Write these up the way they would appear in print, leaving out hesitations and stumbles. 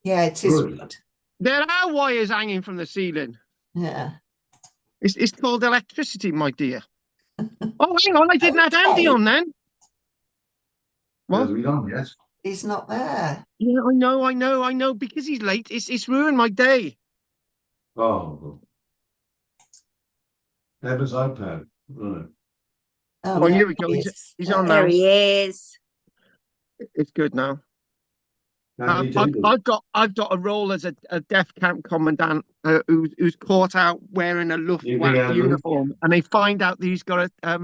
Yeah, it is Good. good. There are wires hanging from the ceiling. Yeah. It's called electricity, my dear. Oh, hang on, I didn't add Andy Okay. on then. What? Yes, we don't, yes. He's not there. Yeah, I know. Because he's late, it's ruined my day. Oh, Evan's iPad. Right. Oh, Oh, there here we go. he He's is. he's on There. There now. he is. It's good now. Andy I've, David. I've got a role as a deaf camp commandant who's caught out wearing a Evening, Luftwaffe Andrew. uniform, and they find out that he's got a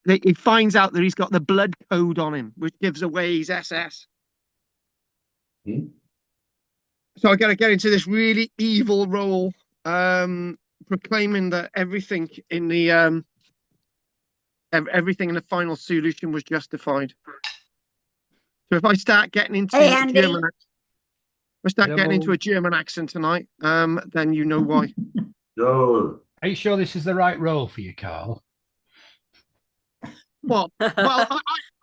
he finds out that he's got the blood code on him, which gives away his SS. Hmm? So I got to get into this really evil role, proclaiming that everything in the final solution was justified. So if I start getting into Hey, Andy. a German accent tonight, then you know why. No. Are you sure this is the right role for you, Carl? Well,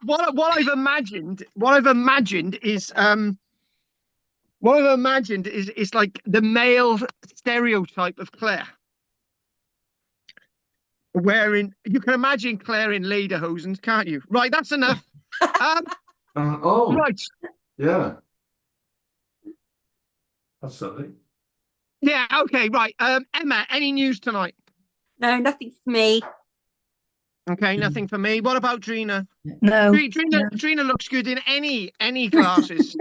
what I've imagined is like the male stereotype of Claire. Wearing, you can imagine Claire in lederhosen, can't you? Right, that's enough. Oh, Right, yeah. That's something. yeah, okay, right. Emma, any news tonight? No, nothing for me. Okay, nothing for me. What about Drina? No. Drina looks good in any glasses.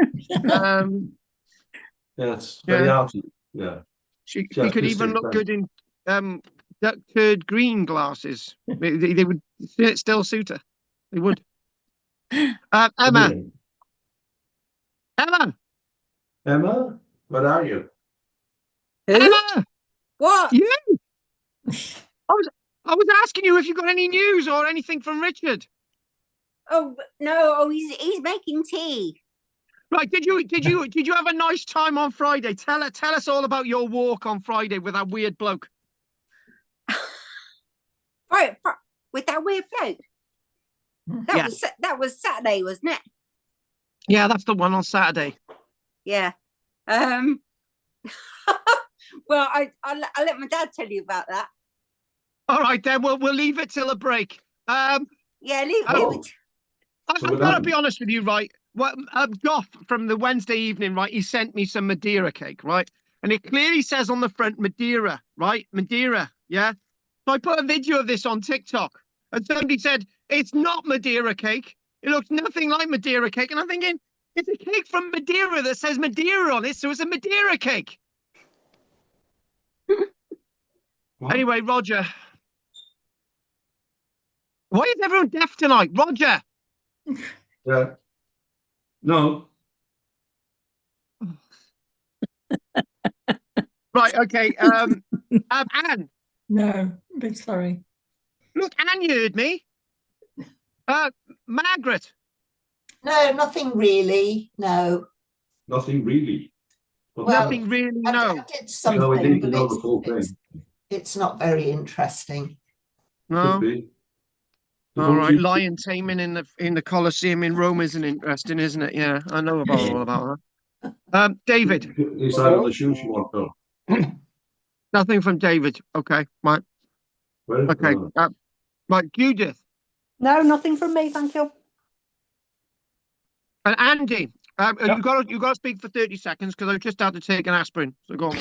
Yes, Yeah. very out. Yeah. She has could even pissed look it, good in duck turd green glasses. They would still suit her. They would. Emma, Brilliant. Emma, Emma, where are you? Who? Emma, What? you. I was asking you if you got any news or anything from Richard. Oh no! Oh, he's making tea. Right? Did you have a nice time on Friday? Tell us all about your walk on Friday with that weird bloke. Right, with that weird bloke. That was Saturday, wasn't it? Yeah, that's the one on Saturday. Yeah. Well, I'll let my dad tell you about that. All right, then we'll leave it till a break. Yeah, leave it. I've got to be honest with you, right? Well, Goff from the Wednesday evening, right? He sent me some Madeira cake, right? And it clearly says on the front Madeira, right? Madeira, yeah. So I put a video of this on TikTok, and somebody said it's not Madeira cake. It looks nothing like Madeira cake, and I'm thinking it's a cake from Madeira that says Madeira on it, so it's a Madeira cake. Anyway, Roger. Why is everyone deaf tonight, Roger? Yeah. No. Right, okay. Anne. No, big sorry. Look, Anne, you heard me. Margaret. No, nothing really. No. Nothing really. Well, Nothing really, no. I did something, No, we need to but know the full thing. it's not very interesting. No. Could be. All right, lion taming in the Colosseum in Rome isn't interesting, isn't it? Yeah, I know all about that. David. He's out on the shoes you want to. Nothing from David. Okay, right. Well, Okay, right. Judith No, nothing from me, thank you. and Andy. Yep. You got to speak for 30 seconds because I've just had to take an aspirin. So go on.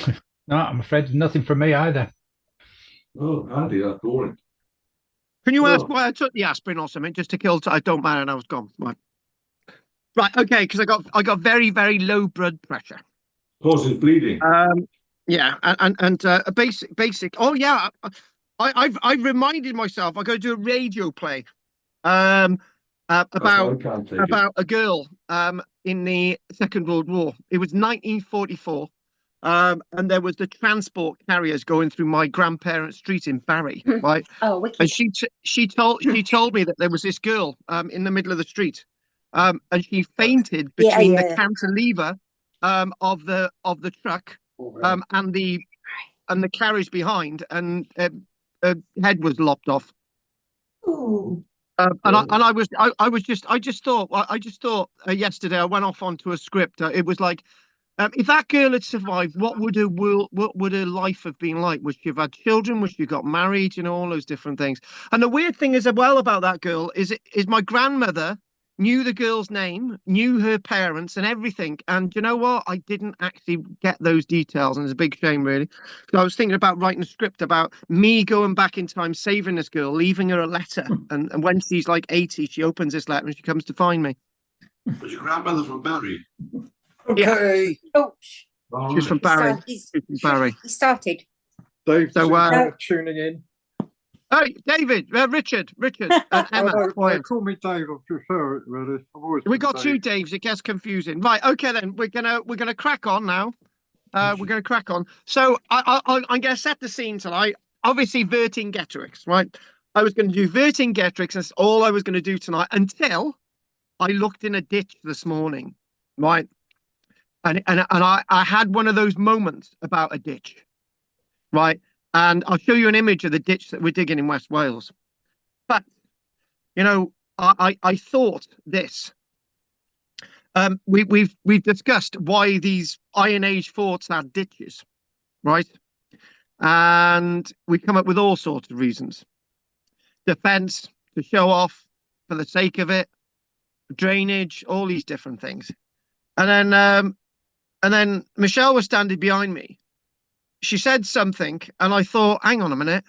No, I'm afraid there's nothing from me either. Oh, Andy, that's boring. Can you ask why I took the aspirin or something just to kill? I don't matter, and I was gone. Right. Okay, because I got very, very low blood pressure. Causes bleeding. Yeah, and a basic. Oh yeah, I've reminded myself I got to do a radio play, about a girl in the Second World War. It was 1944. And there was the transport carriers going through my grandparents' street in Barry, right? Oh, wicked. And she told me that there was this girl in the middle of the street, and she fainted between the cantilever of the truck and the carriage behind, and her head was lopped off. Ooh. I just thought yesterday I went off onto a script. It was like If that girl had survived, what would her life have been like? Would she have had children? Would she have got married? You know, all those different things. And the weird thing is, as well, about that girl is my grandmother knew the girl's name, knew her parents and everything. And you know what? I didn't actually get those details, and it's a big shame, really. So I was thinking about writing a script about me going back in time, saving this girl, leaving her a letter, and when she's like 80, she opens this letter and she comes to find me. Was your grandmother from Barry? Okay, Oh, She's from Barry. he's, She's from Barry. he started. Dave, So, tuning in. Hey, David, Richard, and Emma. Oh, no, quiet. call me Dave. I prefer it, really. I've always We been got two Dave. Daves. It gets confusing. Right. Okay, then we're gonna crack on now. We're gonna crack on. So I'm gonna set the scene tonight. Obviously, Vercingetorix, right? I was going to do Vercingetorix. That's all I was going to do tonight until I looked in a ditch this morning, right? And I had one of those moments about a ditch, right? And I'll show you an image of the ditch that we're digging in West Wales. But you know, I thought this. We've discussed why these Iron Age forts had ditches, right? And we come up with all sorts of reasons: defense, to show off, for the sake of it, drainage, all these different things. And then Michelle was standing behind me. She said something, and I thought, hang on a minute.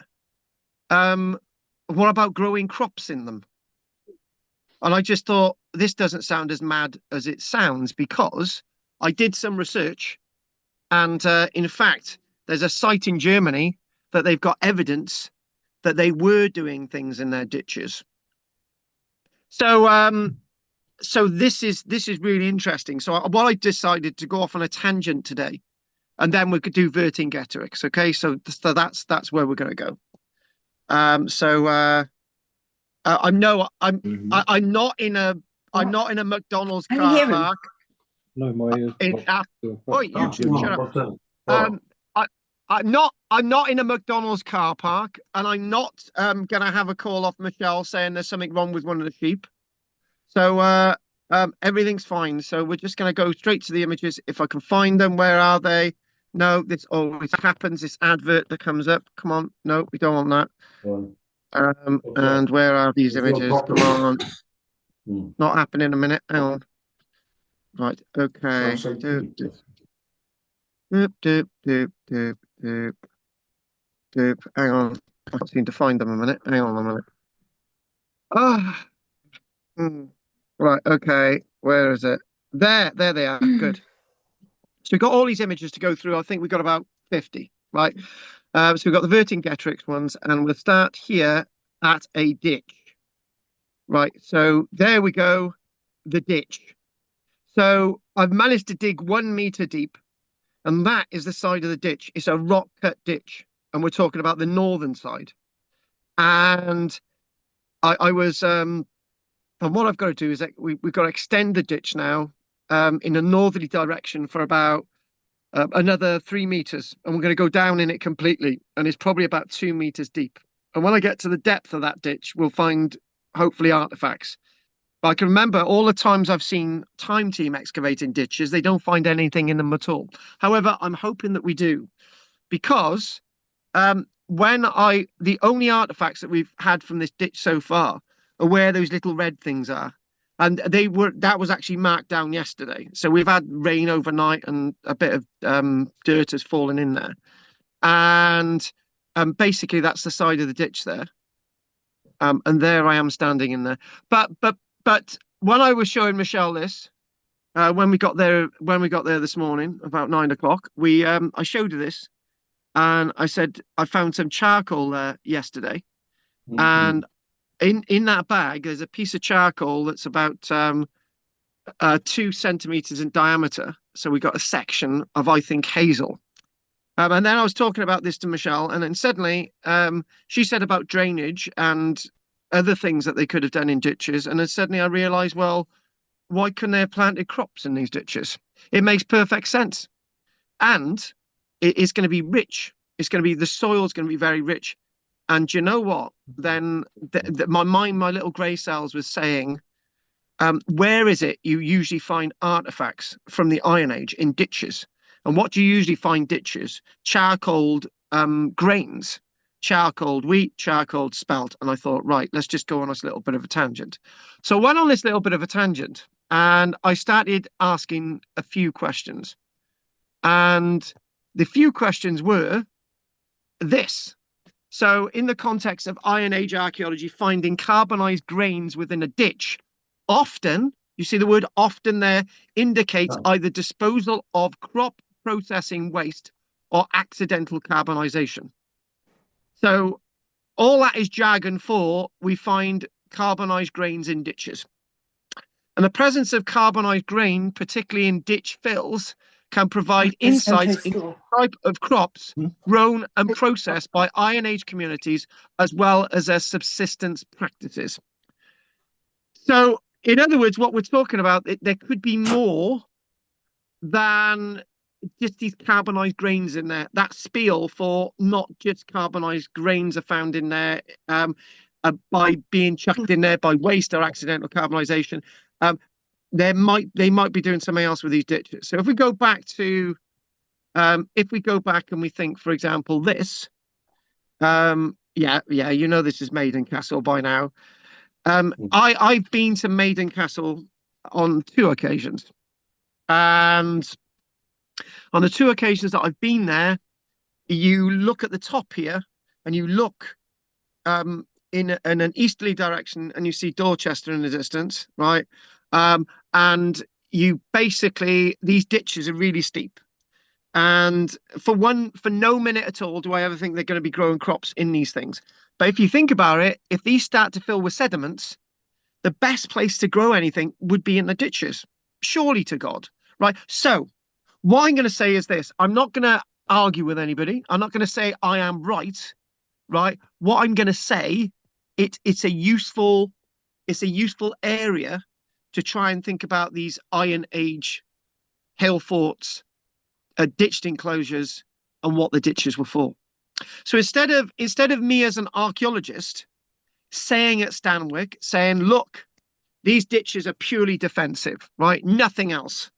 What about growing crops in them? And I just thought, this doesn't sound as mad as it sounds, because I did some research. And in fact, there's a site in Germany that they've got evidence that they were doing things in their ditches. So so this is really interesting. So what I decided to go off on a tangent today, and then we could do Vercingetorix. Okay, so that's where we're going to go. I'm not in a McDonald's Can you car hear him? park. No, my ears. Oh, you shut up. I'm not in a McDonald's car park, and I'm not gonna have a call off Michelle saying there's something wrong with one of the sheep. So everything's fine. So we're just gonna go straight to the images if I can find them. Where are they? No, this always happens. This advert that comes up. Come on, no, we don't want that. And where are these images? Come on. Not happening in a minute. Hang on. Right. Okay. Doop. Hang on. I seem to find them a minute. Hang on a minute. Ah. Right. Okay. Where is it? There they are. Good. So we've got all these images to go through. I think we've got about 50. Right. So we've got the Vercingetorix ones, and we'll start here at a ditch. Right. So there we go. The ditch. So I've managed to dig 1 meter deep, and that is the side of the ditch. It's a rock cut ditch, and we're talking about the northern side. And I was and what I've got to do is that we've got to extend the ditch now in a northerly direction for about another 3 meters, and we're going to go down in it completely, and it's probably about 2 meters deep. And when I get to the depth of that ditch, we'll find hopefully artifacts. I can remember all the times I've seen Time Team excavating ditches, they don't find anything in them at all. However, I'm hoping that we do, because the only artifacts that we've had from this ditch so far are where those little red things are. And that was actually marked down yesterday. So we've had rain overnight, and a bit of dirt has fallen in there. And basically that's the side of the ditch there. And there I am standing in there. But when I was showing Michelle this, when we got there this morning about 9 o'clock, I showed her this, and I said I found some charcoal there yesterday, and in that bag there's a piece of charcoal that's about 2 centimeters in diameter. So we got a section of, I think, hazel. And then I was talking about this to Michelle, and then suddenly she said about drainage and other things that they could have done in ditches. And then suddenly I realized, well, why couldn't they have planted crops in these ditches? It makes perfect sense. And it's going to be rich. The soil's going to be very rich. And you know what? Then my little grey cells was saying, where is it you usually find artifacts from the Iron Age? In ditches. And what do you usually find ditches? Charcoaled grains, charcoaled wheat, charcoaled spelt. And I thought, right, let's just go on this little bit of a tangent. So I went on this little bit of a tangent and I started asking a few questions. And the few questions were this. So in the context of Iron Age archaeology, finding carbonized grains within a ditch, often, you see the word often there, indicates either disposal of crop processing waste or accidental carbonization. So all that is jargon for we find carbonized grains in ditches. And the presence of carbonized grain, particularly in ditch fills, can provide insights into the type of crops grown and processed by Iron Age communities, as well as their subsistence practices. So, in other words, what we're talking about, there could be more than just these carbonized grains in there. That spiel for not just carbonized grains are found in there by being chucked in there by waste or accidental carbonization. They might be doing something else with these ditches. So if we go back to, and we think, for example, this, yeah, you know this is Maiden Castle by now. I've been to Maiden Castle on 2 occasions, and on the 2 occasions that I've been there, you look at the top here, and you look in an easterly direction, and you see Dorchester in the distance, right? And you basically, these ditches are really steep. And for no minute at all do I ever think they're going to be growing crops in these things. But if you think about it, if these start to fill with sediments, the best place to grow anything would be in the ditches, surely to God, right? So what I'm going to say is this. I'm not going to argue with anybody. I'm not going to say I am right, right? What I'm going to say, it's a useful area to try and think about these Iron Age hill forts, ditched enclosures, and what the ditches were for. So instead of me as an archaeologist saying at Stanwick, saying, look, these ditches are purely defensive, right? Nothing else.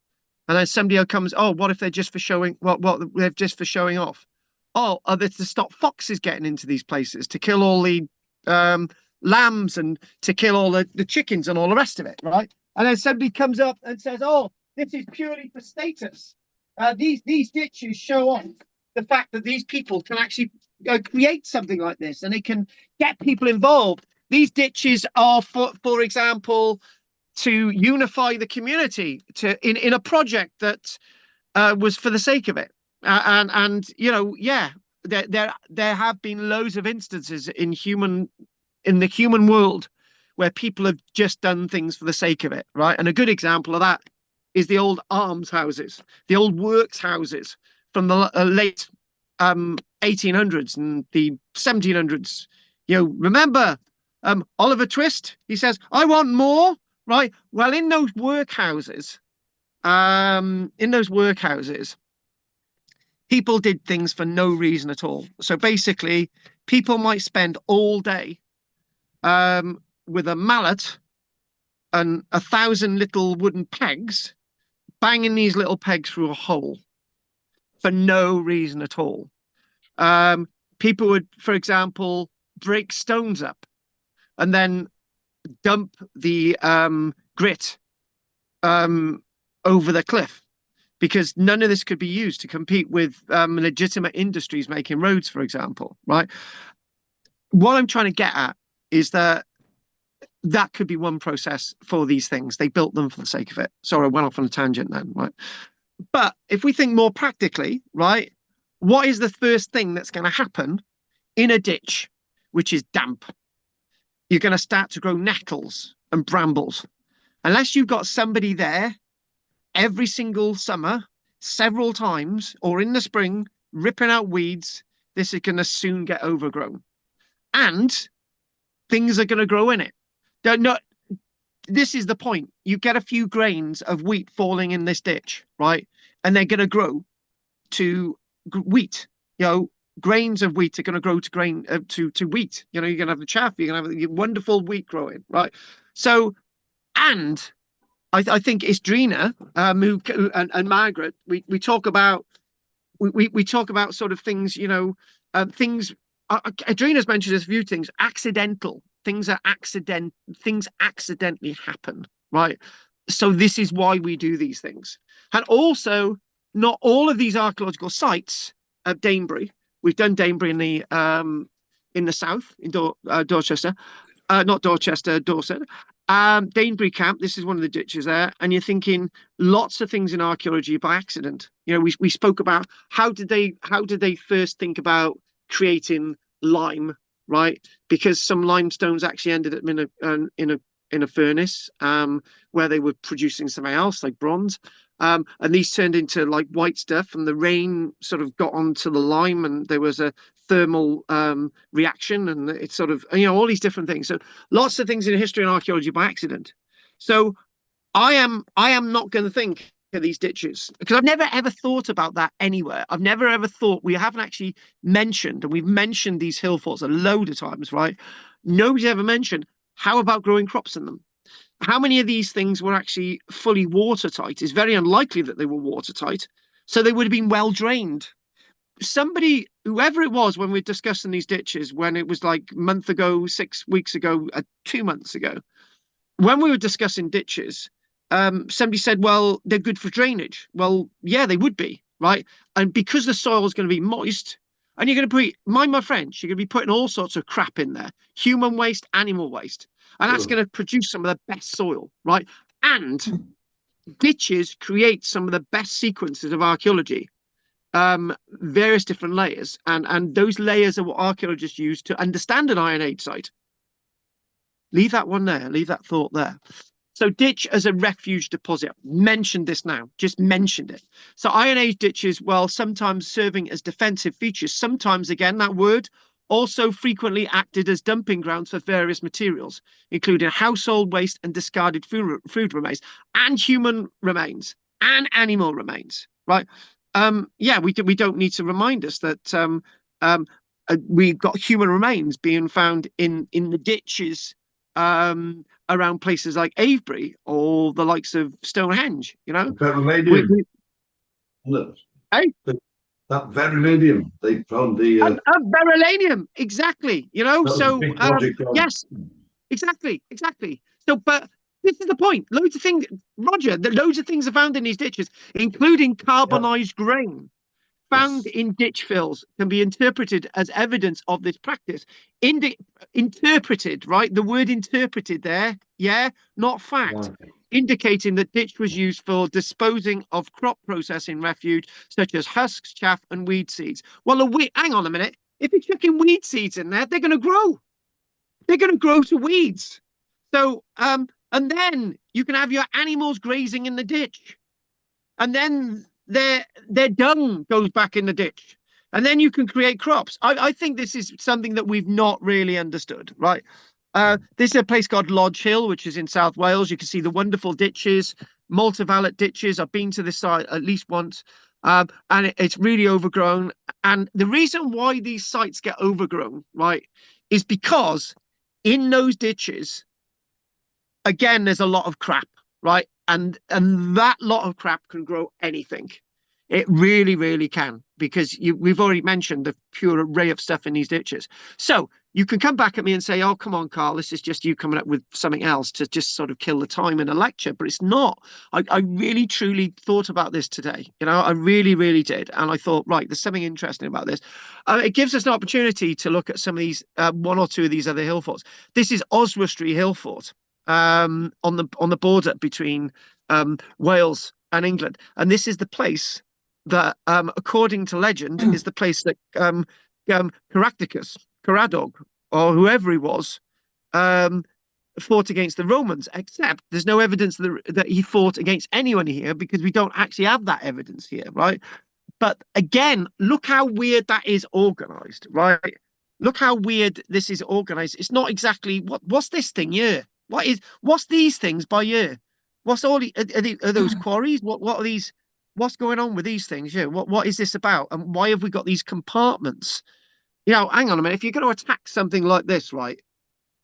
And then somebody comes, oh, what if they're just for showing, what they're just for showing off? Oh, are they to stop foxes getting into these places, to kill all the lambs and to kill all the chickens and all the rest of it, right? And then somebody comes up and says, oh, this is purely for status. These ditches show off the fact that these people can actually create something like this and they can get people involved. These ditches are, for example, to unify the community in a project that was for the sake of it. And you know, yeah, there have been loads of instances in the human world where people have just done things for the sake of it, right? And a good example of that is the old almshouses, the old works houses from the late 1800s and the 1700s. You know, remember Oliver Twist? He says, "I want more." Right. Well, in those workhouses, people did things for no reason at all. So basically, people might spend all day with a mallet and 1,000 little wooden pegs, banging these little pegs through a hole for no reason at all. People would, for example, break stones up and then dump the grit over the cliff, because none of this could be used to compete with legitimate industries making roads, for example, right? What I'm trying to get at is that could be one process for these things. They built them for the sake of it. Sorry, I went off on a tangent then, right? But if we think more practically, right, what is the first thing that's going to happen in a ditch which is damp? You're going to start to grow nettles and brambles. Unless you've got somebody there every single summer, several times, or in the spring, ripping out weeds, this is going to soon get overgrown. And things are going to grow in it. This is the point. You get a few grains of wheat falling in this ditch, right? And they're going to grow to wheat. You know, grains of wheat are going to grow to grain to wheat. You know, you're going to have the chaff. You're going to have the wonderful wheat growing, right? So And I think it's Drina, and Margaret. We talk about we talk about sort of things, things. Adrina's mentioned a few things. Accidental things are accident. Things accidentally happen, right? So this is why we do these things. And also, not all of these archaeological sites at Danebury. We've done Danebury in the south, in Dorchester, not Dorchester, Dorset. Danebury Camp, this is one of the ditches there, and you're thinking lots of things in archaeology by accident. We spoke about how did they first think about creating lime, right? Because some limestones actually ended up in a furnace where they were producing something else like bronze. And these turned into like white stuff, and the rain sort of got onto the lime, and there was a thermal reaction, and it's sort of all these different things. So lots of things in history and archaeology by accident. So I am not going to think of these ditches because I've never ever thought about that anywhere. I've never ever thought. We haven't actually mentioned, and we've mentioned these hill forts a load of times, right? Nobody's ever mentioned how about growing crops in them. How many of these things were actually fully watertight? It's very unlikely that they were watertight. So they would have been well drained. Somebody, whoever it was, when we were discussing these ditches, when it was like a month ago, 6 weeks ago, 2 months ago, when we were discussing ditches, somebody said, well, they're good for drainage. Well, yeah, they would be, right? And because the soil is going to be moist, and you're going to put, mind my French, you're going to be putting all sorts of crap in there, human waste, animal waste. And that's going to produce some of the best soil, right? And ditches create some of the best sequences of archaeology, various different layers. And those layers are what archaeologists use to understand an Iron Age site. Leave that one there, leave that thought there. So ditch as a refuge deposit, mentioned this now, just mentioned it. So Iron Age ditches, well, sometimes serving as defensive features, sometimes, again, that word, also frequently acted as dumping grounds for various materials, including household waste and discarded food remains, and human remains, and animal remains, right? Yeah, we don't need to remind us that we've got human remains being found in the ditches around places like Avebury or the likes of Stonehenge, Beryllium. Hey? That beryllium, they found the beryllium, exactly. So yes, exactly. So, but this is the point. Loads of things, Roger. Loads of things are found in these ditches, including carbonized grain. Found in ditch fills can be interpreted as evidence of this practice. Interpreted, right? The word interpreted there, yeah, not fact. Yeah. Indicating that ditch was used for disposing of crop processing refuge, such as husks, chaff, and weed seeds. Well, hang on a minute. If you're chucking weed seeds in there, they're going to grow. They're going to grow to weeds. So, and then you can have your animals grazing in the ditch. And then their dung goes back in the ditch, and then you can create crops. I think this is something that we've not really understood, right? This is a place called Lodge Hill, which is in South Wales. You can see the wonderful ditches, multivalent ditches. I've been to this site at least once, and it's really overgrown. And the reason why these sites get overgrown, right, is because in those ditches, again, there's a lot of crap, right? And that lot of crap can grow anything. It really, really can, because we've already mentioned the pure array of stuff in these ditches. So you can come back at me and say, oh, come on, Carl, this is just you coming up with something else to just sort of kill the time in a lecture. But it's not. I really, truly thought about this today. I really, really did. And I thought, right, there's something interesting about this. It gives us an opportunity to look at some of these, one or two of these other hill forts. This is Oswestry Hill Fort. On the border between Wales and England, and this is the place that, according to legend, is the place that Caractacus, Caradog, or whoever he was, fought against the Romans. Except there's no evidence that he fought against anyone here, because we don't actually have that evidence here, right? But again, look how weird that is organized, right? Look how weird this is organized. It's not exactly what's this thing here. What's these things by year? What's all are those quarries? What are these? What's going on with these things? Yeah. What is this about? And why have we got these compartments? Hang on a minute. If you're going to attack something like this, right?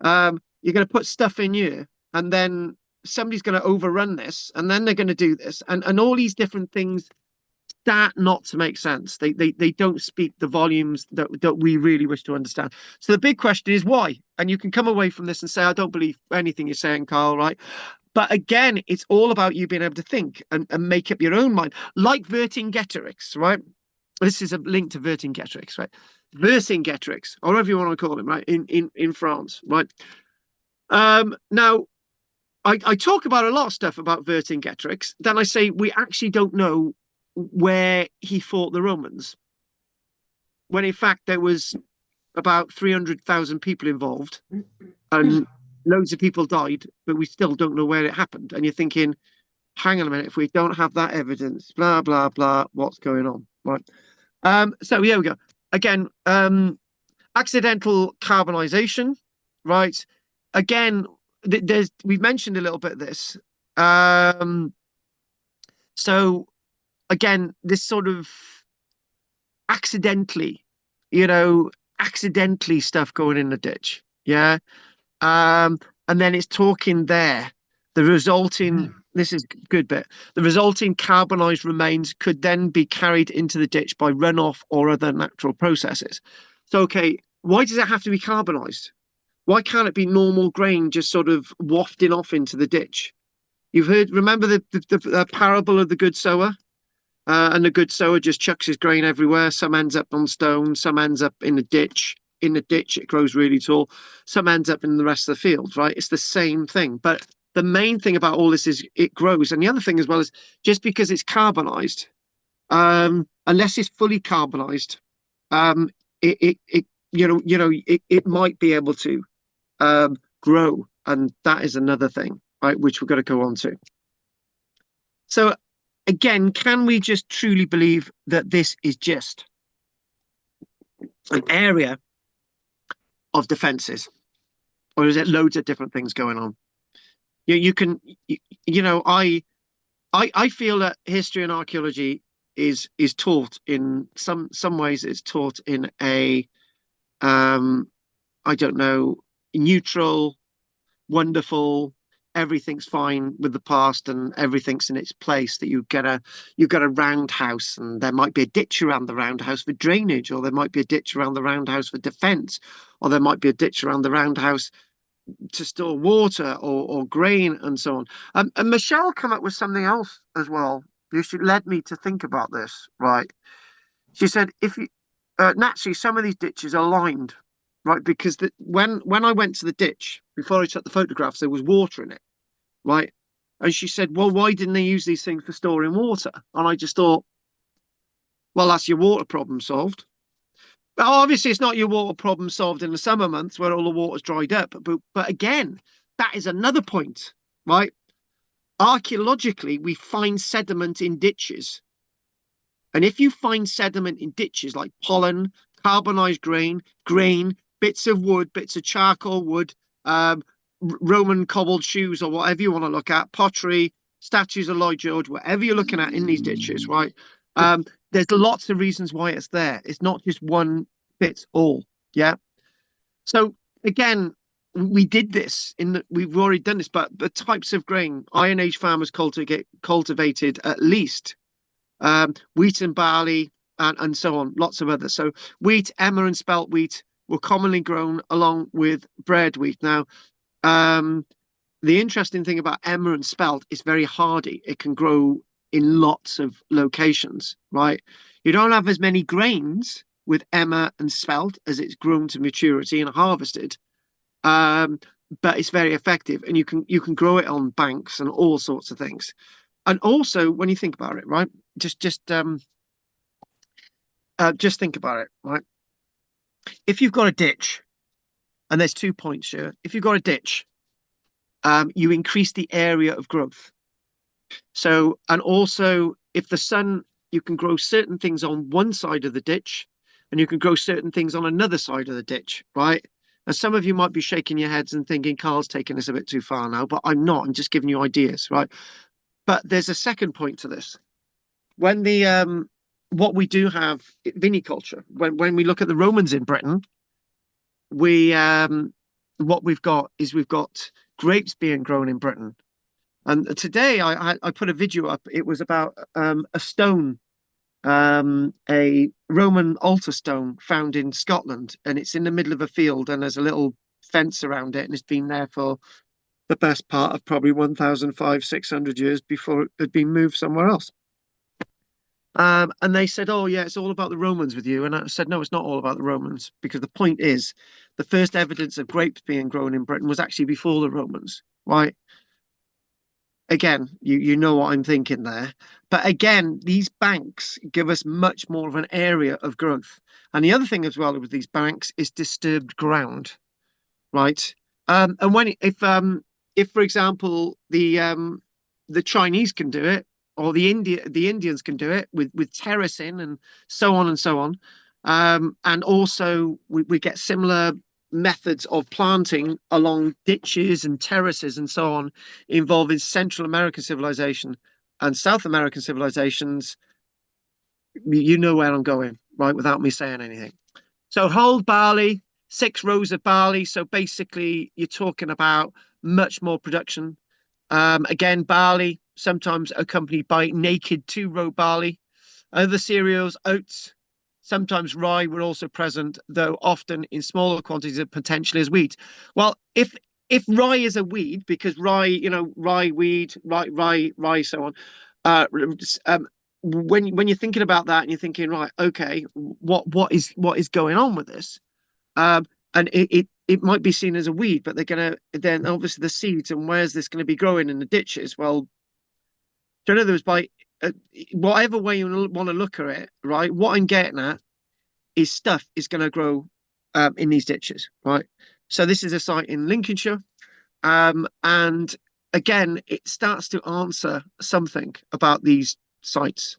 You're going to put stuff in here, and then somebody's going to overrun this, and then they're going to do this, and all these different things start not to make sense. They don't speak the volumes that we really wish to understand. So the big question is why? And you can come away from this and say, I don't believe anything you're saying, Carl, right? But again, it's all about you being able to think and make up your own mind, like Vercingetorix, right? This is a link to Vercingetorix, right? Vercingetorix, or whatever you want to call him, right? In France, right? Now, I talk about a lot of stuff about Vercingetorix. Then I say we actually don't know where he fought the Romans, when in fact there was about 300,000 people involved and loads of people died, but we still don't know where it happened. And you're thinking, hang on a minute, if we don't have that evidence, blah, blah, blah, what's going on, right? So here we go. Again, accidental carbonization, right? Again, we've mentioned a little bit of this. So again, this sort of accidentally stuff going in the ditch. Yeah. And then it's talking there. The resulting, this is a good bit, the resulting carbonized remains could then be carried into the ditch by runoff or other natural processes. So, okay, why does it have to be carbonized? Why can't it be normal grain just sort of wafting off into the ditch? Remember the parable of the good sower? And the good sower just chucks his grain everywhere. Some ends up on stone, some ends up in a ditch. In the ditch, it grows really tall. Some ends up in the rest of the field, right? It's the same thing. But the main thing about all this is it grows. And the other thing as well is just because it's carbonized, unless it's fully carbonized, it might be able to grow. And that is another thing, right? Which we're going to go on to. So again, can we just truly believe that this is just an area of defenses, or is it loads of different things going on? I feel that history and archaeology is taught in some ways. It's taught in a I don't know, neutral, wonderful, everything's fine with the past and everything's in its place, that you've got a roundhouse and there might be a ditch around the roundhouse for drainage, or there might be a ditch around the roundhouse for defense, or there might be a ditch around the roundhouse to store water or grain and so on. And Michelle come up with something else as well. She led me to think about this, right? She said, if you naturally some of these ditches are lined, right? Because when I went to the ditch before I took the photographs, there was water in it, right? And she said, well, why didn't they use these things for storing water? And I just thought, well, that's your water problem solved. But obviously, it's not your water problem solved in the summer months where all the water's dried up. But again, that is another point, right? Archaeologically, we find sediment in ditches. And if you find sediment in ditches like pollen, carbonized grain, bits of wood, bits of charcoal wood, Roman cobbled shoes, or whatever you want to look at, pottery, statues of Lloyd George, whatever you're looking at in these ditches, right? There's lots of reasons why it's there. It's not just one fits all. Yeah. So again, we did this we've already done this, but the types of grain Iron Age farmers cultivated at least wheat and barley and so on, lots of others. So wheat, emmer and spelt wheat were commonly grown along with bread wheat. Now, the interesting thing about emmer and spelt is very hardy. It can grow in lots of locations, right? You don't have as many grains with emmer and spelt as it's grown to maturity and harvested, but it's very effective, and you can grow it on banks and all sorts of things. And also, when you think about it, right, just think about it, right? If you've got a ditch, and there's 2 points here. If you've got a ditch, you increase the area of growth. So, and also, if the sun, you can grow certain things on one side of the ditch, and you can grow certain things on another side of the ditch, right? And some of you might be shaking your heads and thinking, Carl's taking this a bit too far now, but I'm not. I'm just giving you ideas, right? But there's a second point to this. When what we do have viniculture, when we look at the Romans in Britain, what we've got grapes being grown in Britain. And today I put a video up. It was about a stone, a Roman altar stone found in Scotland, and it's in the middle of a field, and there's a little fence around it, and it's been there for the best part of probably 1,500-600 years before it had been moved somewhere else. And they said, "Oh yeah, it's all about the Romans with you." And I said, "No, it's not all about the Romans, because the point is, the first evidence of grapes being grown in Britain was actually before the Romans, right?" Again, you know what I'm thinking there. But again, these banks give us much more of an area of growth. And the other thing as well with these banks is disturbed ground, right? And when if for example the Chinese can do it, or the Indians can do it with terracing and so on and so on, and also we get similar methods of planting along ditches and terraces and so on, involving Central American civilization and South American civilizations. You know where I'm going, right? Without me saying anything. So hulled barley, 6 rows of barley. So basically, you're talking about much more production. Again, barley, sometimes accompanied by naked 2-row barley. Other cereals, oats, sometimes rye were also present, though often in smaller quantities and potentially as wheat. Well, if rye is a weed, because rye, rye weed, rye, so on. When you're thinking about that and you're thinking, right, okay, what is going on with this? And it might be seen as a weed, but they're gonna then obviously the seeds, and where's this going to be growing in the ditches? Well, in other words, by whatever way you want to look at it, right? What I'm getting at is stuff is going to grow in these ditches, right? So this is a site in Lincolnshire, and again, it starts to answer something about these sites,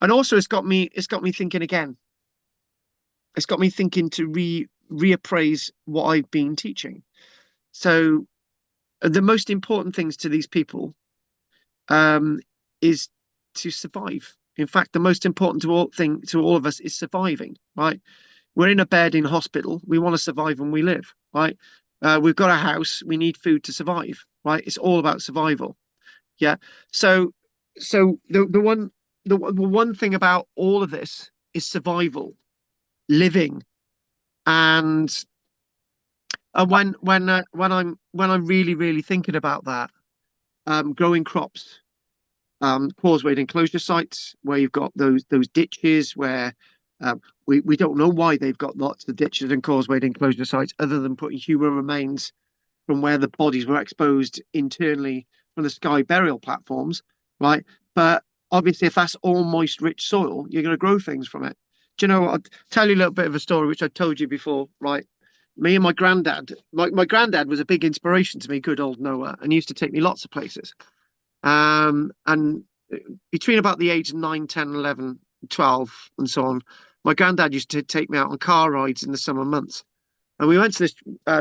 and also it's got me thinking again. It's got me thinking to reappraise what I've been teaching. So the most important things to these people is to survive. In fact, the most important thing to all of us is surviving, right? We're in a bed in hospital. We want to survive and we live, right? We've got a house. We need food to survive, right? It's all about survival. Yeah. So the one thing about all of this is survival, living, and when I'm really thinking about that, growing crops, causewayed enclosure sites where you've got those ditches where we don't know why they've got lots of ditches and causewayed enclosure sites, other than putting human remains from where the bodies were exposed internally from the sky burial platforms, right? But obviously, if that's all moist, rich soil, you're going to grow things from it. Do you know what? I'll tell you a little bit of a story which I told you before, right? Me and my granddad, my granddad was a big inspiration to me, good old Noah, and he used to take me lots of places. And between about the age of 9, 10, 11, 12, and so on, my granddad used to take me out on car rides in the summer months. And we went to this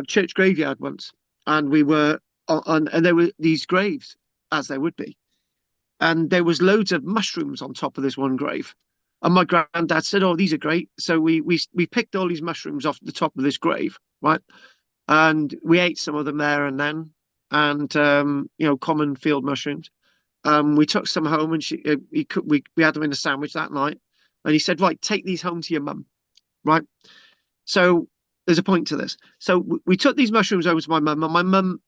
church graveyard once, and we were on, and there were these graves, as there would be. And there was loads of mushrooms on top of this one grave. And my granddad said, "Oh, these are great." So we picked all these mushrooms off the top of this grave, right? And we ate some of them there and then, and common field mushrooms. We took some home, and we had them in a sandwich that night. And he said, "Right, take these home to your mum," right? So there's a point to this. So we took these mushrooms over to my mum, and my mum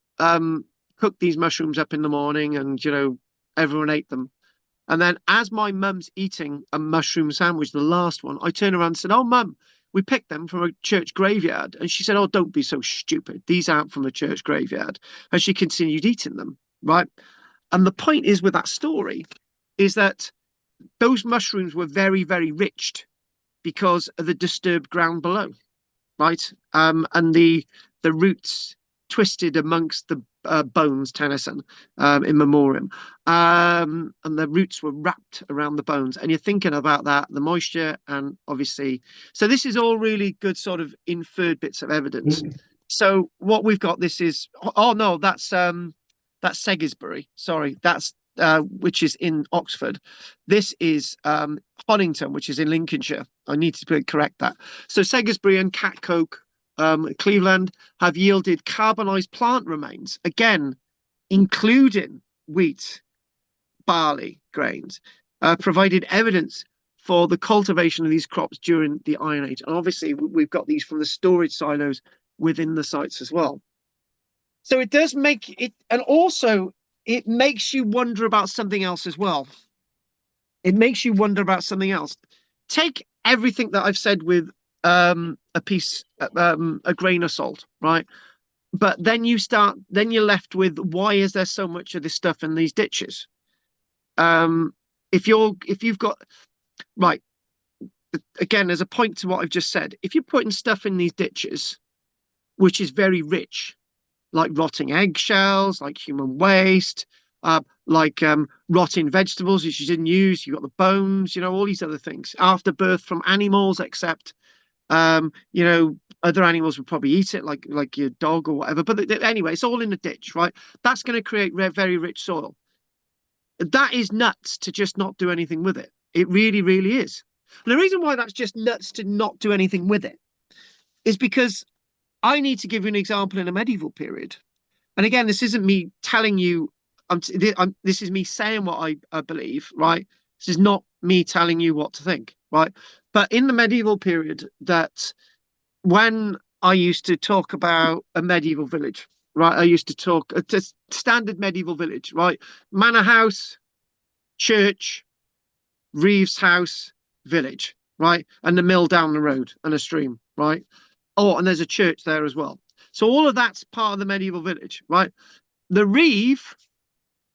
cooked these mushrooms up in the morning, and everyone ate them. And then as my mum's eating a mushroom sandwich, the last one, I turned around and said, "Oh, mum, we picked them from a church graveyard." And she said, "Oh, don't be so stupid. These aren't from a church graveyard." And she continued eating them, right? And the point is with that story is that those mushrooms were very, very rich because of the disturbed ground below, right? And the roots twisted amongst the bones, Tennyson, in memoriam, and the roots were wrapped around the bones. And you're thinking about that, the moisture, and obviously, so this is all really good sort of inferred bits of evidence. So what we've got, this is, oh no, that's Segisbury. Sorry, that's which is in Oxford. This is Honington, which is in Lincolnshire. I need to correct that. So Segisbury and Catcoke, Cleveland, have yielded carbonized plant remains, again, including wheat, barley grains, provided evidence for the cultivation of these crops during the Iron Age. And obviously, we've got these from the storage silos within the sites as well. So it does make it, and also it makes you wonder about something else as well. It makes you wonder about something else. Take everything that I've said with a grain of salt, right? But then you're left with, why is there so much of this stuff in these ditches? If you've got, right, again, there's a point to what I've just said. If you're putting stuff in these ditches, which is very rich, like rotting eggshells, like human waste, like rotting vegetables which you didn't use, you got the bones, all these other things, afterbirth from animals, except other animals would probably eat it, like your dog or whatever. But anyway, it's all in the ditch, right? That's going to create very rich soil. That is nuts to just not do anything with it. It really, really is. And the reason why that's just nuts to not do anything with it is because I need to give you an example in a medieval period. And again, this isn't me telling you, this is me saying what I believe, right? This is not me telling you what to think, right? But in the medieval period, that when I used to talk about a medieval village, right? I used to talk a standard medieval village, right? Manor house, church, Reeves house, village, right? And the mill down the road and a stream, right? Oh, and there's a church there as well. So all of that's part of the medieval village, right? The reeve,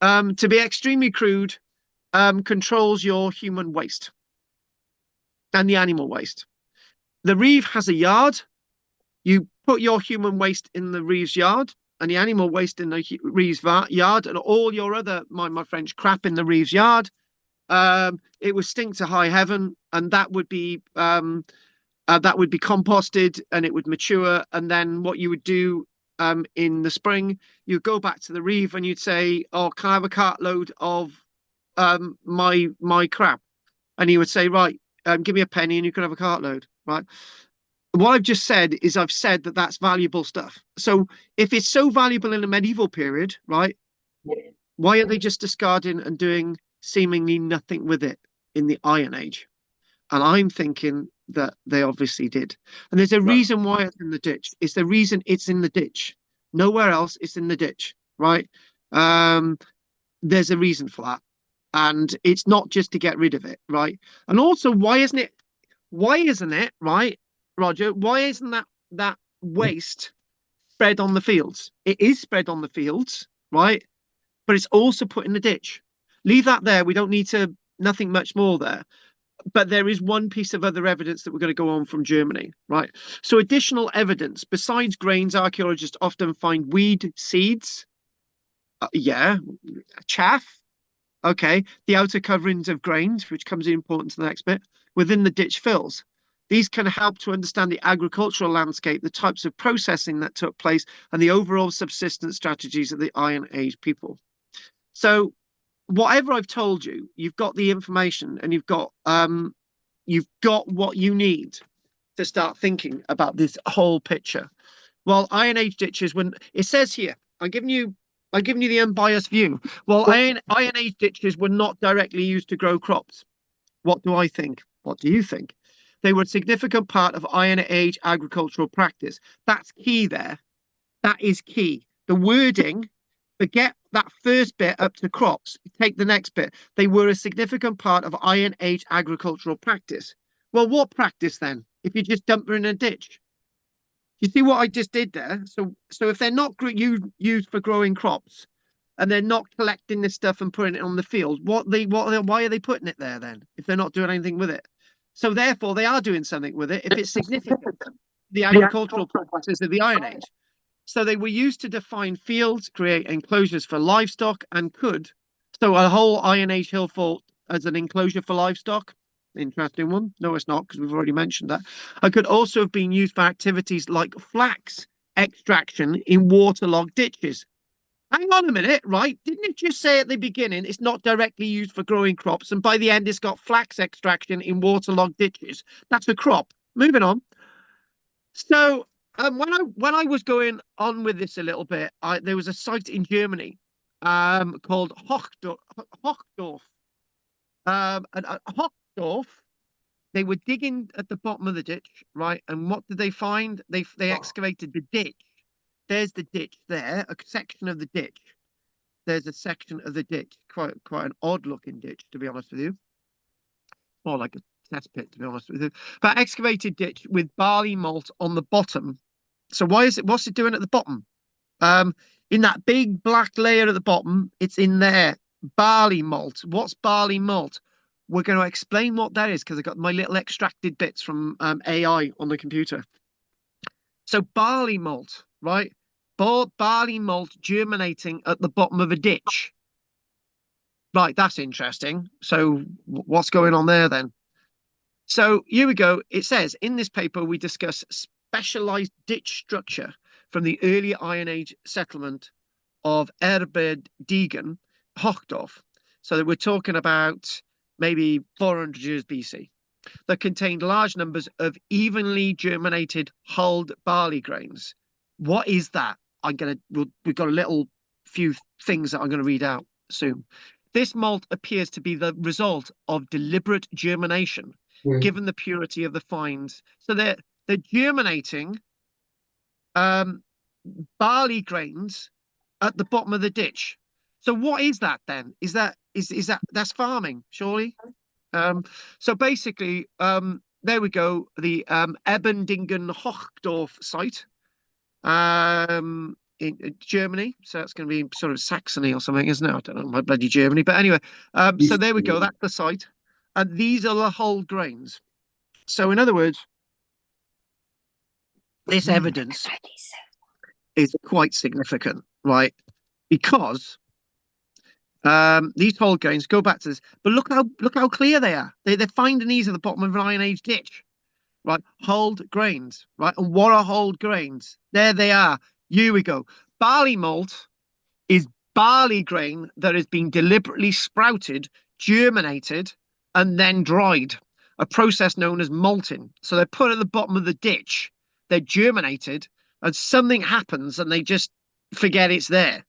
to be extremely crude, controls your human waste and the animal waste. The reeve has a yard. You put your human waste in the reeve's yard and the animal waste in the reeve's yard, and all your other, my French, crap in the reeve's yard. It would stink to high heaven, and that would be composted, and it would mature. And then what you would do in the spring, you'd go back to the reeve and you'd say, "Oh, can I have a cartload of my crap?" And he would say, "Right, give me a penny and you can have a cartload," right? What I've just said is I've said that that's valuable stuff. So if it's so valuable in the medieval period, right, why are they just discarding and doing seemingly nothing with it in the Iron Age? And I'm thinking that they obviously did. And there's a reason why it's in the ditch. It's the reason it's in the ditch. Nowhere else, it's in the ditch, right? There's a reason for that. And it's not just to get rid of it, right? And also, why isn't it, right, Roger, why isn't that waste spread on the fields? It is spread on the fields, right? But it's also put in the ditch. Leave that there. We don't need to, nothing much more there. But there is one piece of other evidence that we're going to go on from Germany, right? So additional evidence. Besides grains, archaeologists often find weed seeds. Chaff. Okay. The outer coverings of grains, which comes in important to the next bit, within the ditch fills. These can help to understand the agricultural landscape, the types of processing that took place, and the overall subsistence strategies of the Iron Age people. So whatever I've told you, you've got the information, and you've got what you need to start thinking about this whole picture. Well, Iron Age ditches, when it says here, I'm giving you the unbiased view. Well, Iron Age ditches were not directly used to grow crops. What do I think? What do you think? They were a significant part of Iron Age agricultural practice. That's key there. That is key. The wording, forget that first bit up to crops. Take the next bit. They were a significant part of Iron Age agricultural practice. Well, what practice then? If you just dump them in a ditch? You see what I just did there? So if they're not used for growing crops, and they're not collecting this stuff and putting it on the field, why are they putting it there then? If they're not doing anything with it? So therefore, they are doing something with it if it's significant. The agricultural practices of the Iron Age. So they were used to define fields, create enclosures for livestock, and so a whole Iron Age hill fort as an enclosure for livestock. Interesting one. No, it's not, because we've already mentioned that. It could also have been used for activities like flax extraction in waterlogged ditches. Hang on a minute, right? Didn't it just say at the beginning it's not directly used for growing crops, and by the end it's got flax extraction in waterlogged ditches? That's a crop. Moving on. So when I was going on with this a little bit, there was a site in Germany called Hochdorf. And at Hochdorf, they were digging at the bottom of the ditch, right? And what did they find? They excavated the ditch. There's the ditch there, a section of the ditch. There's a section of the ditch, quite an odd looking ditch, to be honest with you. More like a test pit, to be honest with you. But excavated ditch with barley malt on the bottom. So what's it doing at the bottom? In that big black layer at the bottom, it's in there. Barley malt. What's barley malt? We're going to explain what that is because I got my little extracted bits from AI on the computer. So barley malt, right? Barley malt germinating at the bottom of a ditch. Right, that's interesting. So what's going on there then? So here we go. It says, in this paper, we discuss specialized ditch structure from the early Iron Age settlement of Erberdegen, Hochdorf. So that we're talking about maybe 400 years BC, that contained large numbers of evenly germinated hulled barley grains. What is that? We've got a little few things that I'm going to read out soon. This malt appears to be the result of deliberate germination, given the purity of the fines. So they're germinating barley grains at the bottom of the ditch. So what is that then? Is that's farming, surely? So basically, there we go. The Ebendingen Hochdorf site in Germany. So that's going to be sort of Saxony or something, isn't it? I don't know, my bloody Germany. But anyway, so there we go. That's the site. And these are the whole grains. So in other words, this evidence is quite significant, right? Because these whole grains go back to this, but look how clear they are. They're finding these at the bottom of an Iron Age ditch, right? Hulled grains, right? And what are hulled grains? There they are. Here we go. Barley malt is barley grain that has been deliberately sprouted, germinated, and then dried. A process known as malting. So they're put at the bottom of the ditch. They're germinated, and something happens, and they just forget it's there,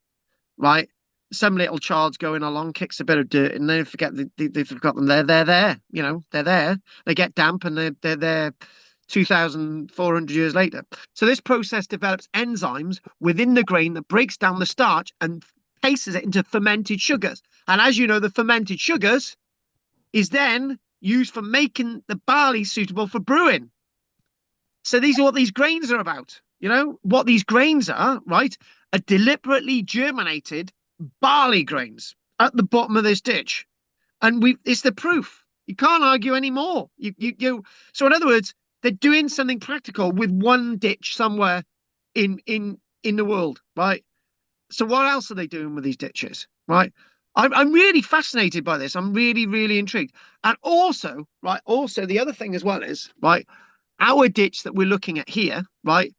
right? Some little child's going along, kicks a bit of dirt, and they forget they've forgotten they're there. You know, they're there. They get damp, and they're there 2,400 years later. So this process develops enzymes within the grain that breaks down the starch and paces it into fermented sugars. And as you know, the fermented sugars is then used for making the barley suitable for brewing. So these are what these grains are about. You know what these grains are, right? Are deliberately germinated barley grains at the bottom of this ditch, and it's the proof. You can't argue anymore. So in other words, they're doing something practical with one ditch somewhere in the world, right? So what else are they doing with these ditches, right? I'm really fascinated by this. I'm really intrigued. And also, right, the other thing as well is, right, our ditch that we're looking at here, right,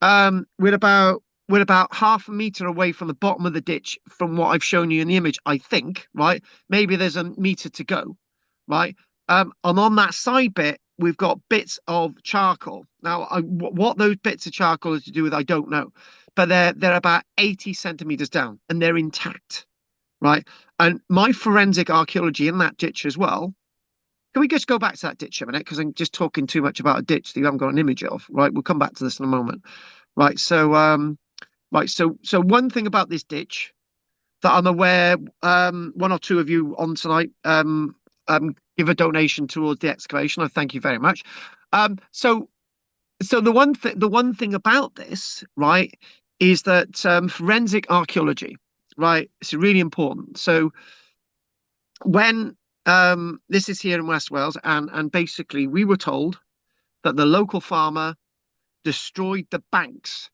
we're about half a meter away from the bottom of the ditch from what I've shown you in the image, I think, right? Maybe there's a meter to go, right? And on that side bit, we've got bits of charcoal. Now, what those bits of charcoal is to do with, I don't know, but they're about 80 centimeters down and they're intact, right? And my forensic archaeology in that ditch as well. Can we just go back to that ditch a minute? Because I'm just talking too much about a ditch that you haven't got an image of, right? We'll come back to this in a moment, right? So, so one thing about this ditch that I'm aware, one or two of you on tonight, give a donation towards the excavation. I thank you very much. So the one thing about this, right, is that forensic archaeology, right, it's really important. So when this is here in West Wales, and basically we were told that the local farmer destroyed the banks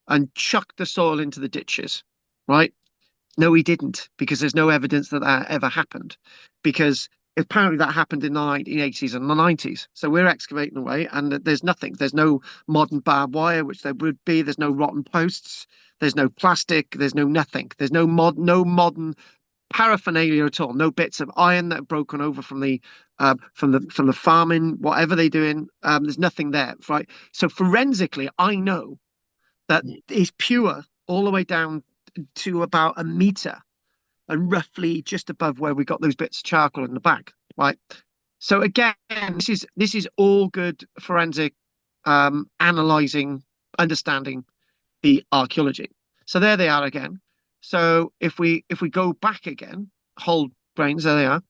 and chucked the soil into the ditches, right? No, he didn't, because there's no evidence that ever happened, because apparently that happened in the 1980s and the 90s. So we're excavating away, and there's nothing. There's no modern barbed wire, which there would be. There's no rotten posts. There's no plastic. There's no nothing. There's no modern paraphernalia at all. No bits of iron that have broken over from the farming, whatever they're doing. There's nothing there, right? So forensically, I know that it's pure all the way down to about a meter, and roughly just above where we got those bits of charcoal in the back, right? So again, this is all good forensic analyzing, understanding the archaeology. So there they are again. So if we go back again, whole grains, there they are.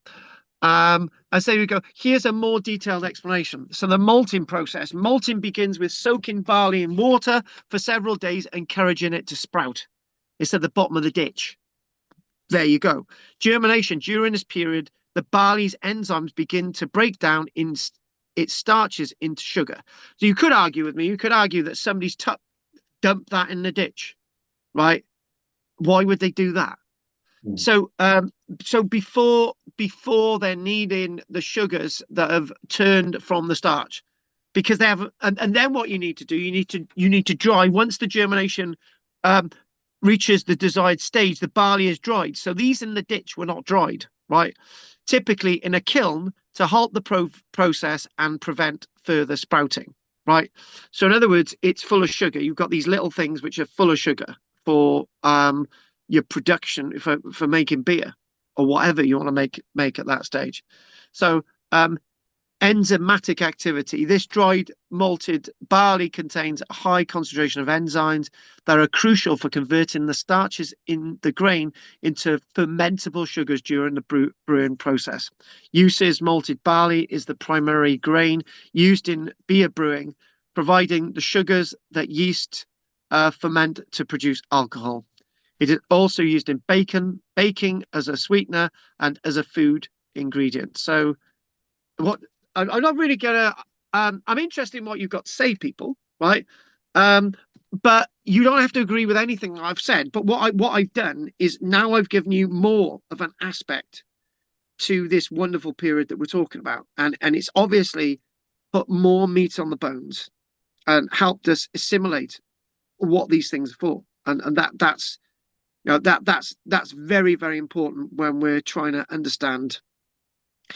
And say we go, here's a more detailed explanation. So the malting process. Malting begins with soaking barley in water for several days, encouraging it to sprout. It's at the bottom of the ditch. There you go. Germination. During this period, the barley's enzymes begin to break down in its starches into sugar. So you could argue with me, you could argue that somebody's dumped that in the ditch, right? Why would they do that? So before they're needing the sugars that have turned from the starch, because they have, and then what you need to do, you need to dry. Once the germination reaches the desired stage, the barley is dried. So these in the ditch were not dried, right? Typically in a kiln to halt the process and prevent further sprouting, right? So in other words, it's full of sugar. You've got these little things which are full of sugar for your production for making beer or whatever you want to make at that stage. So enzymatic activity. This dried malted barley contains a high concentration of enzymes that are crucial for converting the starches in the grain into fermentable sugars during the brewing process. Uses malted barley is the primary grain used in beer brewing, providing the sugars that yeast ferment to produce alcohol. It is also used in baking as a sweetener and as a food ingredient. So I'm not really gonna I'm interested in what you've got to say, people, right? But you don't have to agree with anything I've said. But what I've done is now I've given you more of an aspect to this wonderful period that we're talking about. And it's obviously put more meat on the bones and helped us assimilate what these things are for. And that's that's very, very important when we're trying to understand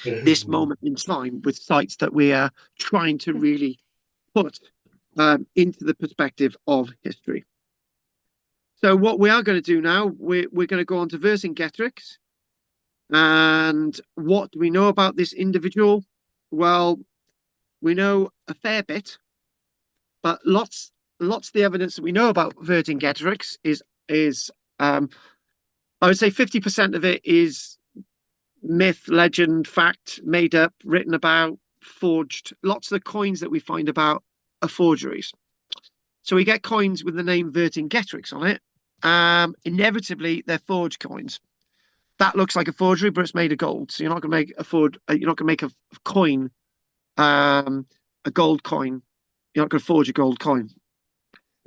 this moment in time with sites that we are trying to really put into the perspective of history. So what we are going to do now, we're going to go on to Vercingetorix. And what do we know about this individual? Well, we know a fair bit, but lots of the evidence that we know about Vercingetorix is I would say 50% of it is myth, legend, fact, made up, written about, forged. Lots of the coins that we find about are forgeries. So we get coins with the name Vercingetorix on it. Inevitably, they're forged coins. That looks like a forgery, but it's made of gold. So you're not going to make you're not going to make a coin, a gold coin. You're not going to forge a gold coin.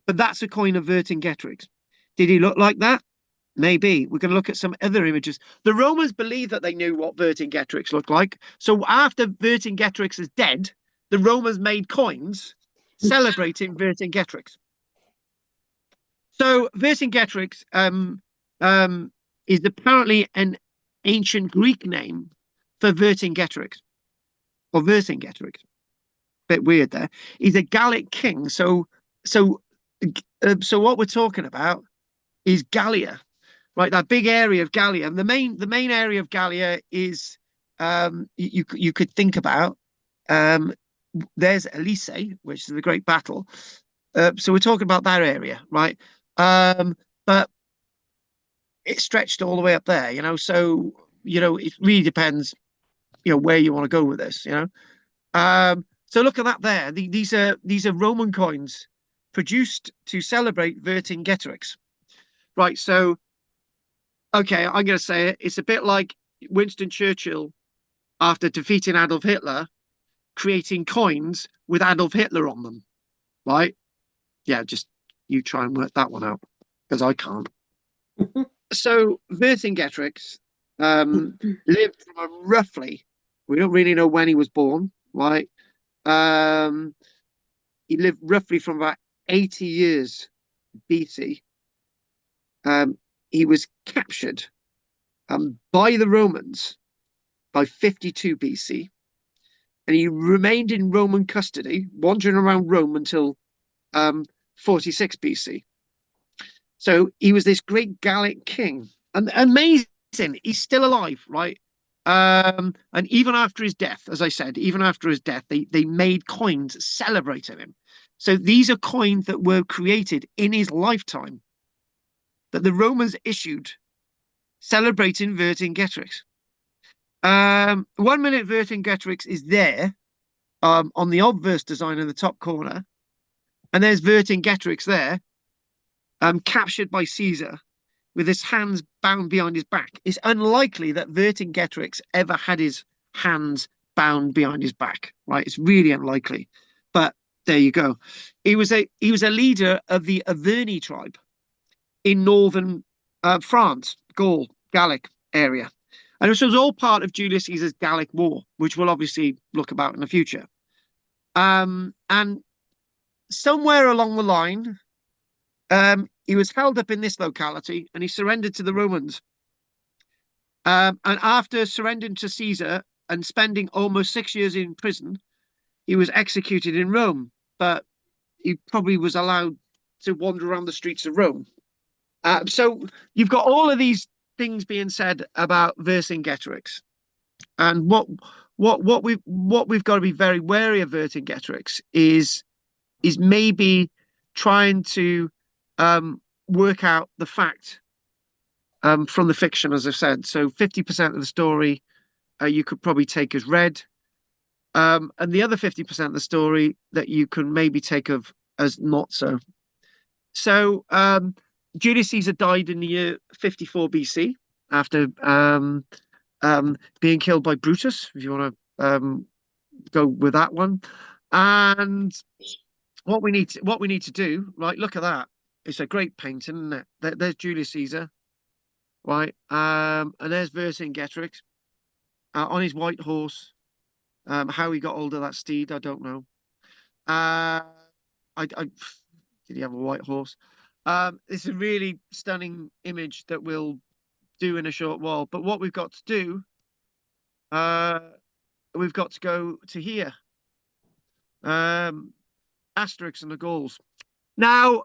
But that's a coin of Vercingetorix. Did he look like that? Maybe. We're going to look at some other images. The Romans believed that they knew what Vercingetorix looked like. So after Vercingetorix is dead, the Romans made coins celebrating Vercingetorix. So Vercingetorix is apparently an ancient Greek name for Vercingetorix or Vercingetorix. Bit weird there. He's a Gallic king. So what we're talking about is Gallia. Right, that big area of Gallia, and the main area of Gallia is you could think about. There's Elysee, which is the great battle. So we're talking about that area, right? But it stretched all the way up there, you know. So it really depends, where you want to go with this, So look at that there. These are Roman coins produced to celebrate Vercingetorix, right? So. Okay, I'm going to say it. It's a bit like Winston Churchill, after defeating Adolf Hitler, creating coins with Adolf Hitler on them, right? Yeah, just you try and work that one out, because I can't. So Vercingetorix lived from roughly, we don't really know when he was born, right? He lived roughly from about 80 years BC. He was captured by the Romans by 52 BC, and he remained in Roman custody, wandering around Rome until 46 BC. So he was this great Gallic king, and amazing. He's still alive, right? And even after his death, as I said, even after his death, they made coins celebrating him. So these are coins that were created in his lifetime that the Romans issued celebrating Vercingetorix. 1 minute Vercingetorix is there on the obverse design in the top corner, and there's Vercingetorix there, captured by Caesar with his hands bound behind his back. It's unlikely that Vercingetorix ever had his hands bound behind his back, right? It's really unlikely, but there you go. He was a leader of the Auvergne tribe in northern France, Gaul, Gallic area. And this was all part of Julius Caesar's Gallic War, which we'll obviously look about in the future. And somewhere along the line, he was held up in this locality and he surrendered to the Romans. And after surrendering to Caesar and spending almost 6 years in prison, he was executed in Rome, but he probably was allowed to wander around the streets of Rome. So you've got all of these things being said about Vercingetorix, and what we've got to be very wary of Vercingetorix is maybe trying to work out the fact from the fiction, as I've said. So 50% of the story you could probably take as read, and the other 50% of the story that you can maybe take as not so. So Julius Caesar died in the year 54 BC after being killed by Brutus, if you want to go with that one. And what we need to do, right? Look at that. It's a great painting, isn't it? There's Julius Caesar, right? And there's Vercingetorix on his white horse. How he got hold of that steed, I don't know. Did he have a white horse? It's a really stunning image that we'll do in a short while. But what we've got to do, we've got to go to here. Asterix and the Gauls. Now,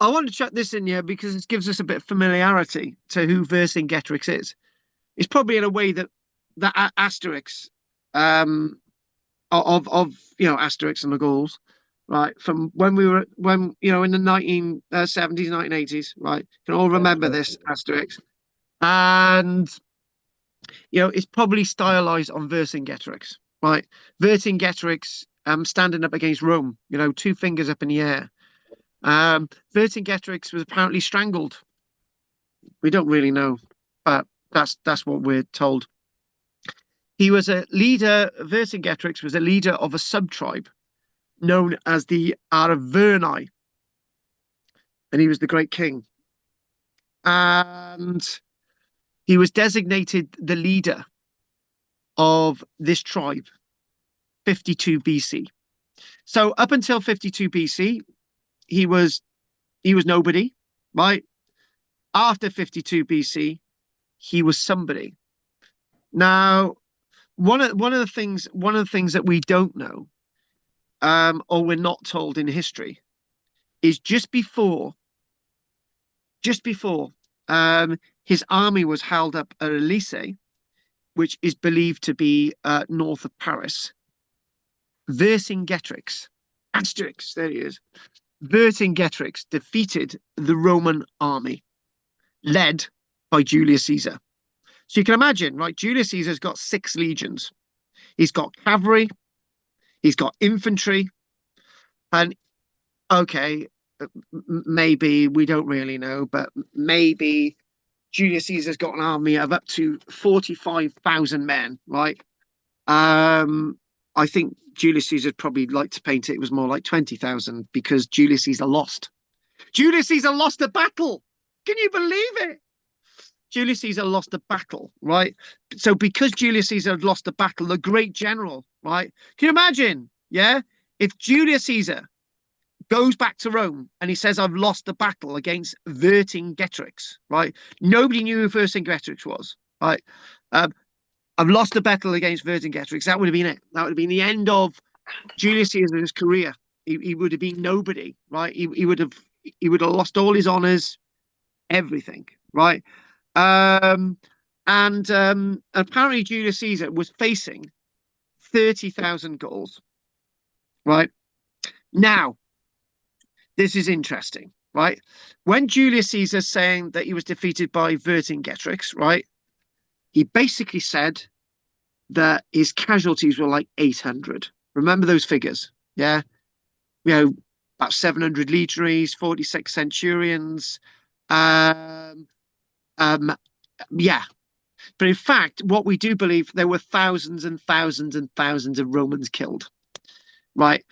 I want to chuck this in here because it gives us a bit of familiarity to who Vercingetorix is. It's probably in a way that Asterix, of Asterix and the Gauls, right, from when in the 1970s, 1980s, right, you can all remember this Asterix, and it's probably stylized on Vercingetorix, right? Vercingetorix standing up against Rome, 2 fingers up in the air. Vercingetorix was apparently strangled. We don't really know, but that's what we're told. He was a leader. Vercingetorix was a leader of a sub-tribe known as the Arverni, and he was the great king. And he was designated the leader of this tribe 52 BC. So up until 52 BC, he was nobody, right? After 52 BC, he was somebody. Now, one of the things that we don't know, or we're not told in history, is just before his army was held up at Elysee, which is believed to be north of Paris, Vercingetorix, Asterix, there he is. Vercingetorix defeated the Roman army led by Julius Caesar. So you can imagine, right? Julius Caesar's got 6 legions. He's got cavalry, he's got infantry, and okay, maybe we don't really know, but maybe Julius Caesar's got an army of up to 45,000 men, right? I think Julius Caesar probably like to paint it was more like 20,000 because Julius Caesar lost. Julius Caesar lost a battle. Can you believe it? Julius Caesar lost a battle, right? So because Julius Caesar had lost a battle, the great general, right? Can you imagine? Yeah. If Julius Caesar goes back to Rome and he says, I've lost a battle against Vercingetorix, right? Nobody knew who Vercingetorix was, right? I've lost a battle against Vercingetorix. That would have been it. That would have been the end of Julius Caesar's career. He would have been nobody, right? He would have lost all his honors. everything, right? And apparently Julius Caesar was facing 30,000 Gauls, right? Now, this is interesting, right? When Julius Caesar saying that he was defeated by Vercingetorix, right? He basically said that his casualties were like 800. Remember those figures? Yeah. About 700 legionaries, 46 centurions. Yeah. But in fact, what we do believe, there were thousands and thousands and thousands of Romans killed, right?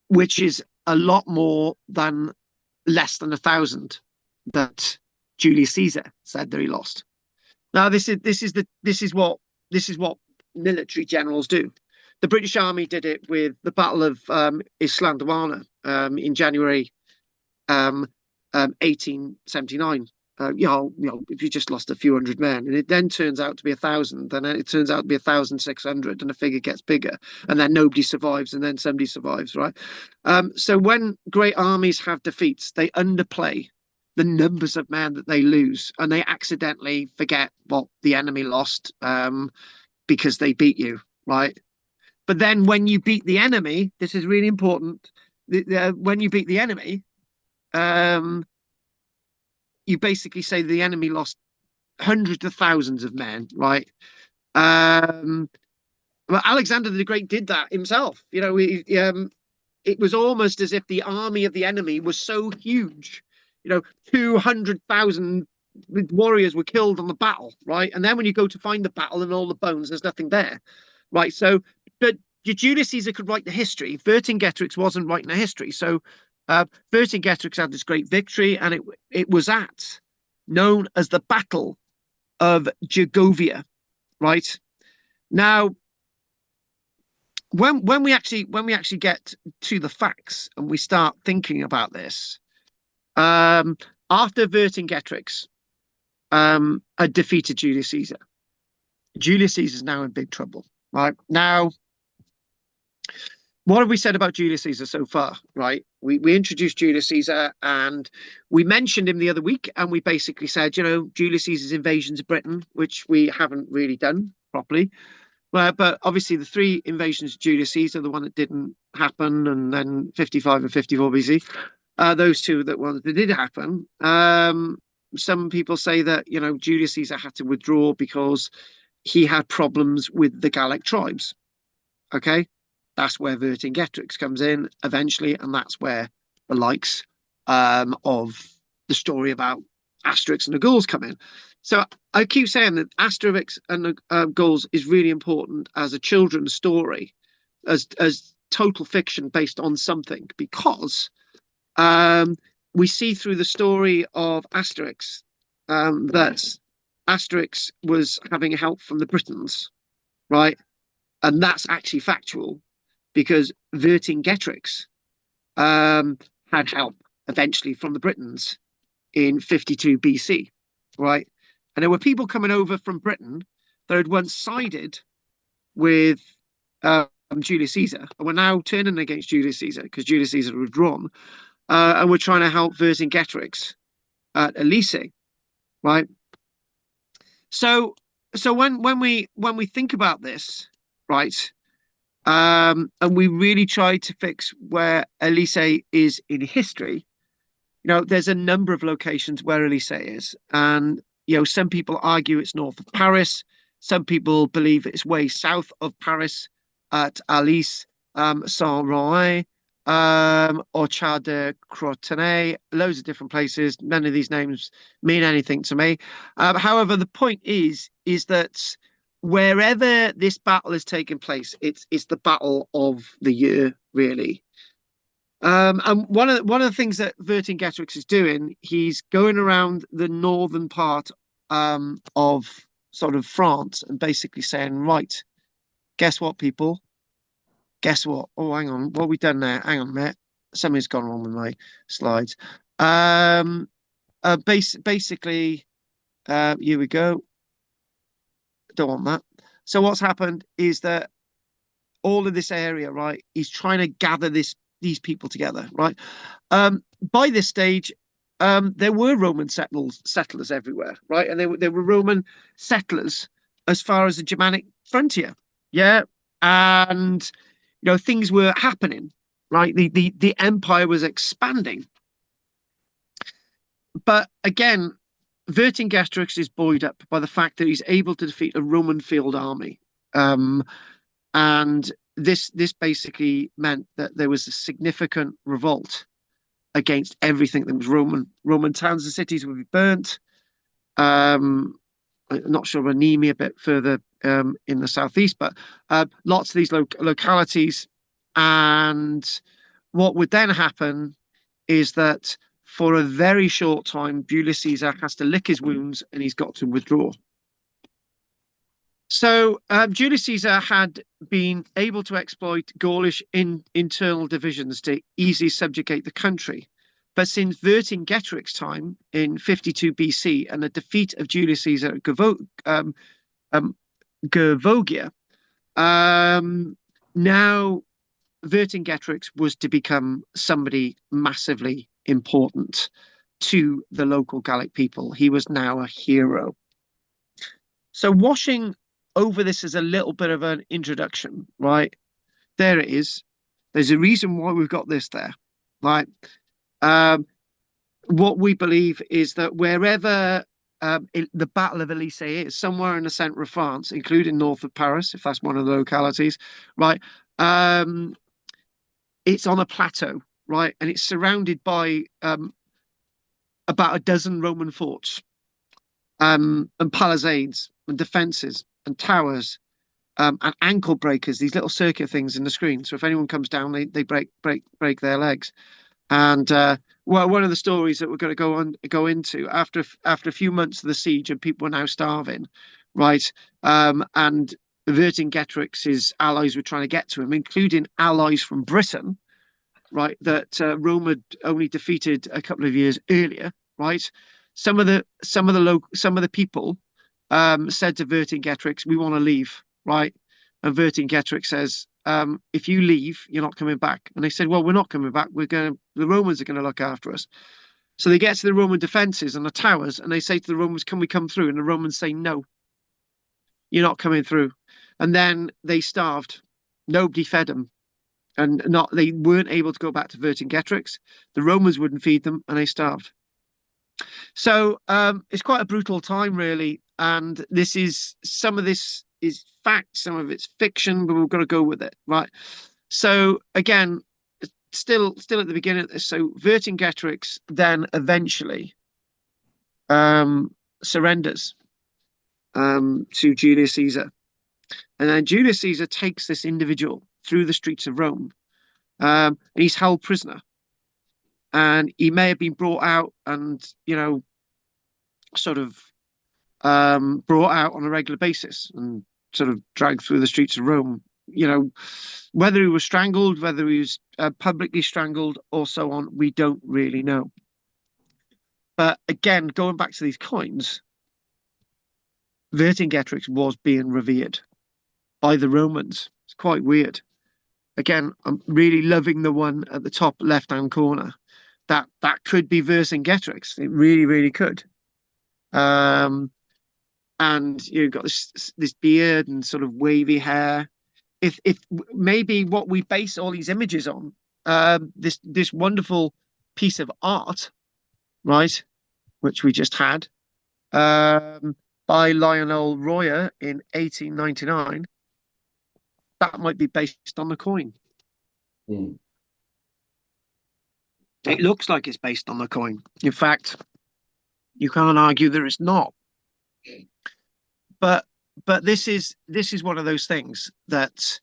Which is a lot more than less than 1,000 that Julius Caesar said that he lost. Now, this is what military generals do. The British Army did it with the Battle of Isandlwana in January 1879. If you just lost a few hundred men, and it then turns out to be 1,000, then it turns out to be 1,600, and the figure gets bigger, and then nobody survives, and then somebody survives, right? So when great armies have defeats, they underplay the numbers of men that they lose, and they accidentally forget what the enemy lost because they beat you, right? But then when you beat the enemy, this is really important. When you beat the enemy, you basically say the enemy lost hundreds of thousands of men, right? Well, Alexander the Great did that himself. It was almost as if the army of the enemy was so huge. 200,000 warriors were killed on the battle, right? And then when you go to find the battle and all the bones, there's nothing there, right? So, but Julius Caesar could write the history. Vercingetorix wasn't writing the history. So Vercingetorix had this great victory, and it was known as the Battle of Gergovia, right? Now, when we actually get to the facts and we start thinking about this, after Vercingetorix had defeated Julius Caesar, Julius Caesar is now in big trouble, right? Now, what have we said about Julius Caesar so far, right? We introduced Julius Caesar, and we mentioned him the other week, and we basically said, Julius Caesar's invasions of Britain, which we haven't really done properly. But obviously the 3 invasions of Julius Caesar, the one that didn't happen, and then 55 and 54 BC, those 2 that did happen. Some people say that, Julius Caesar had to withdraw because he had problems with the Gallic tribes. Okay. That's where Vercingetorix comes in eventually, and that's where the likes of the story about Asterix and the Gauls come in. So I keep saying that Asterix and the Gauls is really important as a children's story, as total fiction based on something, because we see through the story of Asterix that Asterix was having help from the Britons, right? And that's actually factual, because Vercingetorix had help eventually from the Britons in 52 BC, right? And there were people coming over from Britain that had once sided with Julius Caesar, and were now turning against Julius Caesar because Julius Caesar had withdrawn, and were trying to help Vercingetorix at Elysium, right? So when we think about this, right? And we really tried to fix where Elysium is in history. There's a number of locations where Elysium is, and some people argue it's north of Paris. Some people believe it's way south of Paris at Alice, Saint-Roch, Orchard de Crotenay, loads of different places. None of these names mean anything to me. However, the point is that wherever this battle is taking place, it's the battle of the year, really. And one of the things that Vercingetorix is doing, he's going around the northern part of sort of France and basically saying, right, guess what, people? Guess what? Oh, hang on, what have we done there? Hang on a minute, something's gone wrong with my slides. Basically, here we go. Don't want that. So what's happened is that all of this area, right, he's trying to gather these people together, right? By this stage, there were Roman settlers everywhere, right? And there were Roman settlers as far as the Germanic frontier. Yeah. And things were happening, right? The empire was expanding. But again, Vercingetorix is buoyed up by the fact that he's able to defeat a Roman field army. And this basically meant that there was a significant revolt against everything that was Roman. Roman towns and cities would be burnt. I'm not sure of Anemia a bit further in the southeast, but lots of these localities. And what would then happen is that for a very short time, Julius Caesar has to lick his wounds and he's got to withdraw. So Julius Caesar had been able to exploit Gaulish internal divisions to easily subjugate the country. But since Vercingetorix's time in 52 BC and the defeat of Julius Caesar at Gervogia, now Vercingetorix was to become somebody massively important to the local Gallic people. He was now a hero. So washing over this as a little bit of an introduction, right? There it is. There's a reason why we've got this there, right? What we believe is that wherever the Battle of Elysee is, somewhere in the centre of France, including north of Paris, if that's one of the localities, right? It's on a plateau, right? And it's surrounded by about a dozen Roman forts and palisades and defences and towers and ankle breakers, these little circular things in the screen. So if anyone comes down, they break their legs. And well, one of the stories that we're going to go into after a few months of the siege and people were now starving, right? And Vercingetorix's allies were trying to get to him, including allies from Britain, right? That Rome had only defeated a couple of years earlier, right? Some of the people said to Vercingetorix, "We want to leave," right? And Vercingetorix says, "If you leave, you're not coming back." And they said, "Well, we're not coming back. The Romans are going to look after us." So they get to the Roman defences and the towers, and they say to the Romans, "Can we come through?" And the Romans say, "No, you're not coming through." And then they starved. Nobody fed them, and they weren't able to go back to Vercingetorix. The Romans wouldn't feed them, and they starved. So it's quite a brutal time, really. And some of this is fact, some of it's fiction, but we've got to go with it, right? So again, still at the beginning of this. So Vercingetorix then eventually surrenders to Julius Caesar, and then Julius Caesar takes this individual through the streets of Rome, and he's held prisoner. And he may have been brought out and sort of brought out on a regular basis and sort of dragged through the streets of Rome. Whether he was strangled, whether he was publicly strangled, or so on, we don't really know. But again, going back to these coins, Vercingetorix was being revered by the Romans. It's quite weird. Again, I'm really loving the one at the top left-hand corner. That could be Vercingetorix. It really, really could. And you've got this beard and sort of wavy hair. If maybe what we base all these images on, this wonderful piece of art, right, which we just had, by Lionel Royer in 1899, that might be based on the coin. Mm. It looks like it's based on the coin. In fact, you can't argue that it's not. But this is one of those things that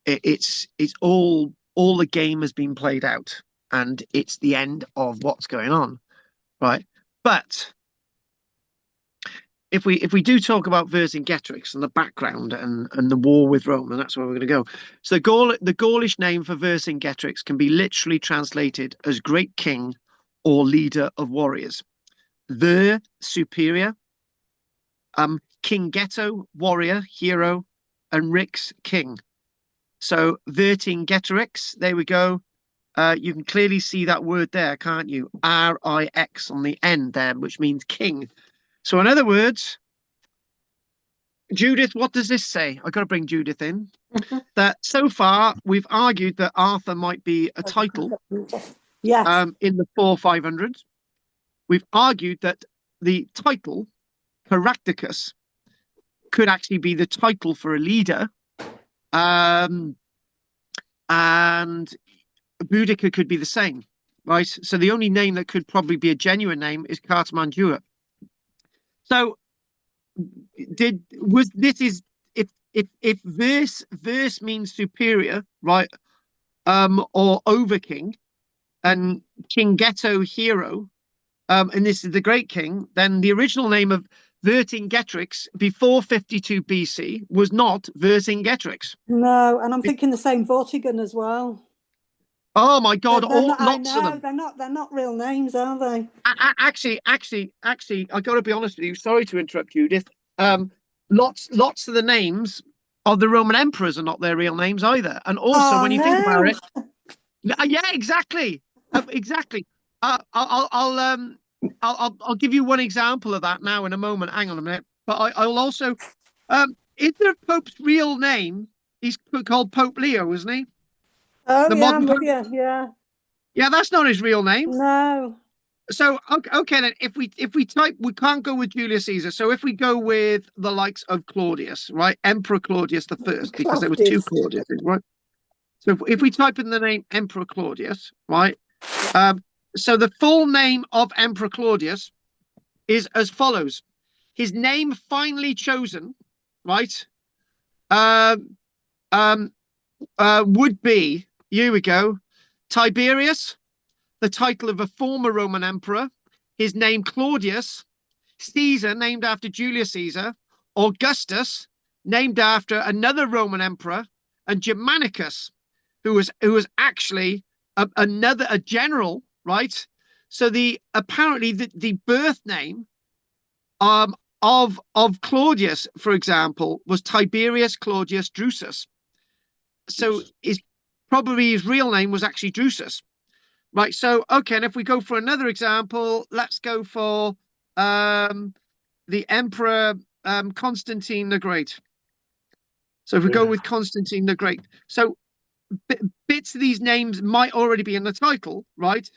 it's all the game has been played out, and it's the end of what's going on, right? But if we do talk about Vercingetorix and the background and the war with Rome, and that's where we're going to go. So the Gaulish name for Vercingetorix can be literally translated as great king or leader of warriors. Ver, superior, King Ghetto, warrior, hero, and Rix, king. So Vercingetorix, there we go. you can clearly see that word there, can't you? R-I-X on the end there, which means king. So in other words, Judith, what does this say? I've got to bring Judith in. That so far we've argued that Arthur might be a title Yes. in the 400-500s. We've argued that the title Caractacus could actually be the title for a leader, and Boudica could be the same, right? So the only name that could probably be a genuine name is Cartamandua. So if verse means superior, right, or over king, and King Ghetto hero, and this is the great king, then the original name of Vercingetorix before 52 BC was not Vercingetorix. No, and I'm thinking the same Vortigern as well. Oh my God! Lots of them. They're not real names, are they? Actually, I got to be honest with you. Sorry to interrupt, Judith. Lots of the names of the Roman emperors are not their real names either. And also, when you think about it, yeah, exactly, exactly. I'll give you one example of that now in a moment. Hang on a minute. But I'll also, is there Pope's real name? He's called Pope Leo, isn't he? Oh, The yeah, modern I'm with Pope? you. Yeah. Yeah, that's not his real name. No. So okay then, if we type, we can't go with Julius Caesar. So if we go with the likes of Claudius, right, Emperor Claudius the First, because there was two Claudiuses, right? So if we type in the name Emperor Claudius, right, so the full name of Emperor Claudius is as follows: his name finally chosen, right, would be, here we go, Tiberius, the title of a former Roman emperor, his name Claudius, Caesar, named after Julius Caesar, Augustus, named after another Roman emperor, and Germanicus, who was actually a general, right? So apparently the birth name of Claudius, for example, was Tiberius Claudius Drusus. So probably his real name was actually Drusus. Right, so okay, and if we go for another example, let's go for the Emperor Constantine the Great. So if we go with Constantine the Great, so bits of these names might already be in the title, right?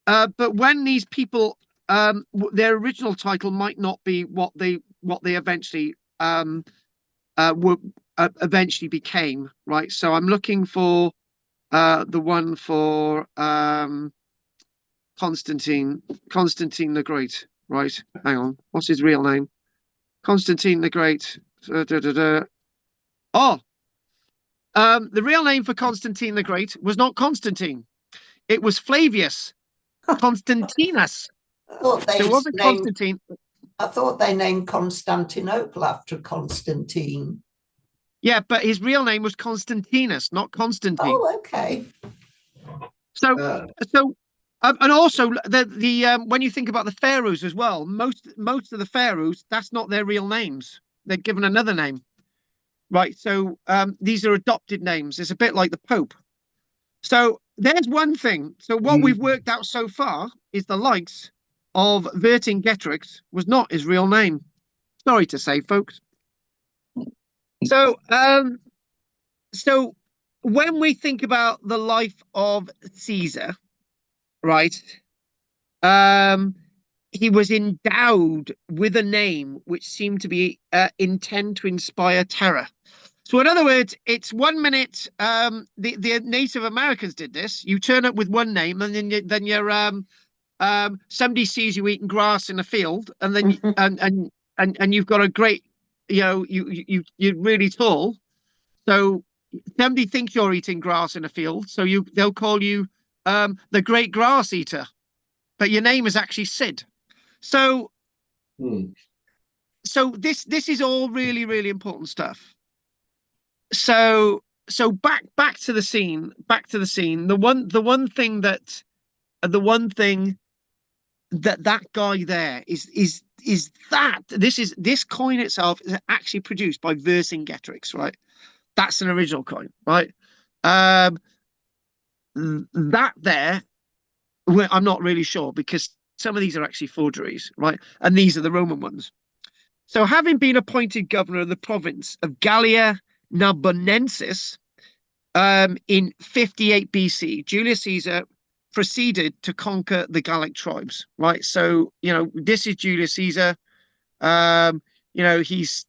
But when these people, their original title might not be what they eventually eventually became, right? So I'm looking for the one for Constantine the Great, right? Hang on, what's his real name? Constantine the Great. Oh, the real name for Constantine the Great was not Constantine; it was Flavius Constantinus. It wasn't Constantine. I thought they named Constantinople after Constantine. Yeah, but his real name was Constantinus, not Constantine. Oh, okay. So, and also the when you think about the pharaohs as well, most of the pharaohs, that's not their real names. They're given another name, right? So these are adopted names. It's a bit like the Pope. So there's one thing. So what we've worked out so far is the likes of Vercingetorix was not his real name. Sorry to say, folks. So so when we think about the life of Caesar, right, he was endowed with a name which seemed to be intend to inspire terror. So in other words, it's 1 minute, the Native Americans did this. You turn up with one name, and then you're somebody sees you eating grass in a field, and then and you've got a great, you're really tall, so somebody thinks you're eating grass in a field, so they'll call you the Great Grass Eater, but your name is actually Sid. So so this is all really, really important stuff. So back to the scene. The one thing that that guy there is that this coin itself is actually produced by Vercingetorix, right? That's an original coin, right? that there, I'm not really sure, because some of these are actually forgeries, right? And these are the Roman ones. So having been appointed governor of the province of Gallia Narbonensis in 58 BC, Julius Caesar proceeded to conquer the Gallic tribes, right? So, you know, this is Julius Caesar. You know, he's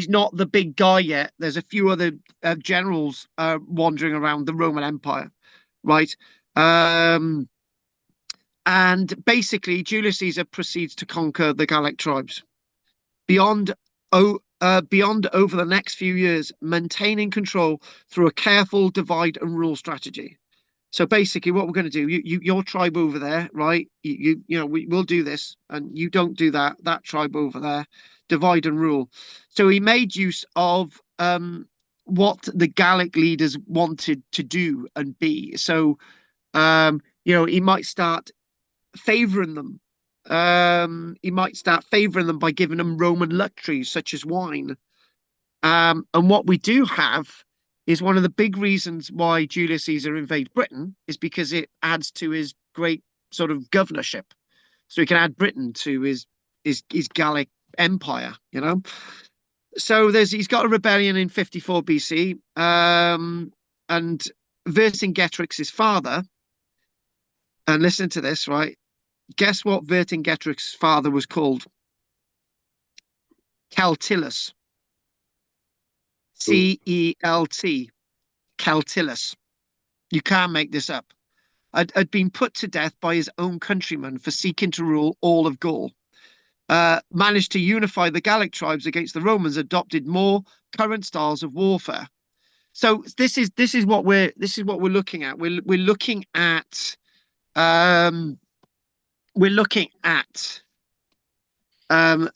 not the big guy yet. There's a few other generals wandering around the Roman Empire, right? And basically, Julius Caesar proceeds to conquer the Gallic tribes. Beyond over the next few years, maintaining control through a careful divide and rule strategy. So basically, what we're going to do, your tribe over there, right? You know, we'll do this, and you don't do that. That tribe over there, divide and rule. So he made use of what the Gallic leaders wanted to do and be. So you know, he might start favoring them. He might start favoring them by giving them Roman luxuries such as wine. And what we do have is one of the big reasons why Julius Caesar invaded Britain is because it adds to his great sort of governorship. So he can add Britain to his Gallic empire, you know. So he's got a rebellion in 54 BC, and Vercingetorix, his father, and listen to this, right? Guess what Vercingetorix's father was called? Celtillus. C-E-L-T. Celtillus. You can't make this up. Had been put to death by his own countrymen for seeking to rule all of Gaul. Managed to unify the Gallic tribes against the Romans, adopted more current styles of warfare. So this is what we're looking at. We're looking at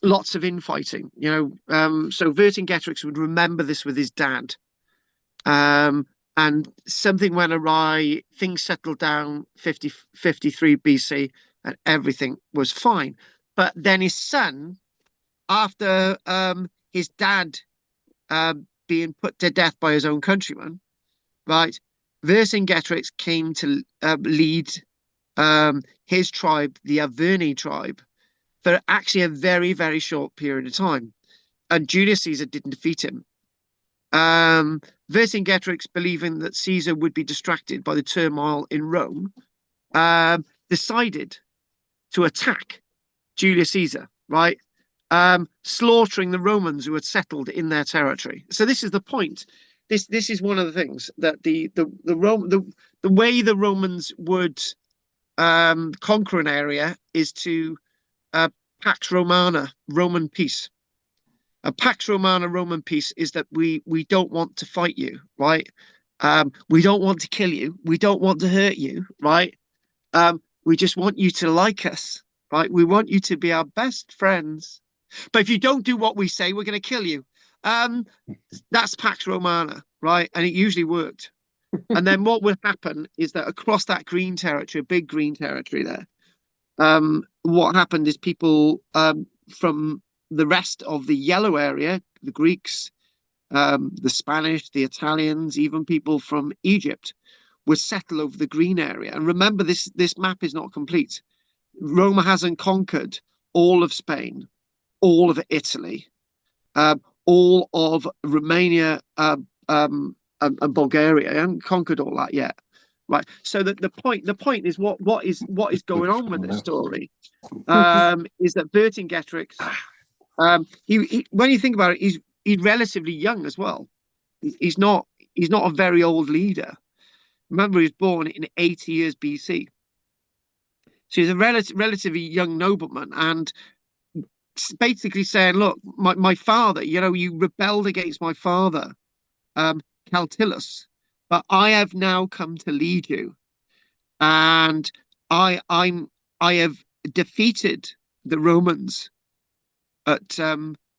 lots of infighting, you know. So Vercingetorix would remember this with his dad. And something went awry, things settled down 53 BC, and everything was fine. But then his son, after his dad being put to death by his own countrymen, right, Vercingetorix came to lead his tribe, the Averni tribe, for actually a very, very short period of time. And Julius Caesar didn't defeat him. Vercingetorix, believing that Caesar would be distracted by the turmoil in Rome, decided to attack Julius Caesar, right? Slaughtering the Romans who had settled in their territory. So this is the point. This is one of the things that the way the Romans would conquer an area is to Pax Romana, Roman peace. A Pax Romana, Roman peace, is that we don't want to fight you, right? We don't want to kill you. We don't want to hurt you, right? We just want you to like us, right? We want you to be our best friends. But if you don't do what we say, we're going to kill you. That's Pax Romana, right? And it usually worked. And then what would happen is that across that green territory, a big green territory there, what happened is people from the rest of the yellow area, the Greeks, the Spanish, the Italians, even people from Egypt, would settle over the green area. And remember, this map is not complete. Rome hasn't conquered all of Spain, all of Italy, all of Romania, and Bulgaria. They haven't conquered all that yet, right? So that the point is what is going on with this story is that Vercingetorix, he when you think about it, he's relatively young as well. He's not a very old leader. Remember, he was born in 80 years BC, so he's a relatively young nobleman, and basically saying, look, my father, you know, you rebelled against my father, Celtillus, but I have now come to lead you, and I have defeated the Romans at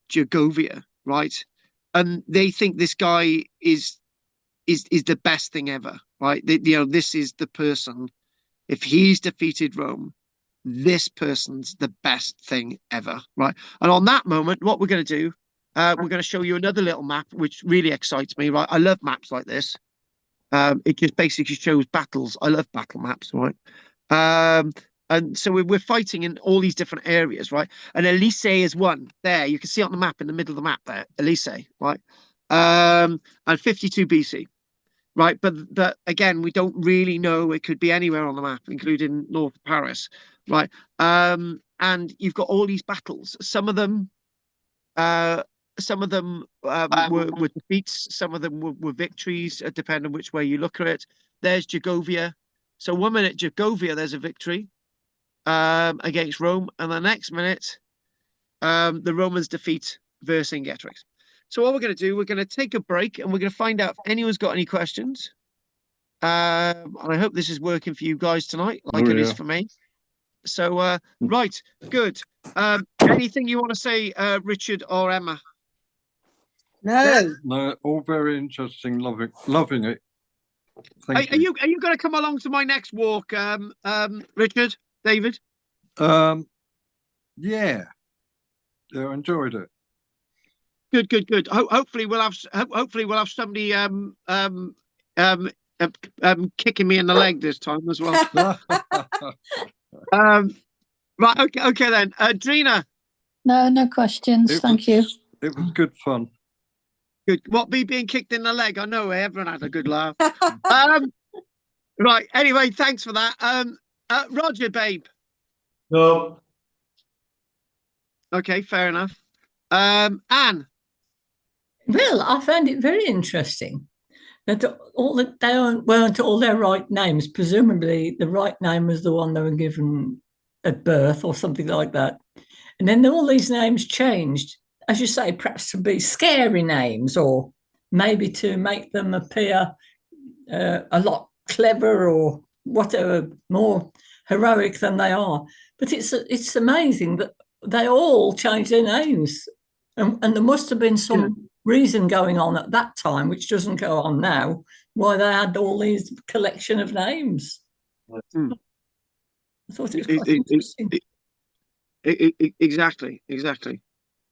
Gergovia, right? And they think this guy is the best thing ever, right? You know, this is the person. If he's defeated Rome, this person's the best thing ever, right? And on that moment, what we're going to do, we're going to show you another little map, which really excites me, right? I love maps like this. It just basically shows battles. I love battle maps, right? And so we're fighting in all these different areas, right? And Elysee is one there. You can see on the map in the middle of the map there, Elysee, right? And 52 BC, right? But again, we don't really know. It could be anywhere on the map, including North Paris, right? And you've got all these battles. Some of them were defeats. Some of them were victories, depending on which way you look at it. There's Jagovia. So 1 minute, Jagovia, there's a victory against Rome. And the next minute, the Romans defeat Vercingetorix. So what we're going to do, we're going to take a break and we're going to find out if anyone's got any questions. And I hope this is working for you guys tonight, like it is for me. So, right, good. Anything you want to say, Richard or Emma? No. No, all very interesting. Loving it. Are you going to come along to my next walk, Richard, David? Yeah, enjoyed it. Good. Hopefully we'll have somebody kicking me in the leg this time as well. Right, okay then. Drina. No questions. Thank you. It was good fun. Good. What, me being kicked in the leg? I know everyone had a good laugh. Right. Anyway, thanks for that. Roger, babe. No. Okay, fair enough. Anne. Well, I found it very interesting that they weren't all their right names. Presumably, the right name was the one they were given at birth or something like that. And then all these names changed, as you say, perhaps to be scary names or maybe to make them appear a lot clever or whatever, more heroic than they are. But it's amazing that they all changed their names. And there must have been some reason going on at that time, which doesn't go on now, why they had all these collection of names. I thought it was quite interesting. Exactly.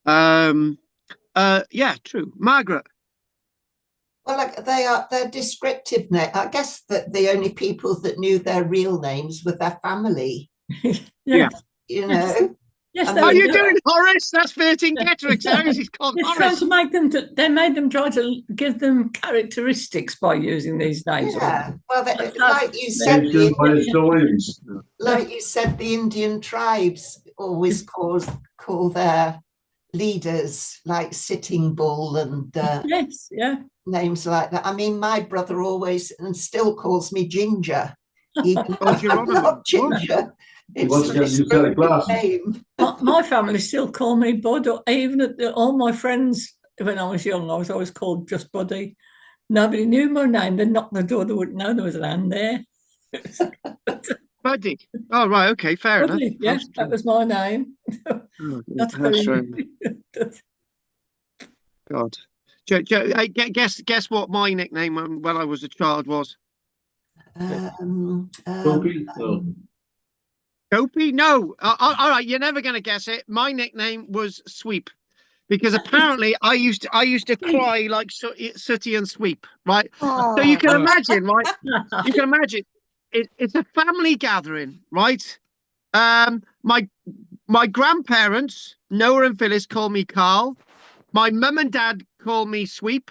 Yeah, true. Margaret. Well, like they're descriptive names. I guess that the only people that knew their real names were their family. Yeah. You know. Yes, how are you doing, Horace? That's Vercingetorix. He's called Horace. They made them try to give them characteristics by using these names. Yeah, well, like you said, the Indian tribes always call their leaders like Sitting Bull and names like that. I mean, my brother always and still calls me Ginger, even though I'm not Ginger. It's a name. My family still call me Bud. Even all my friends, when I was young, I was always called just Buddy. Nobody knew my name. They'd knock the door, they wouldn't know there was an Anne there. Buddy. Oh, right. Okay, fair Buddy, enough. Yes, that was my name. That's very God. Guess what my nickname when I was a child was? Dopey? No. All right, you're never going to guess it. My nickname was Sweep, because apparently I used to cry like Sooty and Sweep, right? So you can imagine, right? You can imagine it's a family gathering, right? My grandparents, Noah and Phyllis, call me Carl. My mum and dad call me Sweep.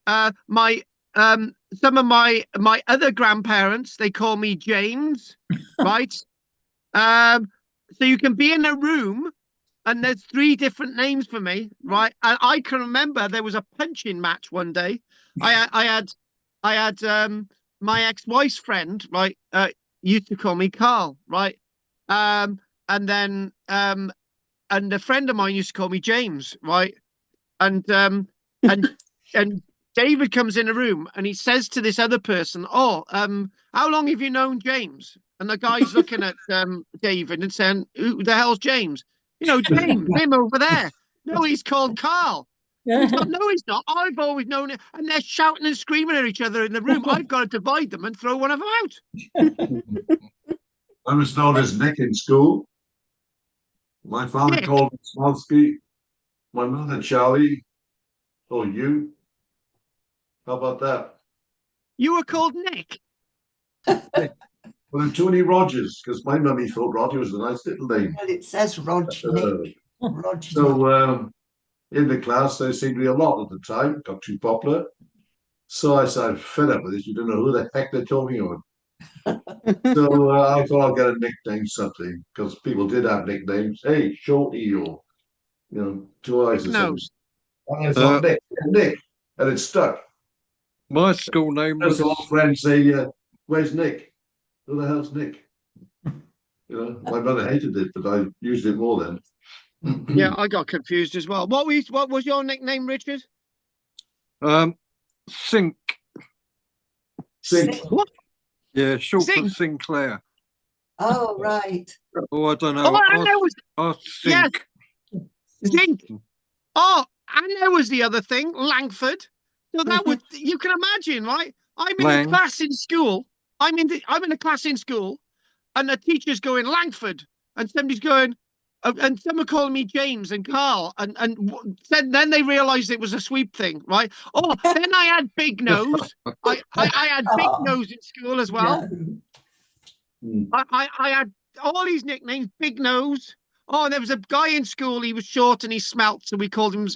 Some of my other grandparents, they call me James, right? So you can be in a room and there's 3 different names for me, right? And I can remember there was a punching match one day. I had my ex-wife's friend, right, used to call me Carl, right? And then and a friend of mine used to call me James, right? And David comes in a room and he says to this other person, "Oh, how long have you known James?" And the guy's looking at David and saying, "Who the hell's James?" You know, James, him over there. No, he's called Carl. He's not, no, he's not. I've always known it. And they're shouting and screaming at each other in the room. I've got to divide them and throw one of them out. I was known as Nick in school. My father called me Smolsky. My mother, Charlie. Oh, you? How about that? You were called Nick. Well, I'm Tony Rogers, because my mummy thought Roger was a nice little name. Well, it says Nick. So in the class, there seemed to be a lot at the time, got too popular. So I started fed up with this. You don't know who the heck they're talking about. So I thought I'll get a nickname, something, because people did have nicknames. Hey, Shorty, or Two Eyes or something. And I thought Nick, and it stuck. My school name was. All friends say, "Where's Nick? Who the hell's Nick?" My mother hated it, but I used it more then. Yeah, I got confused as well. What was your nickname, Richard? Sink. What? Yeah, short for Sinclair. Oh, right. Oh, I don't know. Oh, and there was Sink. Yes, Zinc. Oh, and there was the other thing, Langford. So that would you can imagine, right? I'm in a class in school. I'm in a class in school, and the teacher's going Langford, and somebody's going, and some are calling me James and Carl, and then they realised it was a sweep thing, right? Oh, then I had Big Nose. I had Big Nose in school as well. No. I had all these nicknames, Big Nose. Oh, and there was a guy in school. He was short and he smelt, so we called him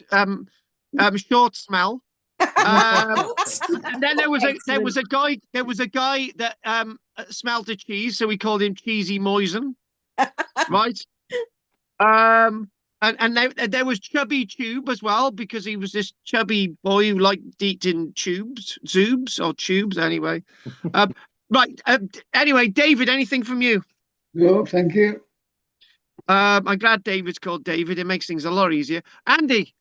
Short Smell. And then there was a guy that smelled a cheese, so we called him Cheesy Moisen, right? And there was Chubby Tube as well, because he was this chubby boy who liked eating zoobs or tubes anyway. Right. Anyway, David, anything from you? No, thank you. I'm glad David's called David. It makes things a lot easier. Andy.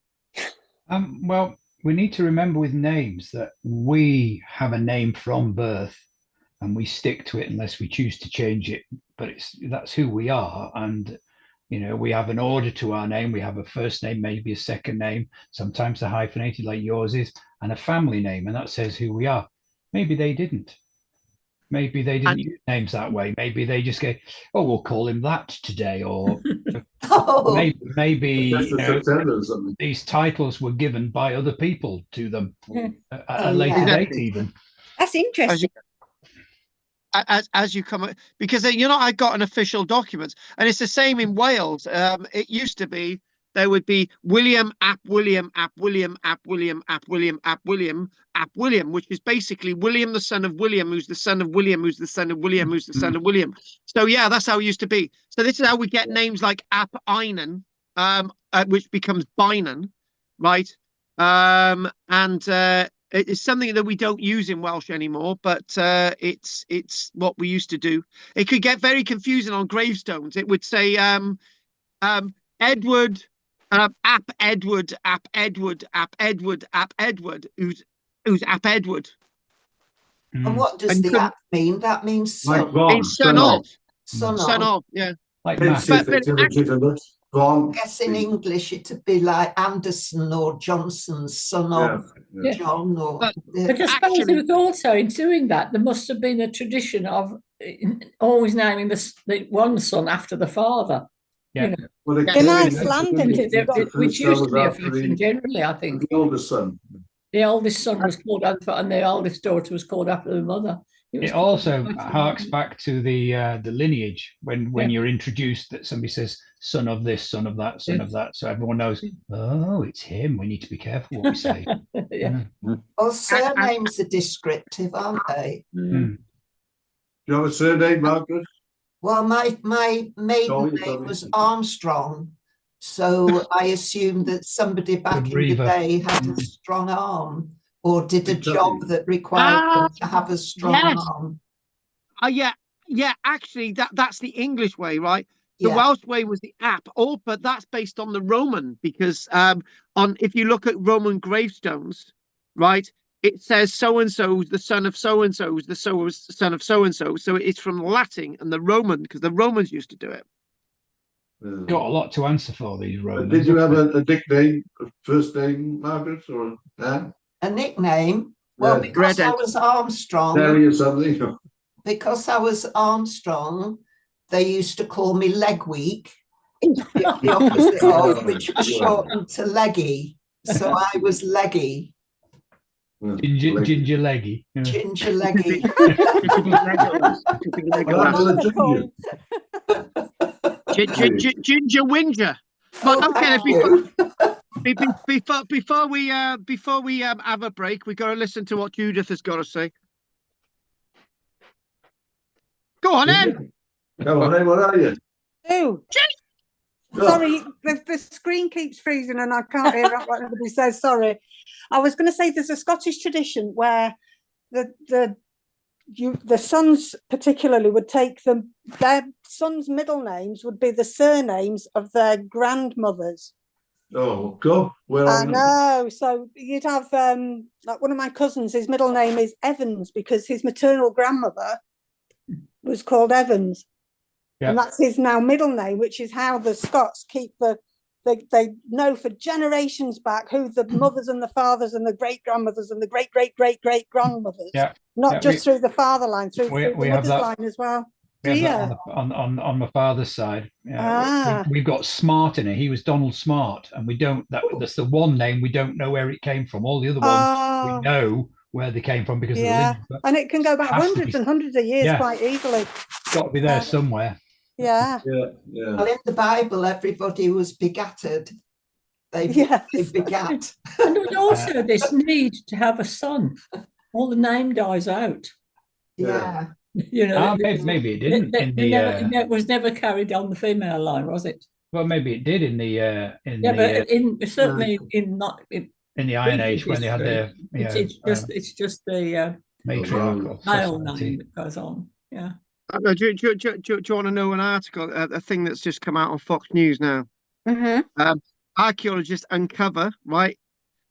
Well, we need to remember with names that we have a name from birth and we stick to it unless we choose to change it. But that's who we are. And, we have an order to our name. We have a first name, maybe a second name. Sometimes they're hyphenated like yours is, and a family name. And that says who we are. Maybe they didn't. Maybe they didn't use names that way. Maybe they just go, "Oh, we'll call him that today," or maybe these titles were given by other people to them at a later date. Even that's interesting. As you come, because I got an official document, and it's the same in Wales. It used to be there would be William ap William ap William ap William ap William ap William ap William, which is basically William the son of William, who's the son of William, who's the son of William, who's the son of William. So yeah, that's how it used to be. So this is how we get names like Ap Einan, which becomes Bynan, right? It's something that we don't use in Welsh anymore, but it's what we used to do. It could get very confusing on gravestones. It would say Edward. Ap Edward, Ap Edward, Ap Edward, Ap Edward, who's Ap Edward. And what does the ap mean? That means son. Means son of. Son of, yeah. Like I guess in English it'd be like Anderson or Johnson's son of John. Or but I suppose it was also in doing that there must have been a tradition of always naming the one son after the father. Yeah. In Iceland, which used to be a fashion generally, I think. The oldest son. The oldest son was called after, and the oldest daughter was called after the mother. It also harks back to the lineage when you're introduced, that somebody says son of this, son of that, son of that, so everyone knows. Oh, it's him. We need to be careful what we say. Well, surnames are descriptive, aren't they? Do you have a surname, Margaret? Well, my maiden name was Armstrong, so I assumed that somebody back in the day had a strong arm or did a job that required them to have a strong arm. Yeah. Actually, that's the English way, right? The Welsh way was the ap, but that's based on the Roman, because if you look at Roman gravestones, right? It says so-and-so, the son of so-and-so, is the son of so-and-so. So it's from Latin and the Roman, because the Romans used to do it. Got a lot to answer for, these Romans. Did you have a nickname, first name, Margaret, or a nickname? Well, because I was Armstrong. Terry or something. Because I was Armstrong, they used to call me Leg Week, the opposite of, which was shortened to Leggy. So I was Leggy. Ginger leggy. Yeah. Ginger leggy. Ginger Winger. But okay, before we have a break, we got to listen to what Judith has got to say. Go on, Em. Come on, Em, what are you? Oh, sorry, the screen keeps freezing and I can't hear what anybody says. Sorry. I was going to say there's a Scottish tradition where the sons particularly would take their sons' middle names would be the surnames of their grandmothers. Oh, God. I know. So you'd have like one of my cousins, his middle name is Evans because his maternal grandmother was called Evans. Yeah. And that's his now middle name, which is how the Scots keep they know for generations back who the mothers and the fathers and the great grandmothers and the great grandmothers. Yeah. Not just through the father line, through the mother's line as well. We have that on my father's side. Yeah, we've got Smart in it. He was Donald Smart, and we don't. That's the one name we don't know where it came from. All the other ones we know where they came from because of the lineage. And it can go back hundreds and hundreds of years quite easily. It's got to be there somewhere. Yeah. Well, in the Bible, everybody was begatted. They begat. And also this need to have a son. All the name dies out. Yeah. You know, maybe it didn't. It was never carried on the female line, was it? Well, maybe it did in the certainly in the Iron Age when they had their. It's just the matriarchal male name that goes on. Yeah. Do you want to know an article, a thing that's just come out on Fox News now? Mm-hmm. Archaeologists uncover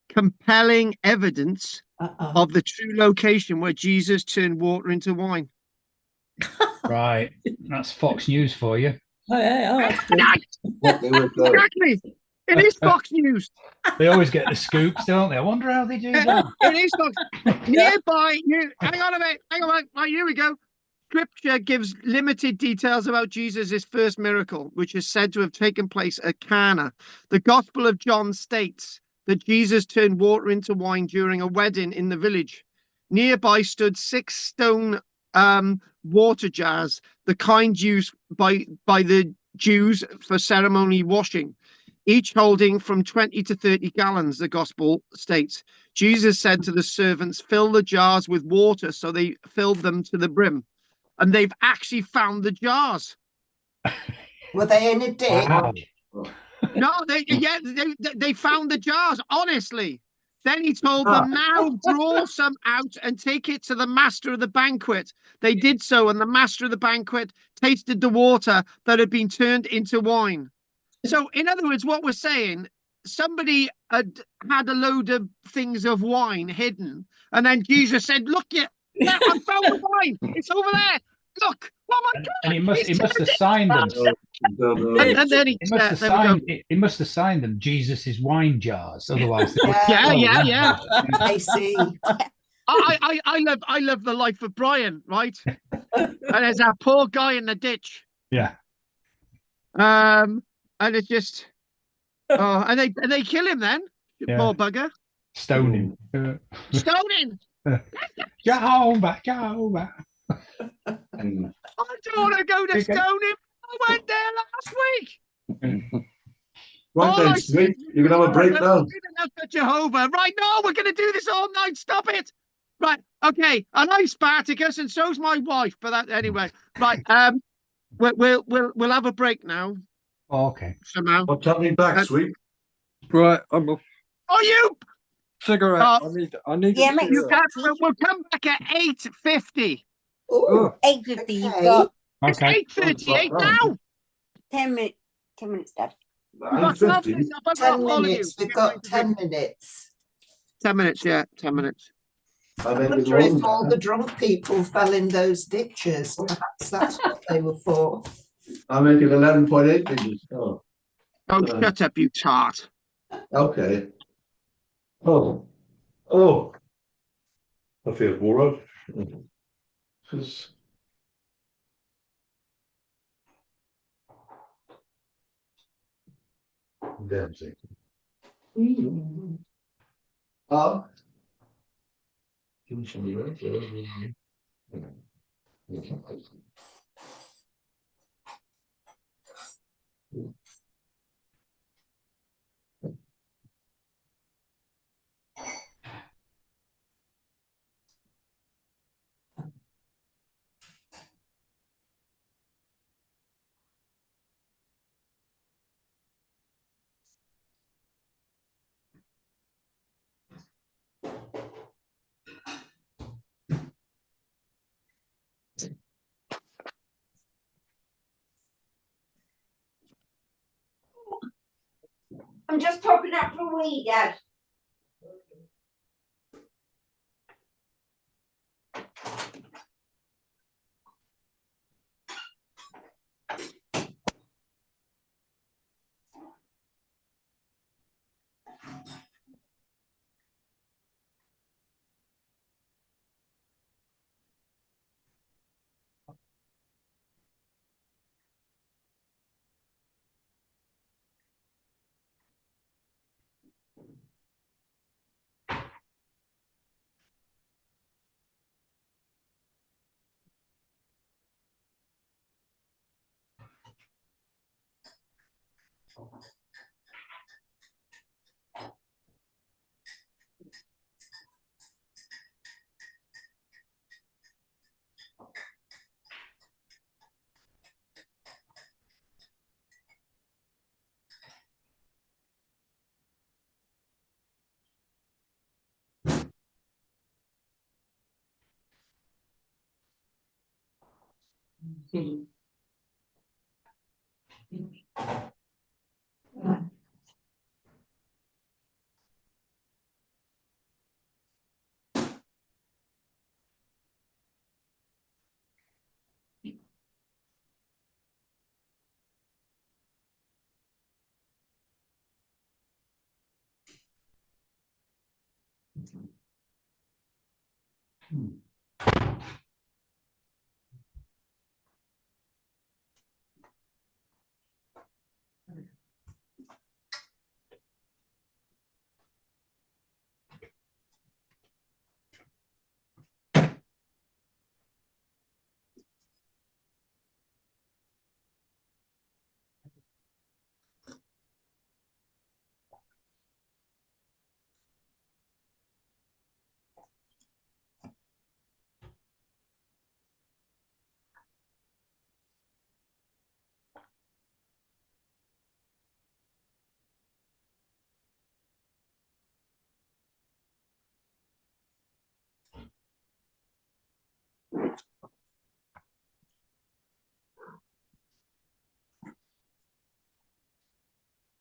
compelling evidence of the true location where Jesus turned water into wine. Right, that's Fox News for you. Oh yeah, exactly. It is Fox News. They always get the scoops, don't they? I wonder how they do that. It is Fox. Nearby, hang on a minute. Right, here we go. Scripture gives limited details about Jesus' first miracle, which is said to have taken place at Cana. The Gospel of John states that Jesus turned water into wine during a wedding in the village. Nearby stood 6 stone water jars, the kind used by the Jews for ceremony washing, each holding from 20 to 30 gallons, the Gospel states. Jesus said to the servants, "Fill the jars with water," so they filled them to the brim. And they've actually found the jars. Were they in a ditch? Wow. No, they found the jars, honestly. Then he told them, "Now draw some out and take it to the master of the banquet." They did so, and the master of the banquet tasted the water that had been turned into wine. So, in other words, what we're saying, somebody had a load of things of wine hidden, and then Jesus said, "Look, I found the wine. It's over there. Look." Oh my God! And he must have signed them. And then he must have signed them Jesus' wine jars. Otherwise, yeah. I see. I love the life of Brian, right? And there's that poor guy in the ditch. Yeah. And it's just and they kill him then. Poor bugger. Stone him. Stoning. Jehovah. I don't want to go to stone him. I went there last week. Right then, sweet. You can have a break now. Jehovah. Right, no, we're going to do this all night. Stop it. Right, okay. And I'm Spartacus, and so's my wife. But that anyway. Right. We'll have a break now. Okay. Somehow. What's happening back, sweet? Right, I'm off. Oh, you cigarette. I need. Yeah, mate. We'll come back at 8:50. Oh, 8:50. Okay. It's 8:38 now. 10 minutes. 10 minutes, Dad. 10 minutes. We've got 10 minutes. 10 minutes, yeah, 10 minutes. I wonder if all the drunk people fell in those ditches. Perhaps that's what they were for. I'm making 11.8 fingers. Oh, shut up, you tart. Okay. Oh. I feel bored. Damn sick. I'm just popping up for a wee, Dad.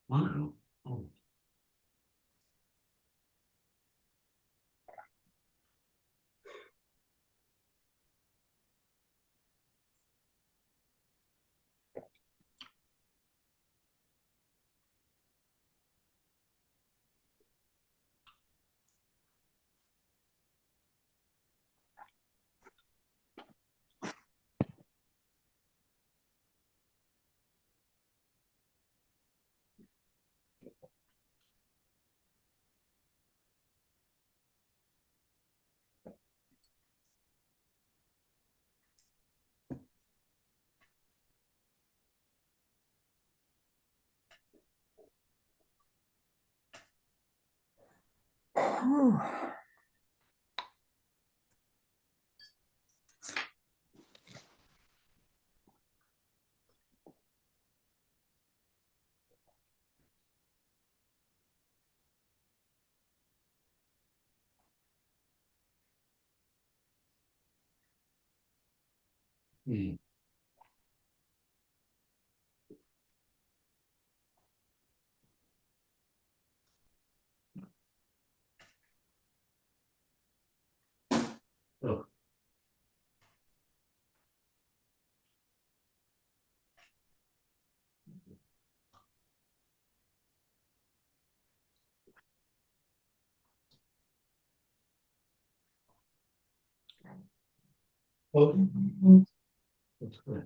Wow. Oh. Hmm. Oh. Oh. That's great.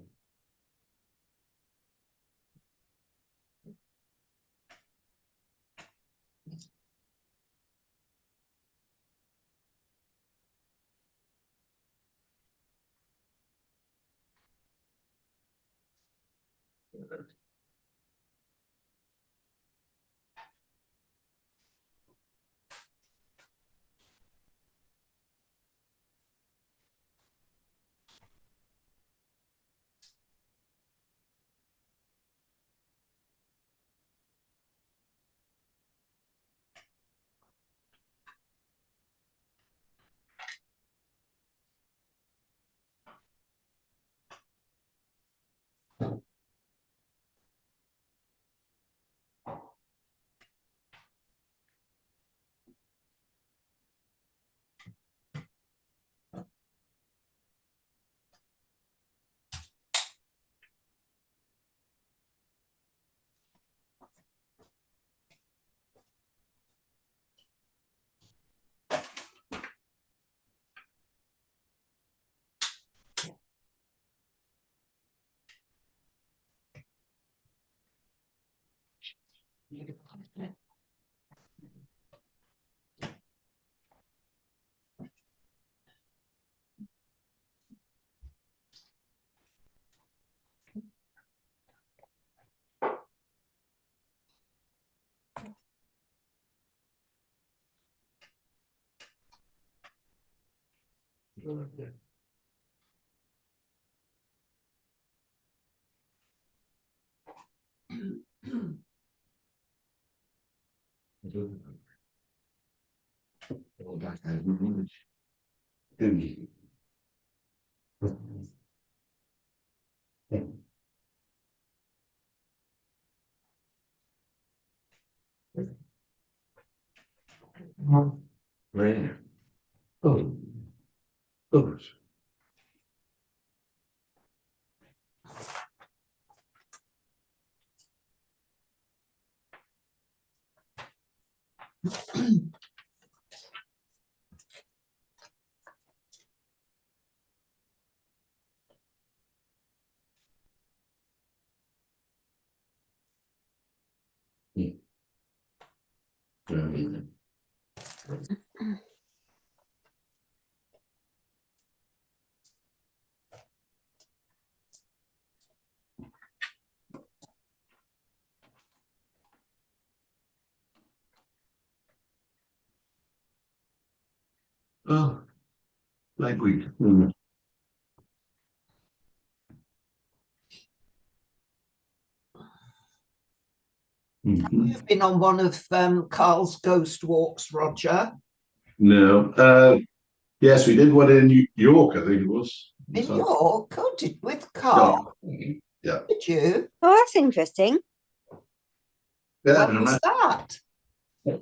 Right. Oh. Oh. Oh, language. You've been on one of Carl's ghost walks, Roger? No. Yes, we did one in York, I think it was. In York? Oh, with Carl? Yeah. Did you? Oh, that's interesting. Yeah, When was that? Yeah,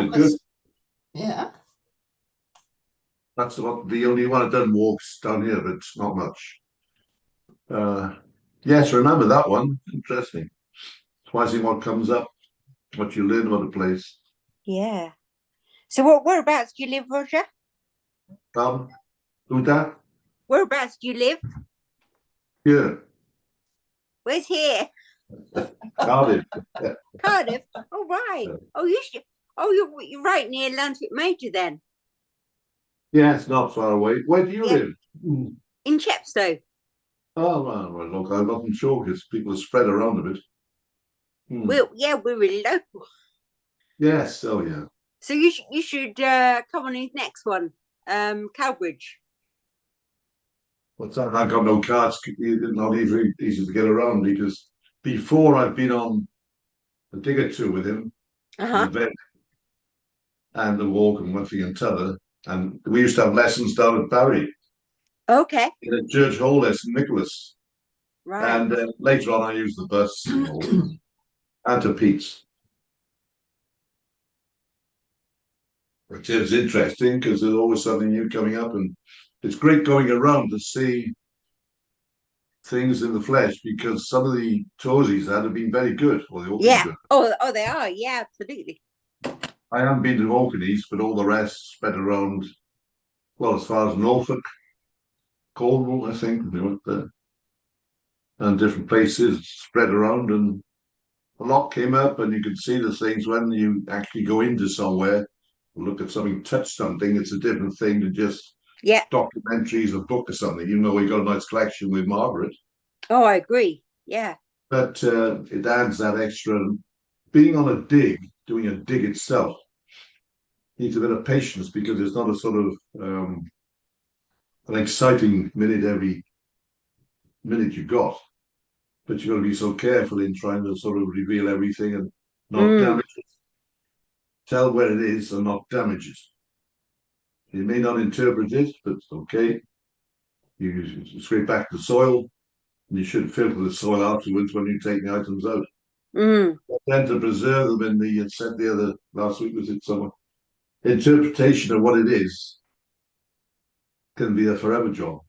it was good. Yeah. That's the only one I've done walks down here, but it's not much. Yes, remember that one. Interesting. Twice in what comes up, what you learn about the place. Yeah. So whereabouts do you live, Roger? Who's that? Whereabouts do you live? Here. Where's here? Cardiff. Cardiff. Oh, right. Oh, you should. Oh, you're right near Lanswick Major then. Yeah, it's not far away. Where do you live? In Chepstow. Oh, well, look, I'm not sure because people are spread around a bit. We're really local. Yes, oh yeah. So you should come on his next one, Cowbridge. What's that? I've got no cards. It's not easy to get around because before I've been on a dig or two with him, the event and the walk and one thing and t'other. And we used to have lessons down at Barry. Okay. In a church hall lesson, Nicholas. Right. And later on, I used the bus and to Pete's. Which is interesting because there's always something new coming up, and it's great going around to see things in the flesh because some of the tours he's had have been very good. Well, they all been good. Oh, they are. Yeah, absolutely. I haven't been to Orkneys, but all the rest spread around. Well, as far as Norfolk, Cornwall, I think, they went there, and different places spread around, and a lot came up, and you can see the things when you actually go into somewhere, look at something, touch something. It's a different thing to just documentaries, a book or something. You know, we got a nice collection with Margaret. Oh, I agree. Yeah. But it adds that extra. Being on a dig, doing a dig itself, needs a bit of patience because it's not a sort of an exciting minute every minute you got. But you've got to be so careful in trying to sort of reveal everything and not damage it. Tell where it is and not damage it. You may not interpret it, but it's okay. You scrape back the soil, and you should filter the soil afterwards when you take the items out. Then to preserve them in the, it said the other last week, was it someone? Interpretation of what it is can be a forever job.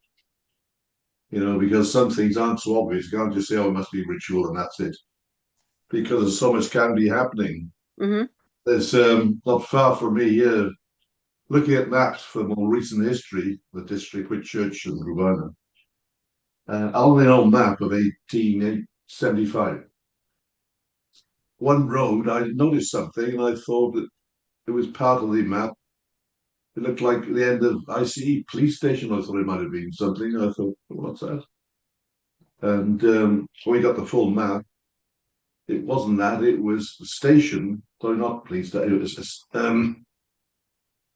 You know, because some things aren't so obvious. You can't just say, oh, it must be ritual and that's it. Because there's so much can be happening. There's not far from me here, looking at maps for more recent history, the district with church and Rubina. On the old map of 1875, one road, I noticed something and I thought that it was part of the map. It looked like the end of ICE police station. I thought it might have been something. I thought, what's that? And when we got the full map, it wasn't that. It was the station. Sorry, not police. It was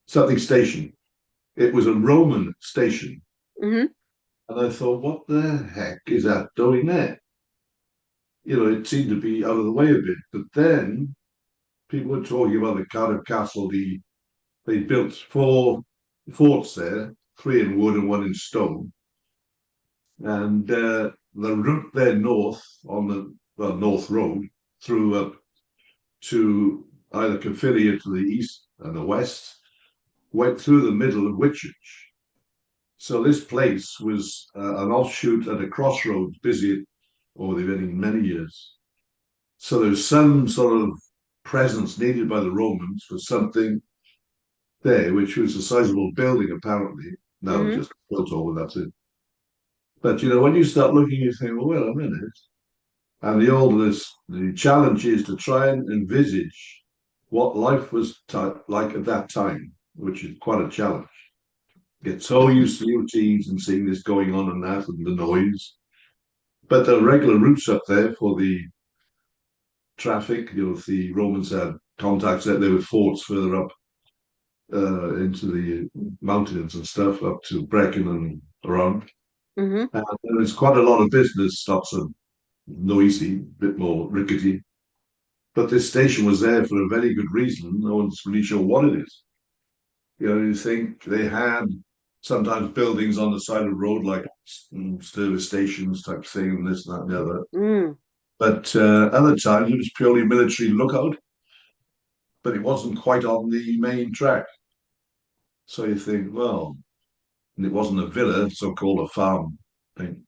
something station. It was a Roman station. And I thought, what the heck is that doing there? You know, it seemed to be out of the way a bit. But then people were talking about the Cardiff Castle. They built 4 forts there, 3 in wood and 1 in stone. And the route there north on the North Road through up to either Caerphilly to the east and the west, went through the middle of Whitchurch. So this place was an offshoot at a crossroads, busy over the many years. So there's some sort of presence needed by the Romans for something there, which was a sizable building apparently. Now just built over, that's it. But you know, when you start looking, you think, well, wait a minute. And the challenge is to try and envisage what life was like at that time, which is quite a challenge. Get so used to routines and seeing this going on and that and the noise. But the regular routes up there for the traffic, you know, if the Romans had contacts there were forts further up into the mountains and stuff, up to Brecon and around. And there was quite a lot of business, not so noisy, a bit more rickety. But this station was there for a very good reason. No one's really sure what it is. You know, you think they had sometimes buildings on the side of the road, like service stations type thing, and this, that, and the other. But other times it was purely military lookout, but it wasn't quite on the main track. So you think, well, and it wasn't a villa, so-called a farm thing.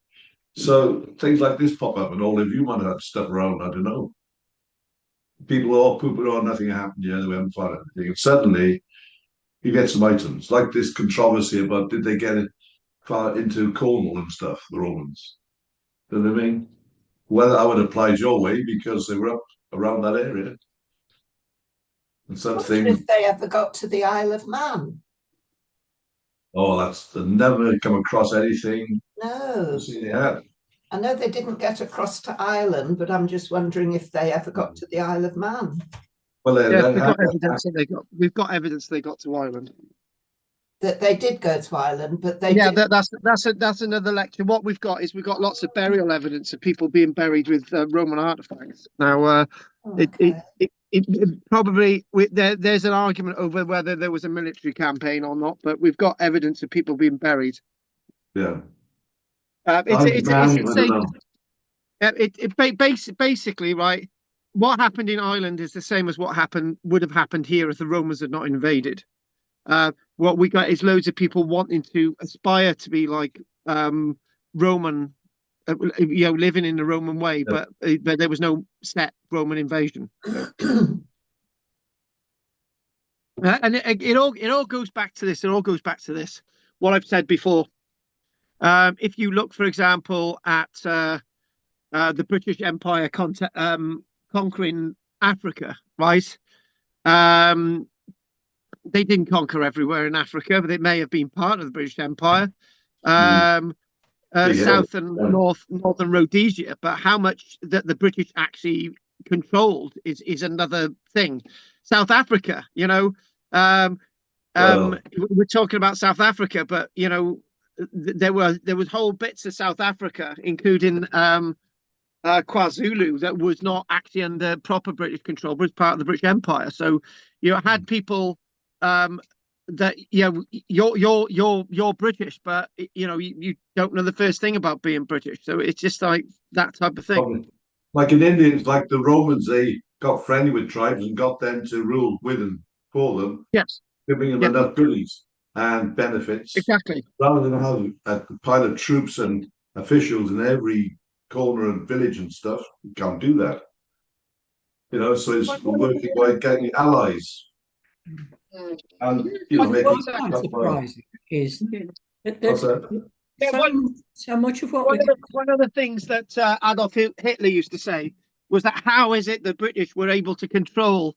So things like this pop up, and all of you might have stuff around, I don't know. People are all pooping on, nothing happened, yeah, we haven't found anything. And suddenly you get some items, like this controversy about did they get it far into Cornwall and stuff, the Romans. You know what I mean? Whether I would apply your way because they were up around that area. And something. If they ever got to the Isle of Man. Oh, they never come across anything. No. Yeah. I know they didn't get across to Ireland, but I'm just wondering if they ever got to the Isle of Man. Well, we've got evidence they got to Ireland. That they did go to Ireland, but they that's another lecture. What we've got is lots of burial evidence of people being buried with Roman artifacts. Now, there's an argument over whether there was a military campaign or not, but we've got evidence of people being buried. Yeah. Basically, right, what happened in Ireland is the same as what would have happened here if the Romans had not invaded. What we got is loads of people wanting to aspire to be like Roman, living in the Roman way, but there was no set Roman invasion. And it all goes back to this. It all goes back to this. What I've said before. If you look, for example, at the British Empire conquering Africa, right? They didn't conquer everywhere in Africa, but it may have been part of the British Empire. South and Northern Rhodesia, but how much that the British actually controlled is another thing. South Africa, we're talking about South Africa, but there was whole bits of South Africa, including KwaZulu, that was not actually under proper British control, but was part of the British Empire. So you had people that you're British, but you don't know the first thing about being British. So it's just like that type of thing. Like in India, it's like the Romans, they got friendly with tribes and got them to rule with and for them. Yes, giving them enough goodies and benefits. Exactly. Rather than have a pile of troops and officials in every corner and village and stuff, you can't do that. So it's working by getting allies. And what's quite surprising is that so much of what one of the things that Adolf Hitler used to say was that how is it the British were able to control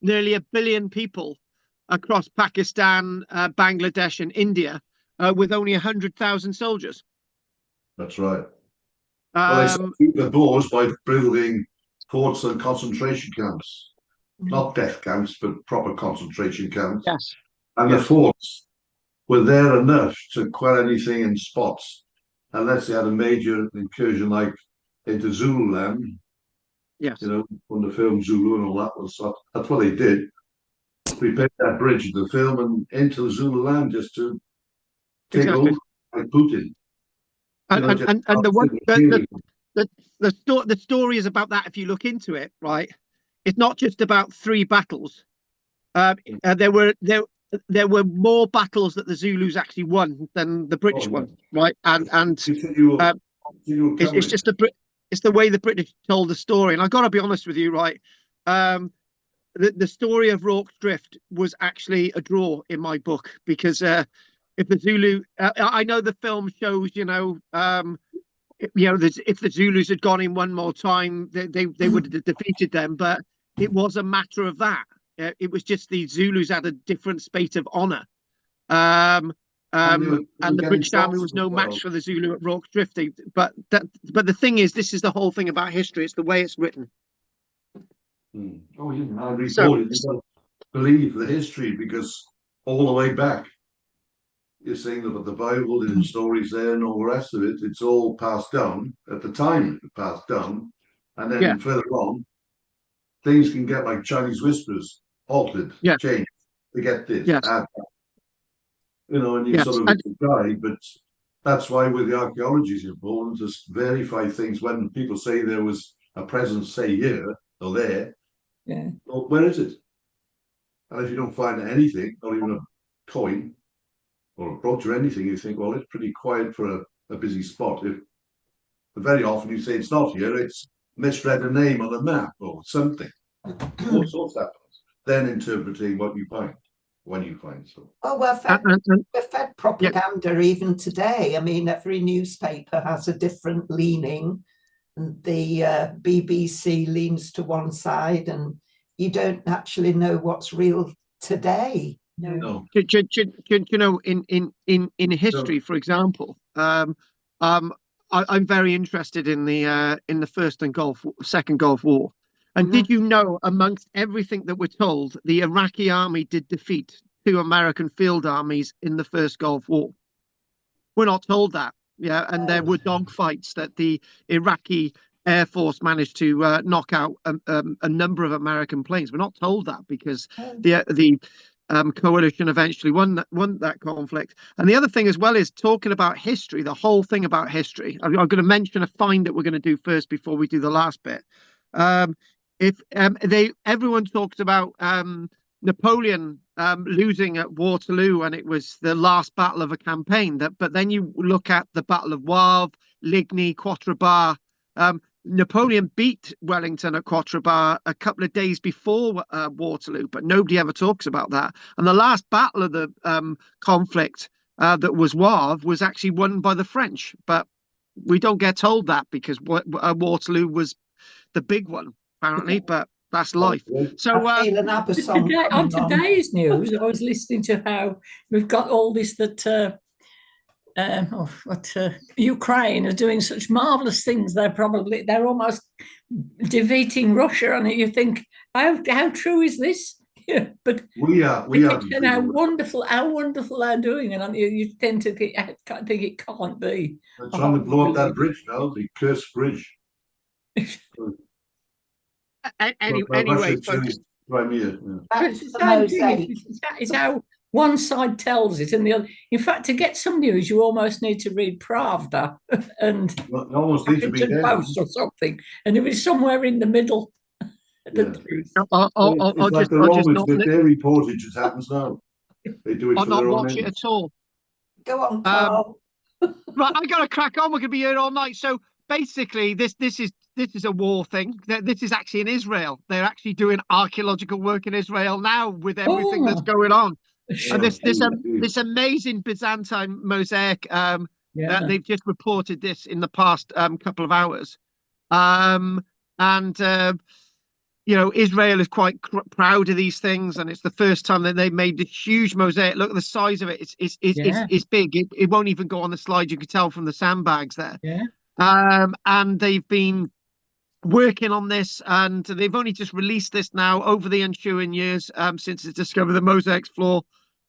nearly 1 billion people across Pakistan, Bangladesh, and India with only 100,000 soldiers? That's right. Well, they subdued the Boers by building forts and concentration camps. Not death camps, but proper concentration camps. Yes. And the forts were there enough to quell anything in spots, unless they had a major incursion like into Zululand. Yes. From the film Zulu and all that stuff. That's what they did. Prepared that bridge of the film and into Zululand just to take over like Putin. And the story is about that. If you look into it, right, it's not just about 3 battles. There were more battles that the Zulus actually won than the British won, right? And it's just it's the way the British told the story. And I've got to be honest with you, right? The story of Rorke's Drift was actually a draw in my book, because if the Zulu, I know the film shows, if the Zulus had gone in one more time, they would have defeated them. But it was a matter of that. It was just the Zulus had a different spate of honor. And the British Army was no match for the Zulu at Rorke's Drift. But the thing is, this is the whole thing about history. It's the way it's written. Oh, yeah, I reported. You don't believe the history, because all the way back, you're saying about the Bible and stories there and all the rest of it. It's all passed down at the time. It passed down, and then further on, things can get like Chinese whispers, altered, changed. To get this, add that. And you sort of guide, but that's why with the archaeology is important to verify things. When people say there was a presence, say here or there, well, where is it? And if you don't find anything, not even a coin or a brooch or anything, you think, well, it's pretty quiet for a busy spot. Very often you say it's not here, it's misread a name on a map or something. All sorts happens. Then interpreting what you find. When you find so. Oh, we're fed propaganda even today. I mean, every newspaper has a different leaning. And the BBC leans to one side, and you don't actually know what's real today. No. In history, for example, I'm very interested in the First and Second Gulf War. And did you know, amongst everything that we're told, the Iraqi army did defeat 2 American field armies in the First Gulf War? We're not told that. Yeah, and there were dogfights that the Iraqi Air Force managed to knock out a number of American planes. We're not told that, because the coalition eventually won that conflict. And the other thing as well is talking about history, the whole thing about history. I'm going to mention a find that we're going to do first before we do the last bit. Everyone talks about Napoleon losing at Waterloo, and it was the last battle of a campaign. But then you look at the Battle of Wavre, Ligny, Quatre Bras. Napoleon beat Wellington at Quatre Bras a couple of days before Waterloo, but nobody ever talks about that. And the last battle of the conflict that was Wavre was actually won by the French, but we don't get told that, because Waterloo was the big one, apparently. But that's life. So on today's news, I was listening to how we've got all this that Ukraine are doing such marvelous things. They're almost defeating Russia, and you think, how true is this? Yeah, but we are how wonderful they're doing, and you tend to think it can't be. They're trying to blow up that bridge now, the cursed bridge. Anyway, folks. Crimea. It's how one side tells it and the other. In fact, to get some news, you almost need to read Pravda and almost need to be Post or something, and it was somewhere in the middle. Yeah. It's like the Romans with their reportage, it happens now. They do it for their own watch it at all. Go on, Carl. Right, I gotta crack on. We're gonna be here all night. So basically, this is a war thing. This is actually in Israel. They're actually doing archaeological work in Israel now with everything that's going on. And this amazing Byzantine mosaic that they've just reported this in the past couple of hours. You know, Israel is quite proud of these things, and it's the first time that they've made this huge mosaic. Look at the size of it; it's big. It won't even go on the slide. You can tell from the sandbags there. Yeah. And they've been working on this, and they've only just released this now over the ensuing years since it's discovered the mosaic's floor.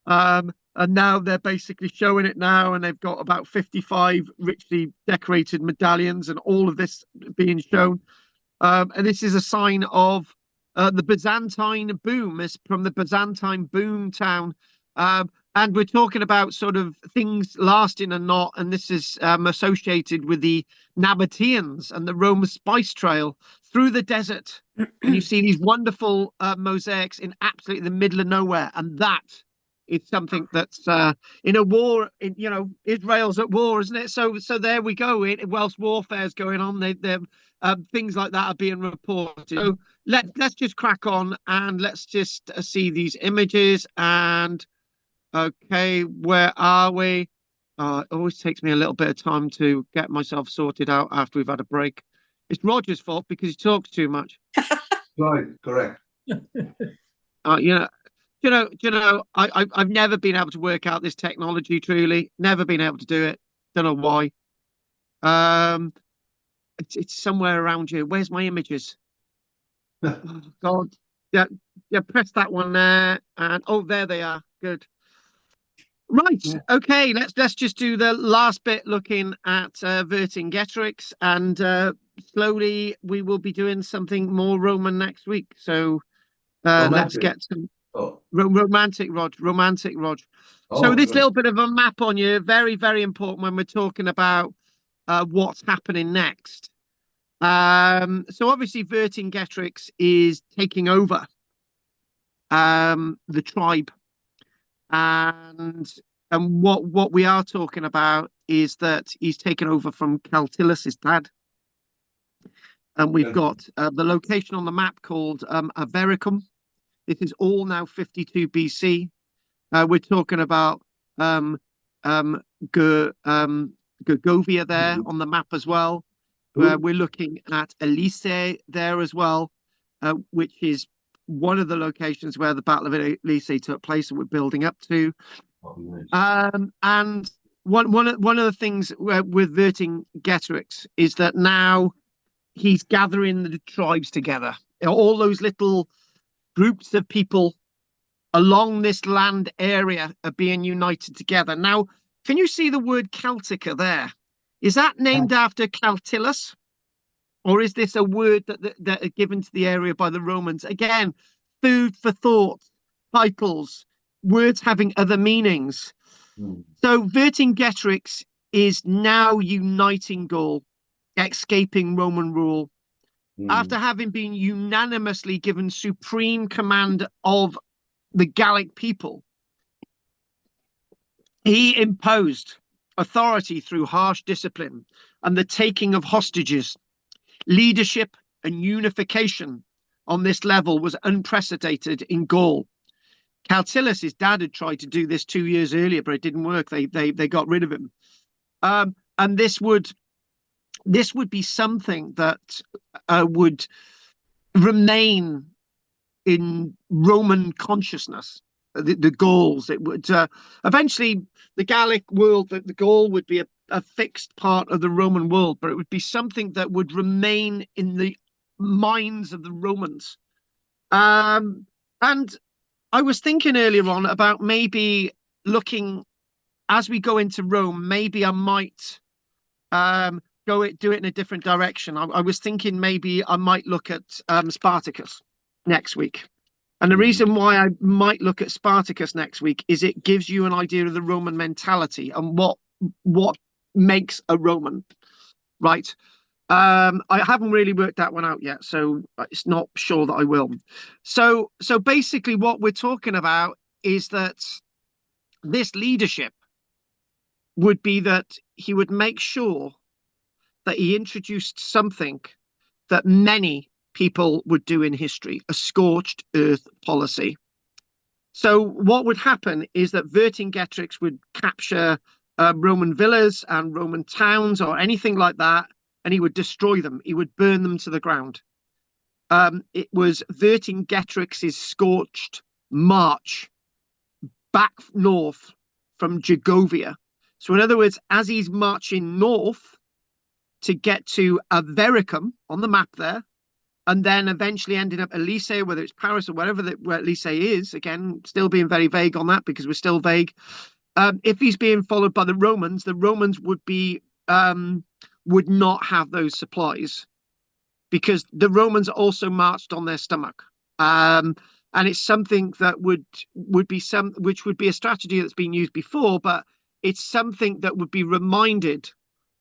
And now they're basically showing it now, and they've got about 55 richly decorated medallions, and all of this being shown. And this is a sign of the Byzantine boom. It's from the Byzantine boom town. And we're talking about sort of things lasting and not. And this is associated with the Nabateans and the Roman spice trail through the desert. And you see these wonderful mosaics in absolutely the middle of nowhere. And that is something that's in a war. You know, Israel's at war, isn't it? So there we go. Whilst warfare's going on, things like that are being reported. So let's just crack on and let's just see these images. And okay, where are we? It always takes me a little bit of time to get myself sorted out after we've had a break. It's Roger's fault because he talks too much. Right, correct. I've never been able to work out this technology. Truly, never been able to do it. Don't know why. It's somewhere around here. Where's my images? Oh, God. Yeah, press that one there, and there they are. Good. Right. Yeah. Okay. Let's just do the last bit, looking at Vercingetorix, and slowly we will be doing something more Roman next week. So let's get some romantic, Rog. So this little bit of a map on you, very, very important when we're talking about what's happening next. So obviously Vercingetorix is taking over the tribe, and what we are talking about is that he's taken over from Caltilus's dad, and we've got the location on the map called Avaricum. This is all now 52 BC. We're talking about Gergovia there on the map as well. We're looking at Elysee there as well, which is one of the locations where the Battle of Elysee took place and we're building up to. And one of the things with Vercingetorix is that now he's gathering the tribes together. All those little groups of people along this land area are being united together. Now, can you see the word Celtica there? Is that named after Caltilus? Or is this a word that are given to the area by the Romans? Again, food for thought, titles, words having other meanings. So Vercingetorix is now uniting Gaul, escaping Roman rule. After having been unanimously given supreme command of the Gallic people, he imposed authority through harsh discipline and the taking of hostages. Leadership and unification on this level was unprecedented in Gaul. Caltilus, his dad, had tried to do this 2 years earlier, but it didn't work. They got rid of him. And this would be something that would remain in Roman consciousness the Gauls. It would eventually the Gallic world, the Gaul would be a fixed part of the Roman world, but it would be something that would remain in the minds of the Romans. And I was thinking earlier on about maybe looking as we go into Rome, maybe I might do it in a different direction. I was thinking maybe I might look at Spartacus next week. And the reason why I might look at Spartacus next week is it gives you an idea of the Roman mentality and what makes a Roman, right? I haven't really worked that one out yet, so it's not sure that I will. So basically what we're talking about is that this leadership would be that he would make sure that he introduced something that many people would do in history, a scorched earth policy. So what would happen is that Vercingetorix would capture Roman villas and Roman towns or anything like that, and he would destroy them. He would burn them to the ground. It was Vercingetorix's scorched march back north from Gergovia. So in other words, as he's marching north to get to Avaricum on the map there, and then eventually ending up Elysium, whether it's Paris or wherever where Elysium is, again, still being very vague on that because we're still vague. If he's being followed by the Romans would be would not have those supplies because the Romans also marched on their stomach. And it's something that would be a strategy that's been used before, but it's something that would be reminded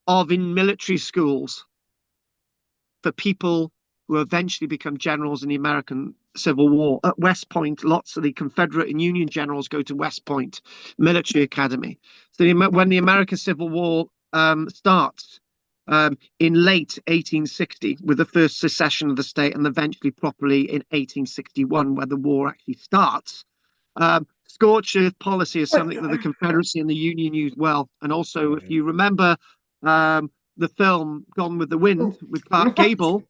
of in military schools for people who eventually become generals in the American Civil War. At West Point, lots of the Confederate and Union generals go to West Point Military Academy. So when the American Civil War starts in late 1860 with the first secession of the state and eventually properly in 1861 where the war actually starts, scorched earth policy is something that the Confederacy and the Union used well. And also, if you remember the film Gone with the Wind with Clark Gable,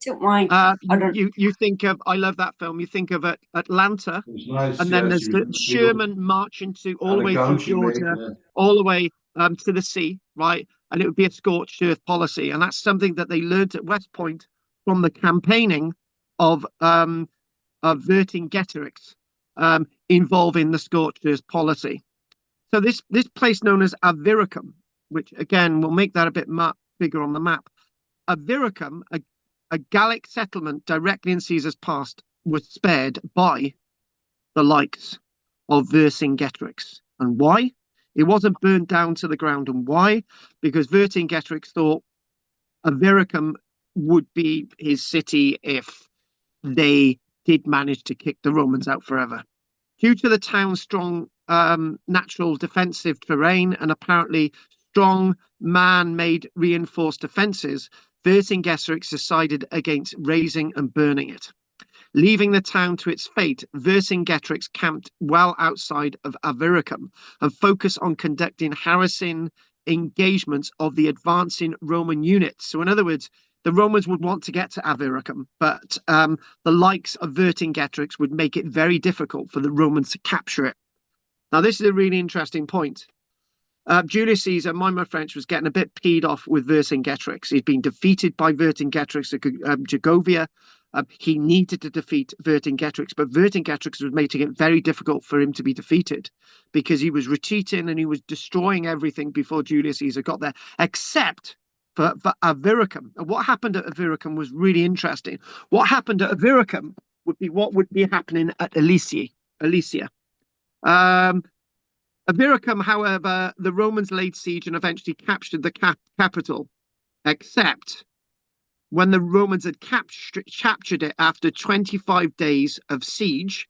you think of, I love that film, you think of Atlanta, nice, and then there's the Sherman marching all the way through Georgia, all the way to the sea, right? And it would be a scorched earth policy. And that's something that they learned at West Point from the campaigning of Vercingetorix involving the scorched earth policy. So this place known as Avaricum, which again will make that a bit bigger on the map. Avaricum, a Gallic settlement directly in Caesar's past, was spared by the likes of Vercingetorix. And why? It wasn't burned down to the ground. And why? Because Vercingetorix thought Avaricum would be his city if they did manage to kick the Romans out forever. Due to the town's strong natural defensive terrain and apparently strong man-made reinforced defenses, Vercingetorix decided against razing and burning it. Leaving the town to its fate, Vercingetorix camped well outside of Avaricum and focused on conducting harassing engagements of the advancing Roman units. So in other words, the Romans would want to get to Avaricum, but the likes of Vercingetorix would make it very difficult for the Romans to capture it. Now, this is a really interesting point. Julius Caesar, mind my French, was getting a bit peed off with Vercingetorix. He'd been defeated by Vercingetorix at Gergovia. He needed to defeat Vercingetorix, but Vercingetorix was making it very difficult for him to be defeated because he was retreating and he was destroying everything before Julius Caesar got there, except for Avaricum. And what happened at Avaricum was really interesting. What happened at Avaricum would be what would be happening at Elysia. Avaricum, however, the Romans laid siege and eventually captured the capital, except when the Romans had captured it after 25 days of siege,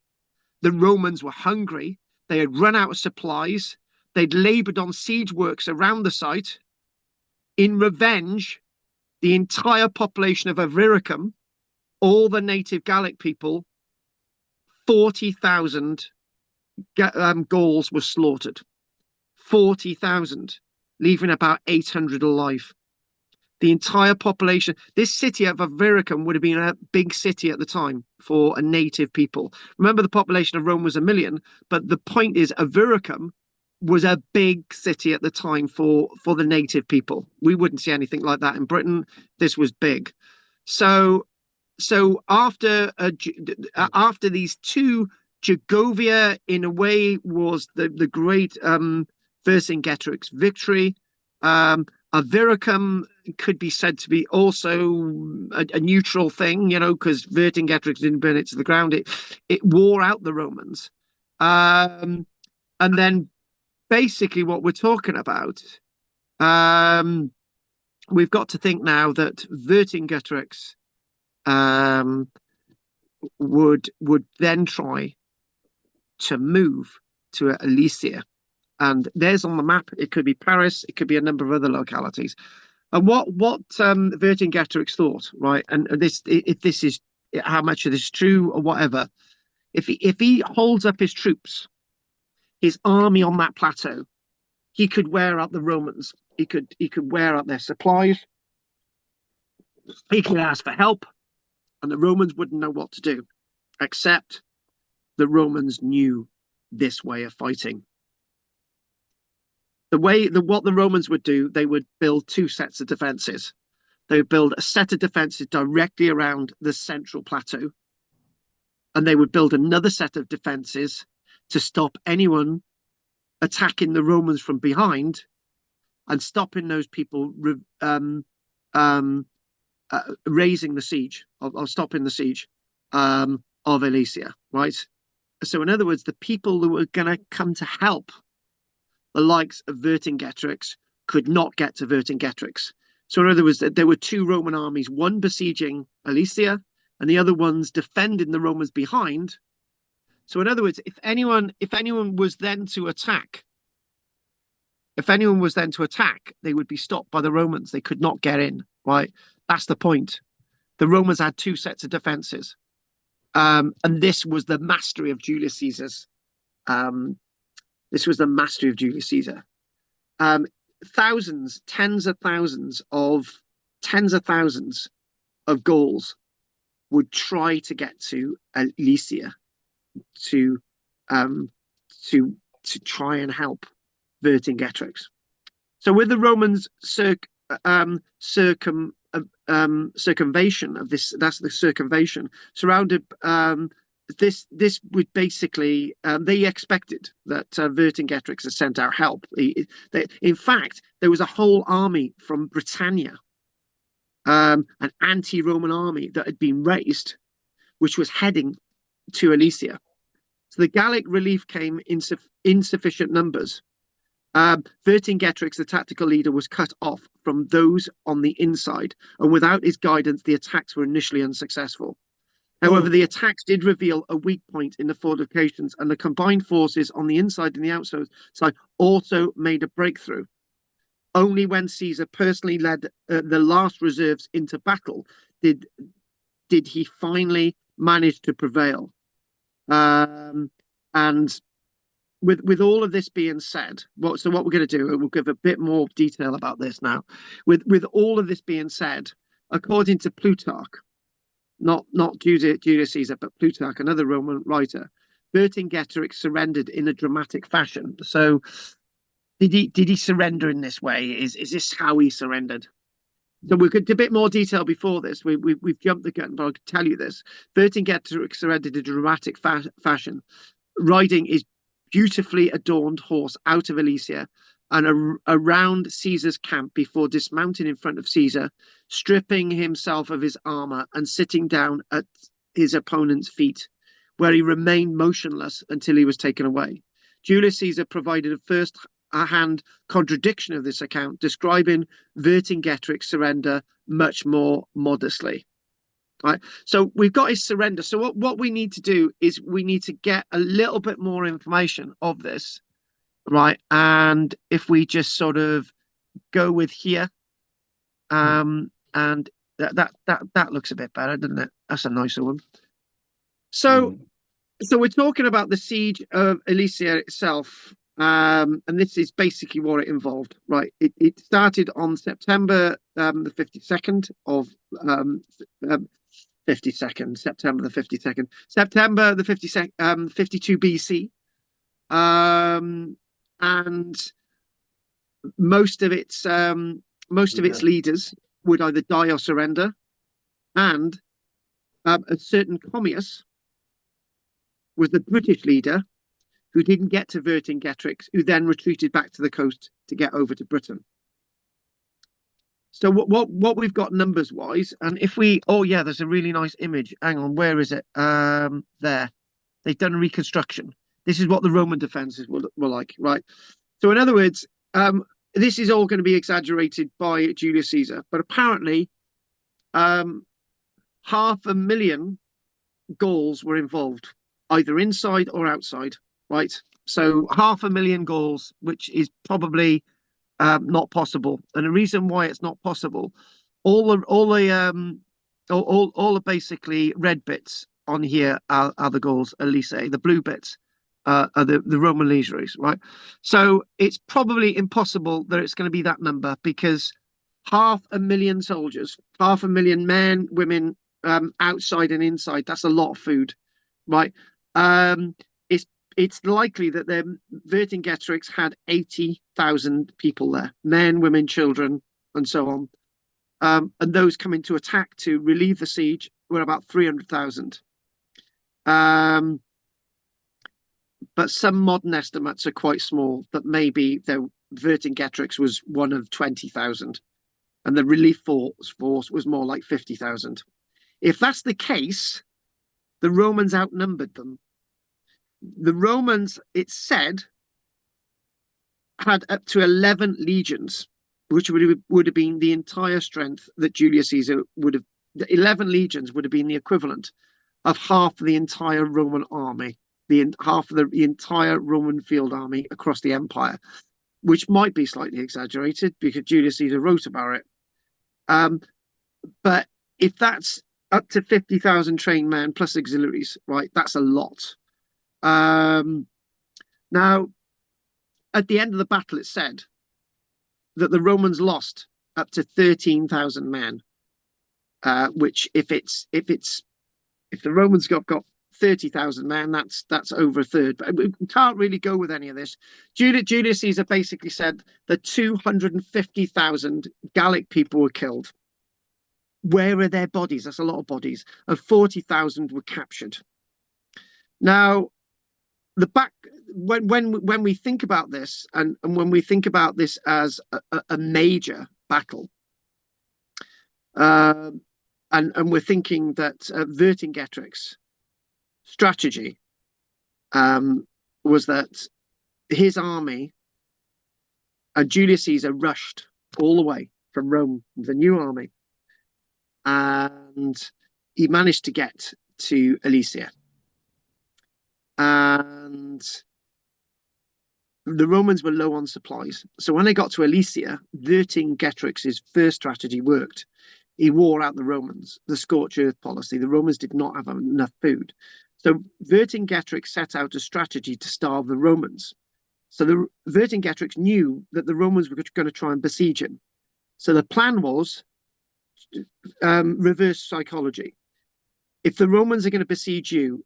the Romans were hungry. They had run out of supplies. They'd labored on siege works around the site. In revenge, the entire population of Avaricum, all the native Gallic people, 40,000 Gauls were slaughtered. 40,000, leaving about 800 alive. the entire population. This city of Aviricum would have been a big city at the time for a native people. Remember, the population of Rome was 1 million, but the point is Aviricum was a big city at the time for the native people. We wouldn't see anything like that in Britain. This was big. So after these two, Jagovia in a way was the great Vercingetorix victory. Aviricum could be said to be also a neutral thing, you know, because Vercingetorix didn't burn it to the ground. It wore out the Romans. And then basically what we're talking about, we've got to think now that Vercingetorix would then try to move to Alesia. And there's on the map, it could be Paris, it could be a number of other localities. And what Vercingetorix thought, right? And if this is how much of this is true or whatever, if he holds up his troops, his army on that plateau, he could wear out the Romans. He could wear out their supplies. He could ask for help, and the Romans wouldn't know what to do, except the Romans knew this way of fighting. What the Romans would do, they would build two sets of defenses. They would build a set of defenses directly around the central plateau, and they would build another set of defenses to stop anyone attacking the Romans from behind and stopping those people raising the siege or stopping the siege of Alesia, right? So in other words, the people who were going to come to help the likes of Vercingetorix could not get to Vercingetorix. So in other words, there were two Roman armies, one besieging Alesia and the other one's defending the Romans behind. So in other words, if anyone was then to attack, they would be stopped by the Romans. They could not get in, right? That's the point. The Romans had two sets of defenses. And this was the mastery of Julius Caesar's. This was the mastery of Julius Caesar. Tens of thousands of Gauls would try to get to Alesia to try and help Vercingetorix. So with the Romans circumvation of this, that's the circumvation, surrounded this would basically they expected that Vercingetorix had sent out help. In fact, there was a whole army from Britannia, an anti-Roman army that had been raised, which was heading to Alesia. So the Gallic relief came in insufficient numbers. Vercingetorix, the tactical leader, was cut off from those on the inside, and without his guidance, the attacks were initially unsuccessful. However, the attacks did reveal a weak point in the fortifications, and the combined forces on the inside and the outside also made a breakthrough. Only when Caesar personally led the last reserves into battle did he finally manage to prevail. And with all of this being said, what we're going to do, we'll give a bit more detail about this now. With all of this being said, according to Plutarch, not Julius Caesar, but Plutarch, another Roman writer, Vercingetorix surrendered in a dramatic fashion. So did he surrender in this way? Is this how he surrendered? So we could do a bit more detail before this. We've jumped the gun, but I could tell you this. Vercingetorix surrendered in a dramatic fashion, riding his beautifully adorned horse out of Alesia and around Caesar's camp before dismounting in front of Caesar, stripping himself of his armor and sitting down at his opponent's feet, where he remained motionless until he was taken away. Julius Caesar provided a first-hand contradiction of this account, describing Vercingetorix's surrender much more modestly. Right, so we've got his surrender. So what we need to do is we need to get a little bit more information of this, right? And if we just sort of go with here, and that looks a bit better, doesn't it? That's a nicer one. So we're talking about the siege of Alesia itself. And this is basically what it involved, right? It started on September the 52nd of 52nd, September the 52nd, September the 52nd, 52 BC. And most of its leaders would either die or surrender, and a certain Commius was the British leader who didn't get to Vercingetorix, who then retreated back to the coast to get over to Britain. So what we've got numbers wise, and if we, oh yeah, there's a really nice image. Hang on, where is it? There, they've done a reconstruction. This is what the Roman defenses were like, right? So in other words, this is all going to be exaggerated by Julius Caesar, but apparently 500,000 Gauls were involved, either inside or outside, right? So 500,000 Gauls, which is probably not possible. And the reason why it's not possible, all the basically red bits on here are the Gauls, Elysee. The blue bits are the Roman legionaries, right? So it's probably impossible that it's going to be that number, because 500,000 soldiers, 500,000 men, women, outside and inside, that's a lot of food, right? It's likely that the Vercingetorix had 80,000 people there, men, women, children, and so on. And those coming to attack to relieve the siege were about 300,000. But some modern estimates are quite small, that maybe the Vercingetorix was one of 20,000, and the relief force was more like 50,000. If that's the case, the Romans outnumbered them. The Romans, it's said, had up to 11 legions, which would have been the entire strength that Julius Caesar would have. The 11 legions would have been the equivalent of half the entire Roman army, half of the entire Roman field army across the empire, which might be slightly exaggerated because Julius Caesar wrote about it. But if that's up to 50,000 trained men plus auxiliaries, right, that's a lot. Now, at the end of the battle, it said that the Romans lost up to 13,000 men, which if the Romans got 30,000 men, that's over a third. But we can't really go with any of this. Julius Caesar basically said that 250,000 Gallic people were killed. Where are their bodies? That's a lot of bodies. And 40,000 were captured. Now, when we think about this, and when we think about this as a major battle, and we're thinking that Vercingetorix strategy was that his army and Julius Caesar rushed all the way from Rome, the new army, and he managed to get to Alesia. And the Romans were low on supplies. So when they got to Alesia, Vercingetorix's first strategy worked. He wore out the Romans, the scorched earth policy. The Romans did not have enough food. So Vercingetorix set out a strategy to starve the Romans. So the Vercingetorix knew that the Romans were going to try and besiege him. So the plan was reverse psychology. If the Romans are going to besiege you,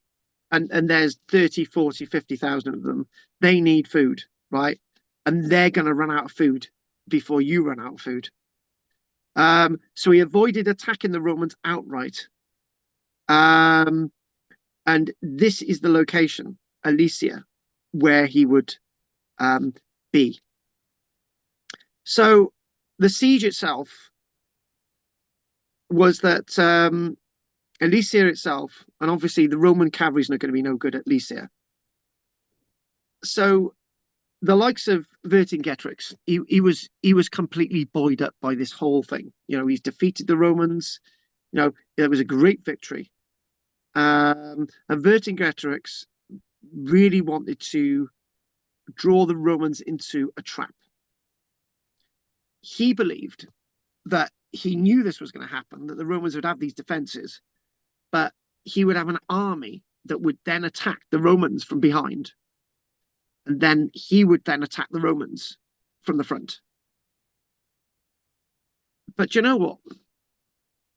and there's 30, 40, 50,000 of them, they need food, right? And they're going to run out of food before you run out of food. So he avoided attacking the Romans outright. And this is the location, Alesia, where he would be. So the siege itself was that Alesia itself, and obviously the Roman cavalry is not going to be no good at Alesia. So the likes of Vercingetorix, he was completely buoyed up by this whole thing. You know, he's defeated the Romans. You know, it was a great victory. And Vercingetorix really wanted to draw the Romans into a trap. He believed that he knew this was going to happen, that the Romans would have these defenses, but he would have an army that would then attack the Romans from behind. and then he would then attack the Romans from the front. But you know what?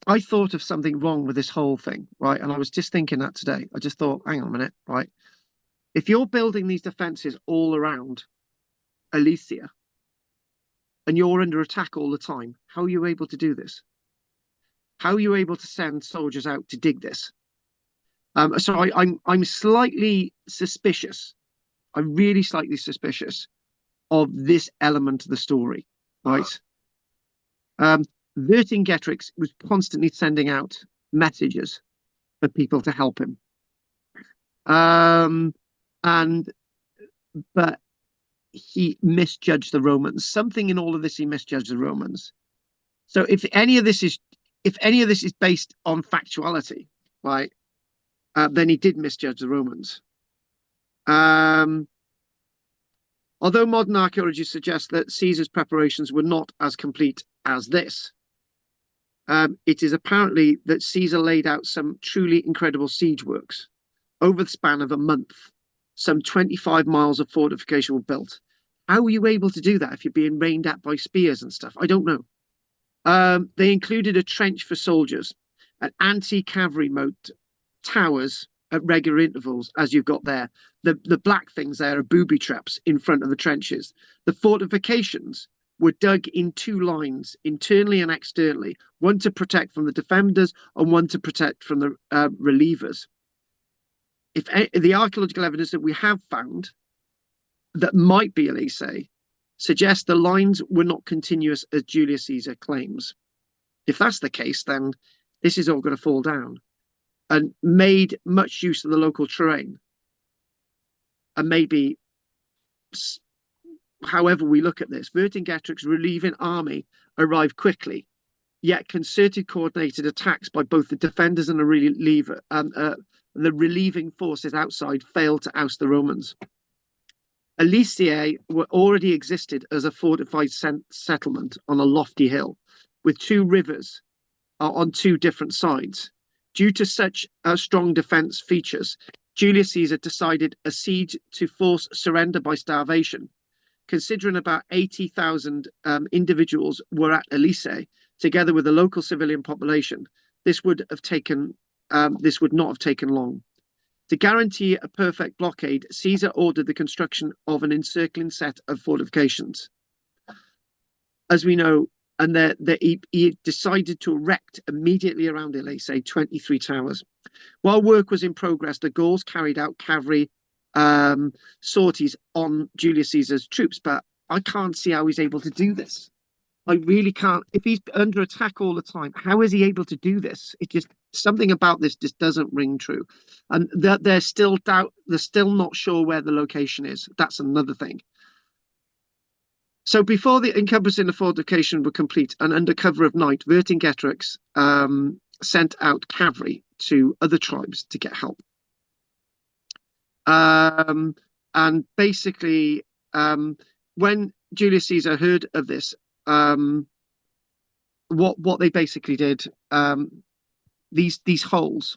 I thought of something wrong with this whole thing, right? And I was just thinking that today. I just thought, hang on a minute, right? If you're building these defenses all around Alesia and you're under attack all the time, how are you able to do this? How are you able to send soldiers out to dig this? So I'm slightly suspicious. I'm really slightly suspicious of this element of the story, right? Vercingetorix was constantly sending out messages for people to help him. But he misjudged the Romans. Something in all of this, he misjudged the Romans. So if any of this is based on factuality, right, then he did misjudge the Romans. Although modern archaeology suggests that Caesar's preparations were not as complete as this, it is apparently that Caesar laid out some truly incredible siege works. Over the span of a month, some 25 miles of fortification were built. How were you able to do that if you're being rained at by spears and stuff? I don't know. They included a trench for soldiers, an anti-cavalry moat, towers at regular intervals, as you've got there. The black things there are booby traps in front of the trenches. The fortifications were dug in two lines, internally and externally, one to protect from the defenders and one to protect from the relievers. If the archaeological evidence that we have found that might be Alesia suggests the lines were not continuous as Julius Caesar claims. If that's the case, then this is all going to fall down, and made much use of the local terrain. And maybe, however we look at this, Vercingetorix's relieving army arrived quickly, yet concerted coordinated attacks by both the defenders and the reliever the relieving forces outside failed to oust the Romans. Alesia already existed as a fortified settlement on a lofty hill with two rivers on two different sides. Due to such strong defense features, Julius Caesar decided a siege to force surrender by starvation. Considering about 80,000 individuals were at Alesia, together with the local civilian population, this would not have taken long. To guarantee a perfect blockade, Caesar ordered the construction of an encircling set of fortifications. As we know, and he decided to erect immediately around Alesia 23 towers. While work was in progress, the Gauls carried out cavalry sorties on Julius Caesar's troops, but I can't see how he's able to do this. I really can't. If he's under attack all the time, how is he able to do this? It just, something about this just doesn't ring true. And they're still not sure where the location is. That's another thing. So before the encompassing the fortification were complete and under cover of night, Vercingetorix sent out cavalry to other tribes to get help. And basically, when Julius Caesar heard of this, what they basically did, these holes,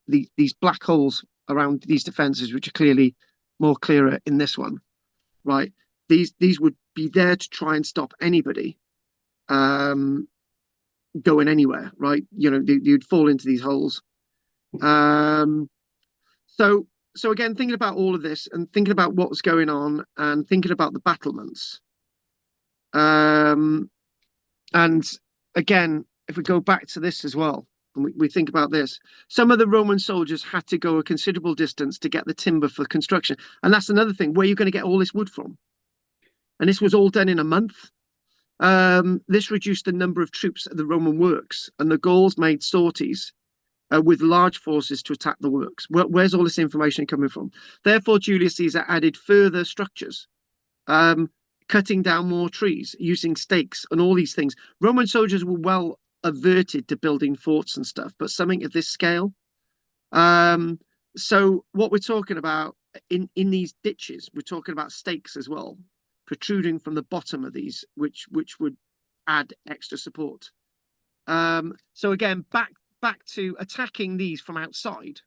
these black holes around these defenses, which are clearly more clearer in this one, right? These would be there to try and stop anybody going anywhere, right? You know, you'd fall into these holes. So again, thinking about all of this and thinking about what was going on and thinking about the battlements. And again, if we go back to this as well, and we think about this, some of the Roman soldiers had to go a considerable distance to get the timber for construction. And that's another thing, where are you going to get all this wood from? And this was all done in a month. This reduced the number of troops at the Roman works, and the Gauls made sorties with large forces to attack the works. Where's all this information coming from? Therefore, Julius Caesar added further structures, cutting down more trees, using stakes and all these things. Roman soldiers were well averted to building forts and stuff, but something at this scale. So what we're talking about in these ditches, we're talking about stakes as well, protruding from the bottom of these, which would add extra support. So again, back to attacking these from outside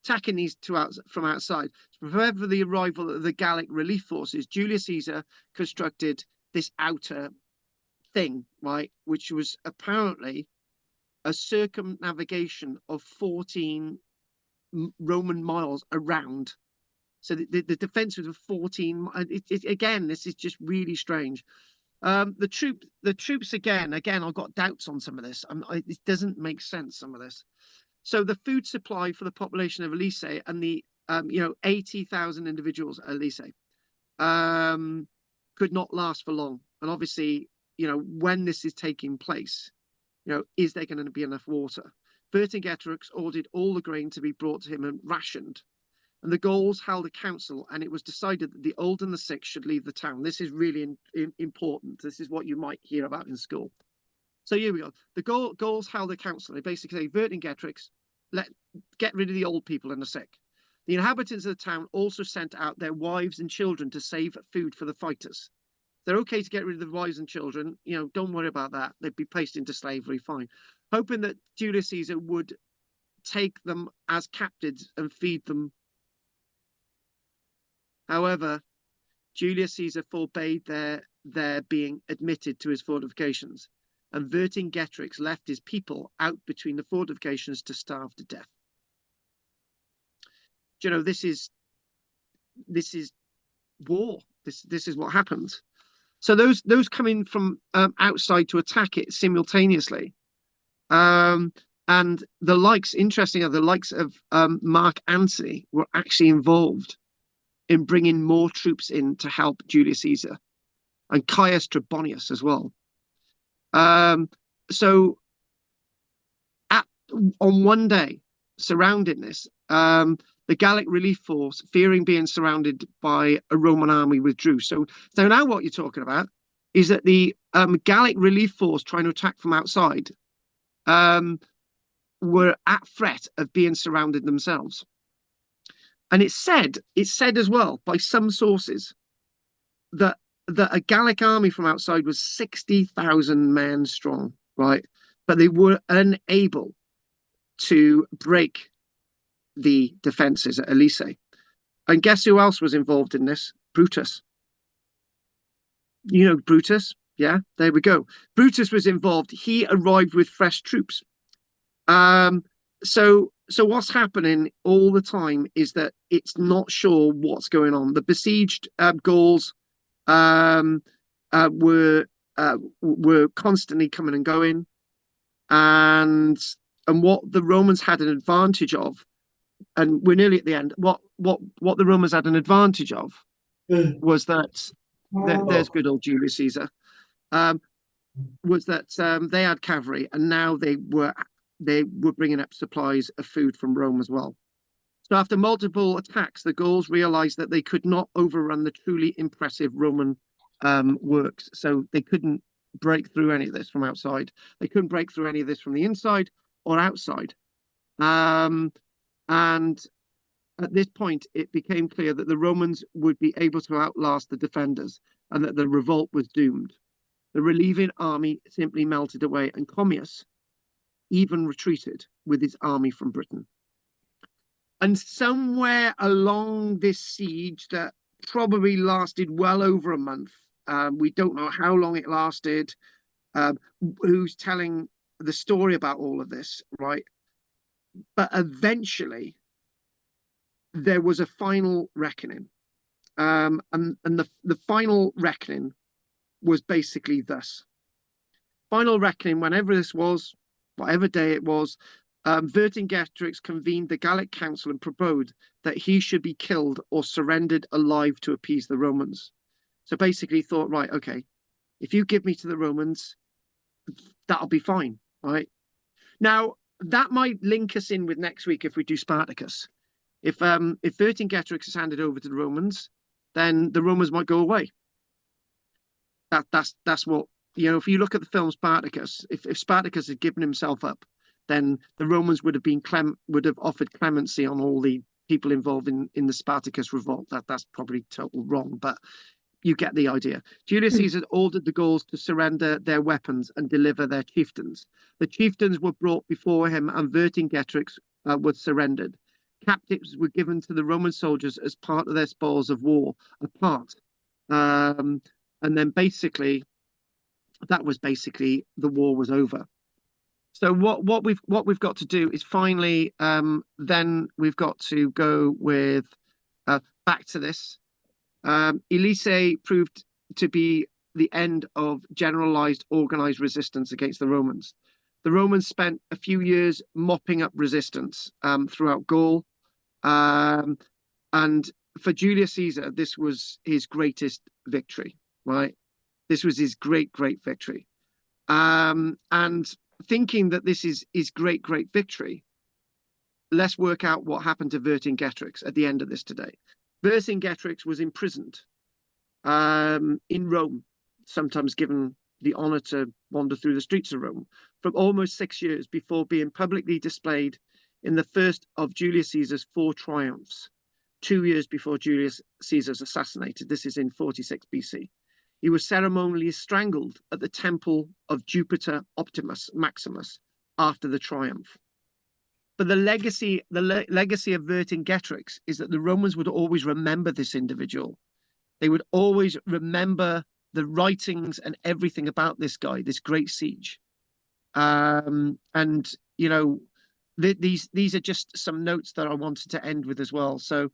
attacking these two from outside. To prepare for the arrival of the Gallic relief forces, Julius Caesar constructed this outer thing, right, which was apparently a circumnavigation of 14 Roman miles around. So the defense was 14. Again, this is just really strange. The troops again, I've got doubts on some of this. It doesn't make sense, some of this. So the food supply for the population of Elysee and the 80,000 individuals at Elysee could not last for long. And obviously, when this is taking place, is there going to be enough water? Vercingetorix ordered all the grain to be brought to him and rationed. And the Gauls held a council, and it was decided that the old and the sick should leave the town. This is really important. This is what you might hear about in school. So here we go. The Gauls held a council. They basically say, Vercingetorix, get rid of the old people and the sick. The inhabitants of the town also sent out their wives and children to save food for the fighters. They're okay to get rid of the wives and children. Don't worry about that. They'd be placed into slavery, fine. Hoping that Julius Caesar would take them as captives and feed them. However, Julius Caesar forbade their being admitted to his fortifications, and Vercingetorix left his people out between the fortifications to starve to death. This is war. This is what happens. So those come in from outside to attack it simultaneously. And the likes of Mark Antony were actually involved in bringing more troops in to help Julius Caesar, and Caius Trebonius as well. So on one day, surrounding this, the Gallic relief force, fearing being surrounded by a Roman army, withdrew. So now what you're talking about is that the Gallic relief force trying to attack from outside were at threat of being surrounded themselves. And it's said as well by some sources that a Gallic army from outside was 60,000 men strong, right? But they were unable to break the defenses at Elysee. And guess who else was involved in this? Brutus. Brutus? Yeah, there we go. Brutus was involved. He arrived with fresh troops. So what's happening all the time is that it's not sure what's going on. The besieged Gauls were constantly coming and going, and what the Romans had an advantage of, and we're nearly at the end. What the Romans had an advantage of was that there's good old Julius Caesar. Was that they had cavalry, and now they were bringing up supplies of food from Rome as well. So after multiple attacks, the Gauls realized that they could not overrun the truly impressive Roman works. So they couldn't break through any of this from outside. They couldn't break through any of this from the inside or outside. And at this point, it became clear that the Romans would be able to outlast the defenders and that the revolt was doomed. The relieving army simply melted away, and Commius even retreated with his army from Britain. And somewhere along this siege that probably lasted well over a month, we don't know how long it lasted, who's telling the story about all of this, right? But eventually, there was a final reckoning. And the final reckoning was basically thus. Final reckoning, whenever this was, whatever day it was, Vercingetorix convened the Gallic council and proposed that he should be killed or surrendered alive to appease the Romans. So basically thought, right, okay, if you give me to the Romans, that'll be fine, right? Now, that might link us in with next week if we do Spartacus. If Vercingetorix is handed over to the Romans, then the Romans might go away. That's what, if you look at the film Spartacus, if Spartacus had given himself up, then the Romans would have offered clemency on all the people involved in the Spartacus revolt. That's probably total wrong, but you get the idea. Julius Caesar ordered the Gauls to surrender their weapons and deliver their chieftains. The chieftains were brought before him, and Vercingetorix was surrendered. captives were given to the Roman soldiers as part of their spoils of war, and then basically the war was over. So what we've got to do is finally then we've got to go with back to this. Elysee proved to be the end of generalized organized resistance against the Romans. The Romans spent a few years mopping up resistance throughout Gaul. And for Julius Caesar, this was his greatest victory, right? This was his great victory. And thinking that this is his great victory, let's work out what happened to Vercingetorix at the end of this today. Vercingetorix was imprisoned in Rome, sometimes given the honor to wander through the streets of Rome, for almost 6 years before being publicly displayed in the first of Julius Caesar's 4 triumphs, 2 years before Julius Caesar's assassinated. This is in 46 BC. He was ceremonially strangled at the temple of Jupiter Optimus Maximus after the triumph. But the legacy of Vercingetorix is that the Romans would always remember this individual. They would always remember the writings and everything about this guy, this great siege. And you know, these are just some notes that I wanted to end with as well. So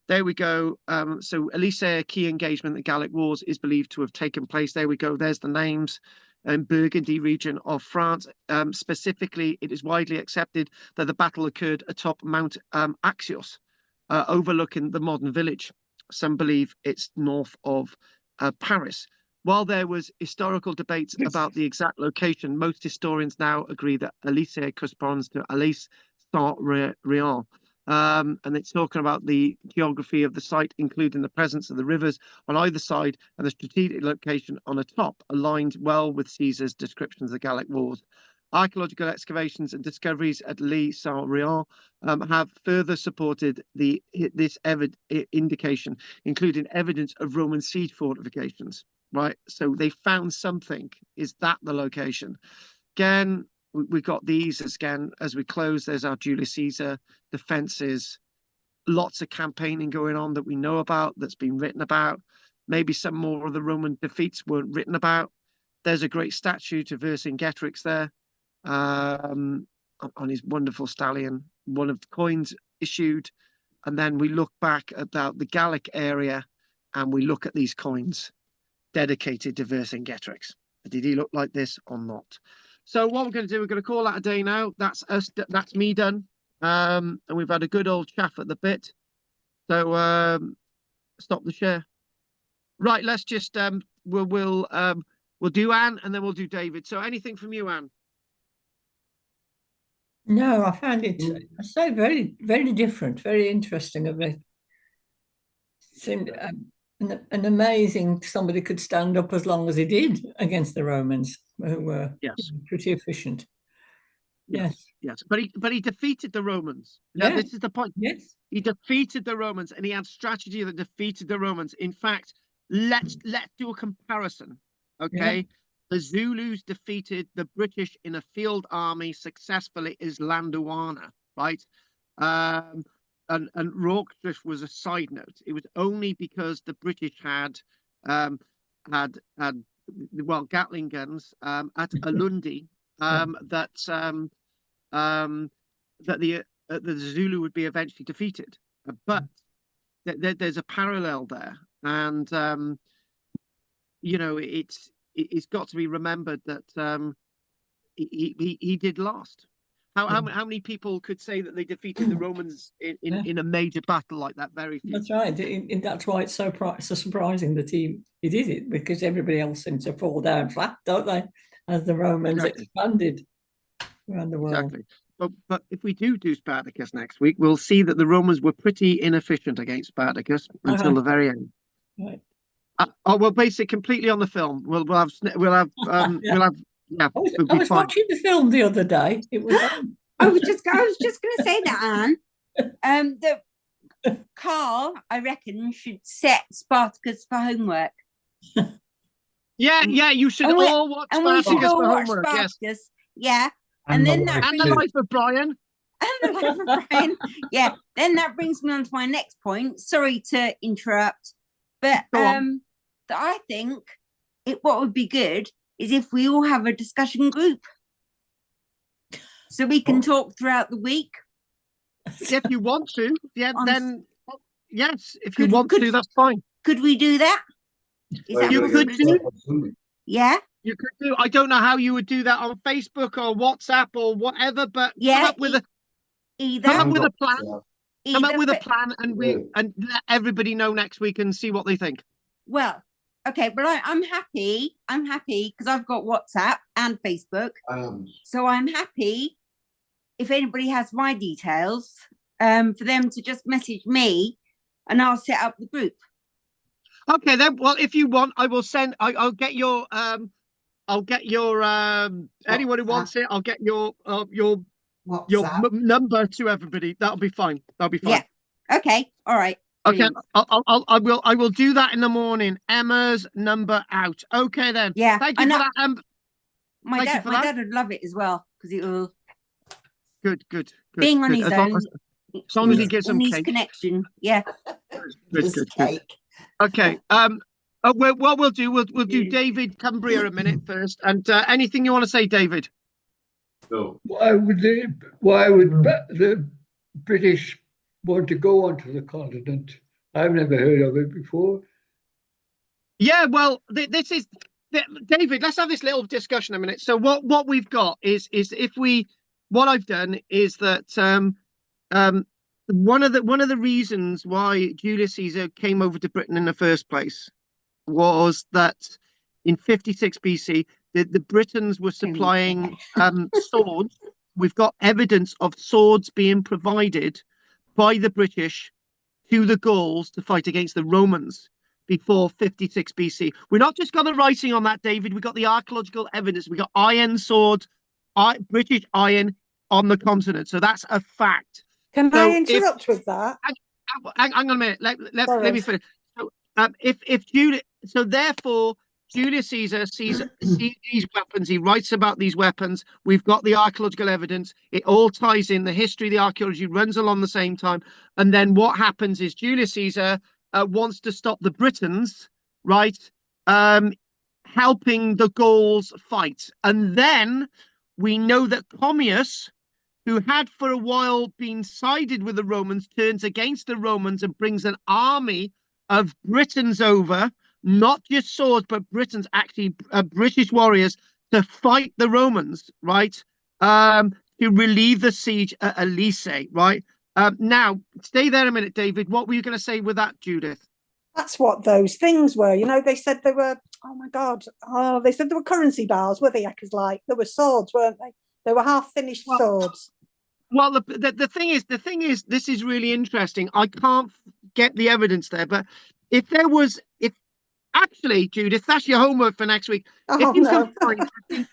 there we go. So Elysee, a key engagement in the Gallic Wars, is believed to have taken place. There we go. There's the names. In Burgundy region of France. Specifically, it is widely accepted that the battle occurred atop Mount Axios, overlooking the modern village. Some believe it's north of Paris. While there was historical debates about the exact location, most historians now agree that Elysee corresponds to Alès Saint-Réal. And it's talking about the geography of the site, including the presence of the rivers on either side and the strategic location on the top, aligned well with Caesar's descriptions of the Gallic Wars. Archaeological excavations and discoveries at Les Saint-Réal have further supported this indication, including evidence of Roman siege fortifications. Right, so they found something. Is that the location? Again, we've got these again as we close. There's our Julius Caesar defenses. Lots of campaigning going on that we know about, that's been written about. Maybe some more of the Roman defeats weren't written about. There's a great statue to Vercingetorix there on his wonderful stallion, one of the coins issued. And then we look back about the Gallic area and we look at these coins dedicated to Vercingetorix. Did he look like this or not? So what we're going to do, we're going to call that a day now. That's us. That's me done. And we've had a good old chaff at the bit. So stop the share. Right. Let's just we'll do Anne and then we'll do David. So anything from you, Anne? No, I found it so very, very different, very interesting of it. Seemed an amazing somebody could stand up as long as he did against the Romans, who were pretty efficient. Yes. But he defeated the Romans. Now, this is the point. Yes, he defeated the Romans, and he had strategy that defeated the Romans. In fact, let's do a comparison. Okay, the Zulus defeated the British in a field army successfully as Islanduana, right? And Rorke's was a side note. It was only because the British had Gatling guns at Alundi that the Zulu would be eventually defeated. But there's a parallel there, and you know, it's got to be remembered that he did last. How many people could say that they defeated the Romans in a major battle like that? Very few. That's right. And that's why it's so surprising that he did it, because everybody else seems to fall down flat, don't they? As the Romans expanded around the world. Exactly. But if we do Spartacus next week, we'll see that the Romans were pretty inefficient against Spartacus until the very end. Right. We'll base it completely on the film. We'll have. Yeah, I was watching the film the other day. It was. I was just going to say that, Anne. That Carl, I reckon, should set Spartacus for homework. Yeah, you should all watch Spartacus for homework. Spartacus, yes. Yeah, and then that and the life of Brian. And the life of Brian. Yeah. Then that brings me on to my next point. Sorry to interrupt, but I think what would be good is if we all have a discussion group, so we can talk throughout the week. If you want to, then yes. If you want to, that's fine. Could we do that? Is that you could do? Yeah. You could do. I don't know how you would do that on Facebook or WhatsApp or whatever, but come up with a plan. Come up with a plan, and let everybody know next week and see what they think. Well, okay, but I'm happy. I'm happy because I've got WhatsApp and Facebook. So I'm happy if anybody has my details, for them to just message me, and I'll set up the group. Okay, then. Well, if you want, I will send. I'll get your. I'll get your. Anyone who wants it, I'll get your number to everybody. That'll be fine. That'll be fine. Yeah. Okay. All right. Okay. I will do that in the morning. Emma's number out. Okay then. Yeah. Thank you for that. My dad would love it as well because it will. Good. Being on his own. As long as he gives some cake. Connection. Yeah. Good. Okay. What we'll do David Cumbria a minute first, and anything you want to say, David? No. Why would the British want to go onto the continent? I've never heard of it before. Yeah, well, this is David. Let's have this little discussion a minute. So what we've got is what I've done is that one of the reasons why Julius Caesar came over to Britain in the first place was that in 56 BC the Britons were supplying swords. We've got evidence of swords being provided by the British to the Gauls to fight against the Romans before 56 BC. We're not just got the writing on that, David. We've got the archaeological evidence. We got iron swords, British iron on the continent. So that's a fact. Can I interrupt with that? Hang on a minute. Let me finish. So, therefore, Julius Caesar sees these weapons. He writes about these weapons. We've got the archaeological evidence. It all ties in. The history, the archaeology runs along the same time. And then what happens is Julius Caesar wants to stop the Britons, right, helping the Gauls fight. And then we know that Commius, who had for a while been sided with the Romans, turns against the Romans and brings an army of Britons over, not just swords, but Britons, actually British warriors, to fight the Romans, right? To relieve the siege at Elysee, right? Now, stay there a minute, David. What were you going to say with that, Judith? That's what those things were. You know, they said they were, oh my God, they said they were currency bars, were they? Because like, they were swords, weren't they? They were half-finished swords. Well, the thing is, this is really interesting. I can't get the evidence there, but if actually, Judith, that's your homework for next week. If you can find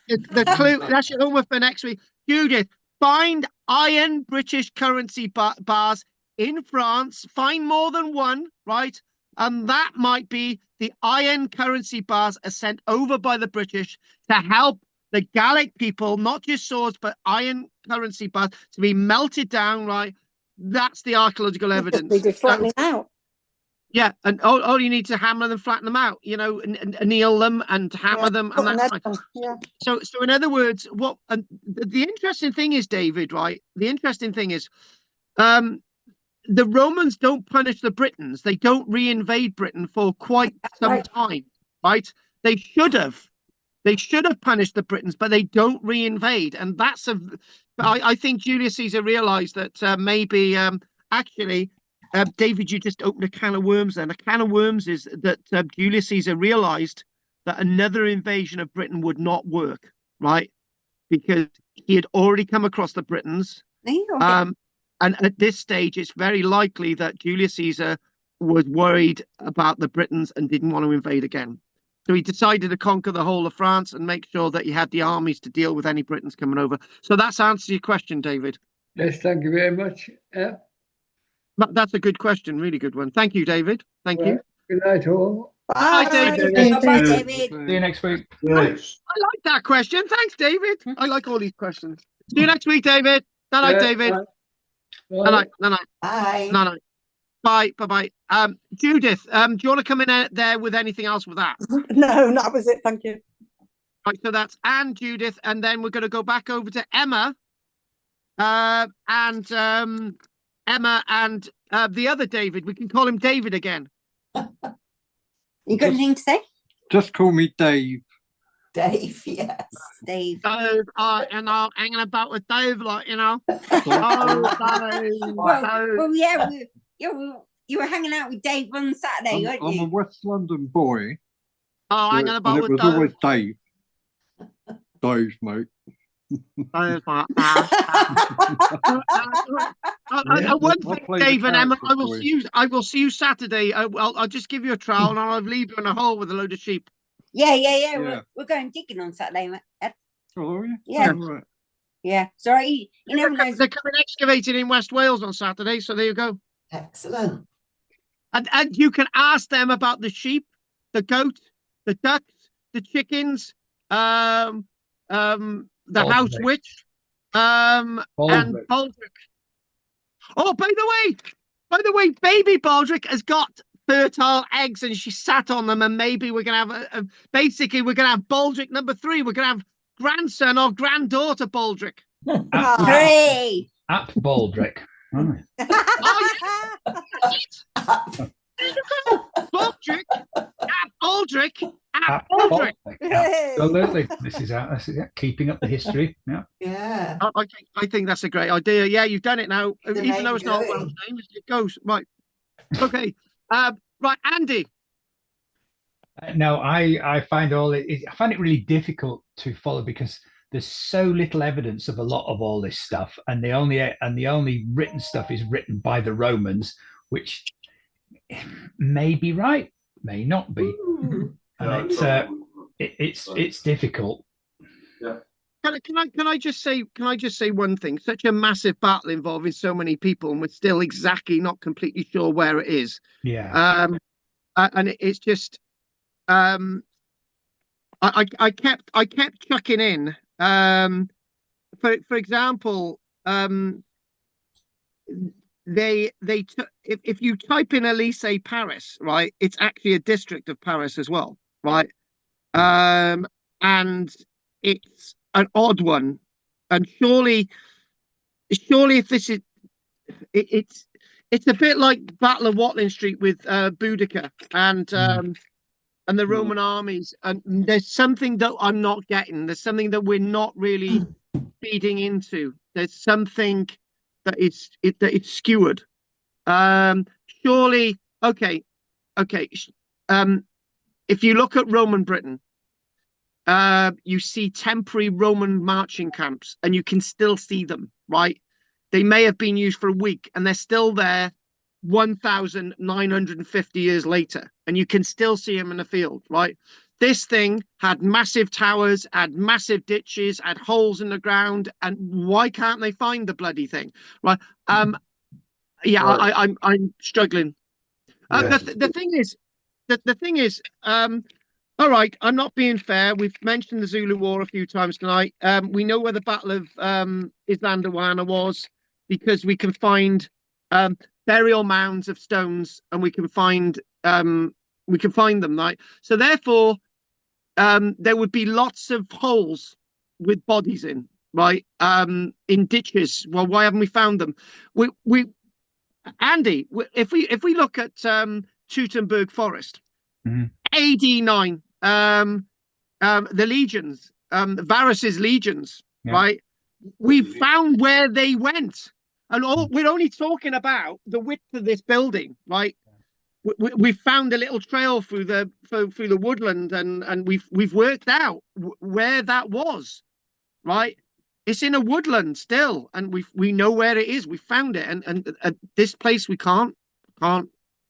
the clue, that's your homework for next week. Judith, find iron British currency bars in France. Find more than one, right? And that might be the iron currency bars are sent over by the British to help the Gallic people, not just swords, but iron currency bars to be melted down, right? That's the archaeological evidence. They did flattening out. Yeah, and all you need to hammer them, flatten them out, you know, and anneal them and hammer them, and that's fine. Yeah. So in other words, what the interesting thing is, David, right? The interesting thing is, the Romans don't punish the Britons. They don't re-invade Britain for quite some time, right? They should have. They should have punished the Britons, but they don't re-invade, and that's I think Julius Caesar realised that maybe actually. David, you just opened a can of worms then. A can of worms is that Julius Caesar realized that another invasion of Britain would not work, right? Because he had already come across the Britons. And at this stage, it's very likely that Julius Caesar was worried about the Britons and didn't want to invade again. So he decided to conquer the whole of France and make sure that he had the armies to deal with any Britons coming over. So that's answered your question, David. Yes, thank you very much. That's a good question, really good one. Thank you, David. Thank you. Good night, all. Bye, David. Bye, David. See you next week. Nice. I like that question. Thanks, David. I like all these questions. See you next week, David. Good night, David. Bye. Night. Bye. Night. Bye. Bye. Judith, do you want to come in there with anything else with that? No, that was it. Thank you. Right, so that's Anne, Judith, and then we're going to go back over to Emma, Emma and the other David. We can call him David again. You got anything to say? Just call me Dave. Dave, yes. Dave. Dave, and I'm hanging about with Dave, like, you know. Well, yeah, you were hanging out with Dave on Saturday, weren't you? I'm a West London boy. Oh, hanging about with Dave. It was always Dave. Dave, mate. One thing, Dave and Emma, I will see you Saturday. I'll just give you a trowel and I'll leave you in a hole with a load of sheep. Yeah. We're going digging on Saturday, mate. Oh, are you? Yeah. Right. Yeah. Sorry, you never know. They're coming excavating in West Wales on Saturday, so there you go. Excellent. And you can ask them about the sheep, the goat, the ducks, the chickens, the house witch, and Baldric. Oh, by the way, baby Baldric has got fertile eggs and she sat on them, and maybe we're gonna have basically we're gonna have Baldric number 3. We're gonna have grandson or granddaughter Baldric. Hooray! At Baldric. Right. Baldric, at Baldric, at Baldric. Absolutely. This is it. Keeping up the history. Yeah. I think that's a great idea. Yeah, you've done it now. Even though it's not a Welsh name, it goes. Right. Okay. Right, Andy. No, I find I find it really difficult to follow because there's so little evidence of a lot of all this stuff, and the only written stuff is written by the Romans, which may be right, may not be, and it's difficult. Yeah. Can I just say one thing? Such a massive battle involving so many people, and we're still exactly not completely sure where it is. Yeah. And it's just I kept chucking in. For example, if you type in Elysee Paris, right, it's actually a district of Paris as well, right? And it's an odd one, and surely if this is it's a bit like Battle of Watling Street with Boudica and the Roman armies, and there's something that I'm not getting. There's something that we're not really feeding into. There's something that it's skewered. Surely, okay. If you look at Roman Britain, you see temporary Roman marching camps, and you can still see them, right? They may have been used for a week, and they're still there 1,950 years later, and you can still see them in the field, right? This thing had massive towers, had massive ditches, had holes in the ground, and why can't they find the bloody thing, right? Yeah, right. I'm struggling. The thing is, all right, I'm not being fair. We've mentioned the Zulu War a few times tonight. We know where the Battle of Isandlwana was, because we can find burial mounds of stones, and we can find them, right? So therefore, there would be lots of holes with bodies in, right? In ditches. Well, why haven't we found them? Andy, if we look at Teutoburg Forest, AD 9, the legions, Varus's legions, right? We found where they went, and we're only talking about the width of this building, right? We found a little trail through the woodland, and we've worked out where that was, right? It's in a woodland still, and we know where it is. We found it, and this place we can't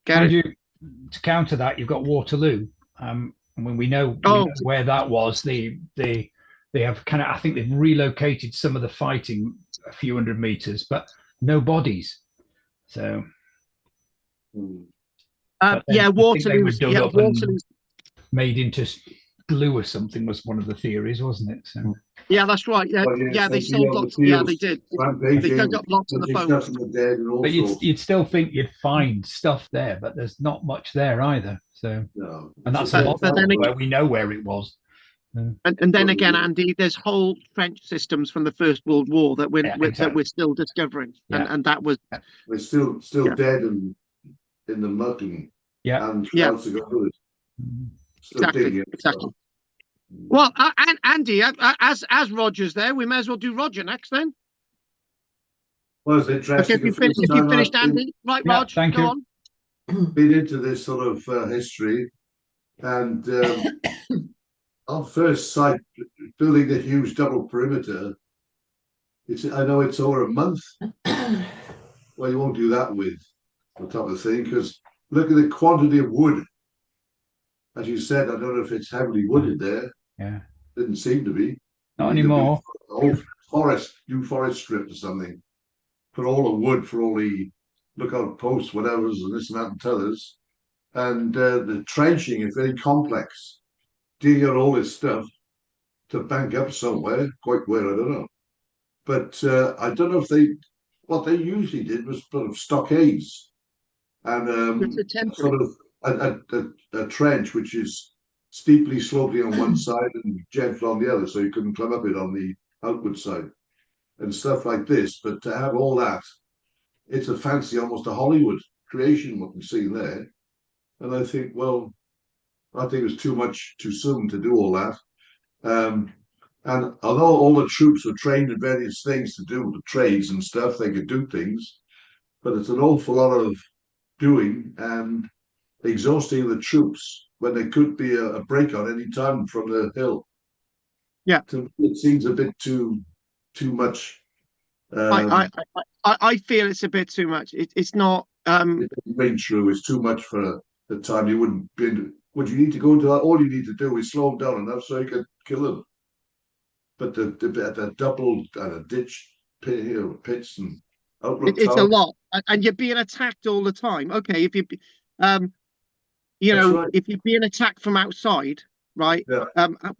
get it. To counter that, you've got Waterloo. When we know where that was, they have kind of, I think they've relocated some of the fighting a few hundred meters, but no bodies. So Waterloo. Made into glue or something was one of the theories, wasn't it? So Yeah, that's right. Yeah, yeah, they sold lots. Yeah, they did. They dug up lots of the bones. But you'd still think you'd find stuff there, but there's not much there either. So, no, and that's a lot where we know where it was. And then again, Andy, there's whole trench systems from the First World War that we're still discovering, and that was we're still dead and in the mud and clouds to go with it. Still digging it. Exactly. Well, and Andy, as Roger's there, we may as well do Roger next then. Well, it's interesting. Okay, if you finished, Andy, right, Rog, thank you. on. Been into this sort of history, and on first sight, building a huge double perimeter. I know it's over a month. Well, you won't do that with the type of thing, because look at the quantity of wood. As you said, I don't know if it's heavily wooded there. Yeah. Didn't seem to be. Not anymore. Old new forest strip or something. For all the wood, for all the lookout posts, whatever's, and this and that and t'others. And the trenching is very complex. Digging out all this stuff to bank up somewhere, quite where, I don't know. But I don't know if what they usually did was sort of stockades and sort of a trench which is steeply sloping on one side and gentle on the other, so you couldn't climb up it on the outward side and stuff like this. But to have all that, it's a fancy, almost a Hollywood creation, what we've seen there. And I think, well, I think it was too much too soon to do all that. And although all the troops were trained in various things to do the trades and stuff, they could do things, but it's an awful lot of doing and exhausting the troops when there could be a break on any time from the hill. Yeah, it seems a bit too much. I feel it's a bit too much. It's not. Ring through is too much for the time. You wouldn't be. Would you need to go into that? All you need to do is slow them down enough so you can kill them. But the double and a ditch pit here, pits and outlook. It's a lot, and you're being attacked all the time. Okay, if you, if you're being attacked from outside, right? Yeah.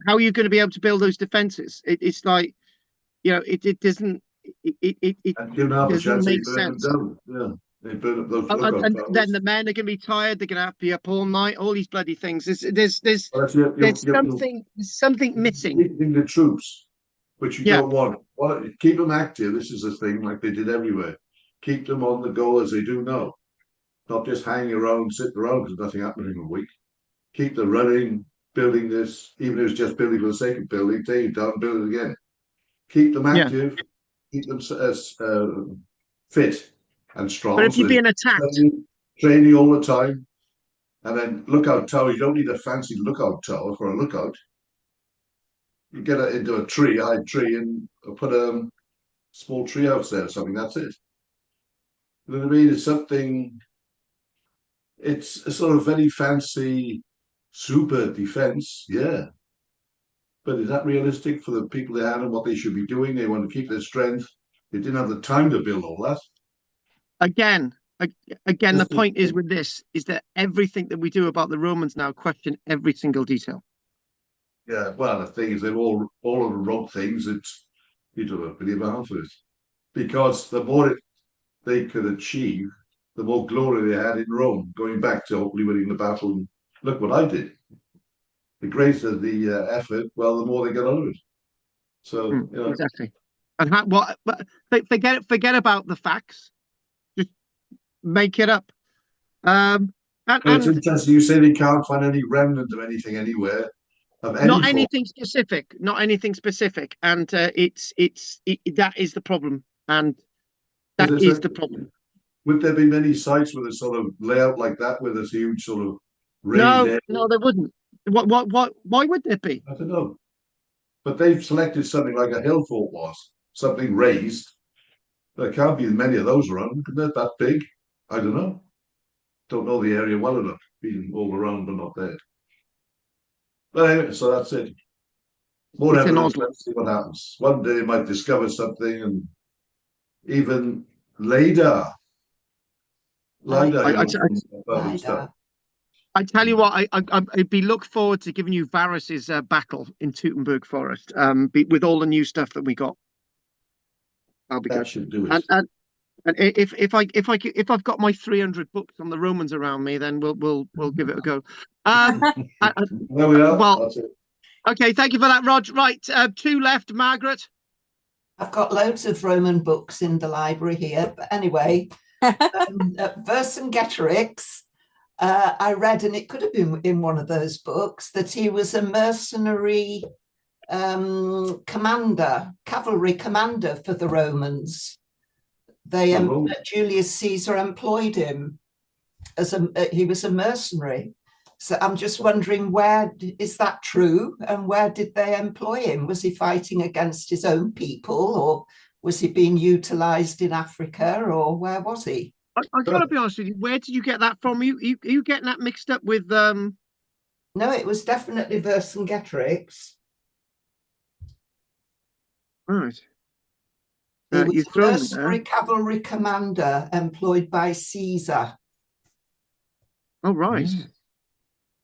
How are you going to be able to build those defenses? It's like, it doesn't. It doesn't make sense. Yeah. They burn up those and then the men are going to be tired. They're going to have to be up all night. All these bloody things. There's something missing. Keeping the troops, which you don't want. Well, keep them active. This is a thing like they did everywhere. Keep them on the go as they do now. Not just hanging around, sitting around because nothing happening in a week. Keep them running, building this, even if it's just building for the sake of building, take it down, build it again. Keep them active. Keep them fit and strong. But if you're being attacked, training all the time, and then lookout tower. You don't need a fancy lookout tower for a lookout. You get it into a tree, high tree, and put a small tree house there or something. That's it. You know what I mean? It's something. It's a sort of very fancy, super defense, yeah. But is that realistic for the people they had and what they should be doing? They want to keep their strength. They didn't have the time to build all that. Again, the point is with this is that everything that we do about the Romans now question every single detail. Yeah, well, the thing is, they've all of them wrote things that you don't believe half of it, because the more they could achieve, the more glory they had in Rome. Going back to hopefully winning the battle, and look what I did. The greater the effort, well, the more they get out of it. So exactly. And forget about the facts. Just make it up. And it's interesting. You say they can't find any remnant of anything anywhere. Not anything specific. And that is the problem. And that is the problem. Would there be many sites with a sort of layout like that, with a huge sort of raised area? No, there wouldn't. Why would there be? I don't know. But they've selected something like a hill fort was, something raised. There can't be many of those around. They're that big. I don't know. Don't know the area well enough. Been all around, but not there. But anyway, so that's it. More evidence. Let's see what happens. One day you might discover something, and even LiDAR. I tell you what, I'd be look forward to giving you Varus's battle in Teutoburg Forest, with all the new stuff that we got. I'll be That good. should do it. And if I've got my 300 books on the Romans around me, then we'll give it a go. There we are. Well, That's it. okay, thank you for that, Rog. Right, 2 left, Margaret. I've got loads of Roman books in the library here, but anyway, Vercingetorix, I read, and it could have been in one of those books, that he was a mercenary commander, cavalry commander for the Romans. Julius Caesar employed him as he was a mercenary. So I'm just wondering, where is that true, and where did they employ him? Was he fighting against his own people, or was he being utilized in Africa, or where was he? I gotta be honest with you. Where did you get that from? Are you getting that mixed up with? No, it was definitely Vercingetorix. Right. He was a mercenary cavalry commander employed by Caesar. Oh, right.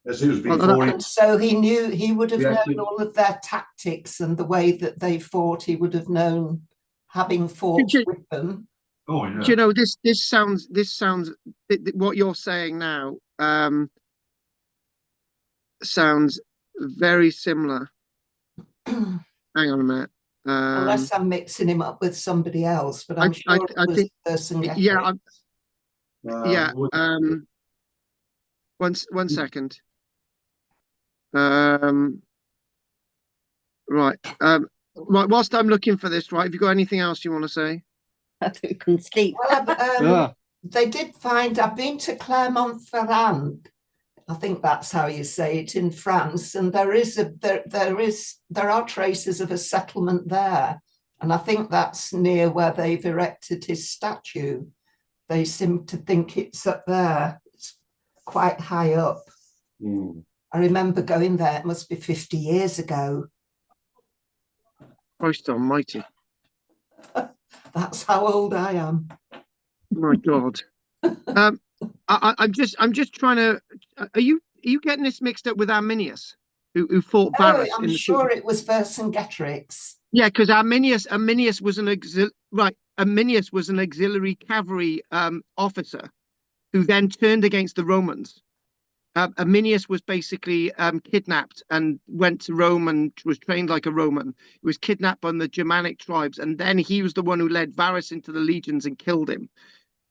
Yes, he was before and so he would have known all of their tactics and the way that they fought. He would have known, having fought with them. Oh, yeah. Do you know, this sounds what you're saying now sounds very similar. Hang on a minute. Unless I'm mixing him up with somebody else, but I'm sure it was Vercingetorix. Yeah. One second. Right. Right. Whilst I'm looking for this, right, have you got anything else you want to say? I think we can sleep. Well, they did find. I've been to Clermont-Ferrand. I think that's how you say it in France, and there are traces of a settlement there, and I think that's near where they've erected his statue. They seem to think it's up there. It's quite high up. I remember going there. It must be 50 years ago. Christ Almighty! That's how old I am. My God. I'm just trying to. Are you getting this mixed up with Arminius, who fought Varus? I'm sure it was Vercingetorix. Yeah, because Arminius was an Arminius was an auxiliary cavalry officer who then turned against the Romans. Arminius was basically kidnapped and went to Rome and was trained like a Roman. He was kidnapped by the Germanic tribes, and then he was the one who led Varus into the legions and killed him.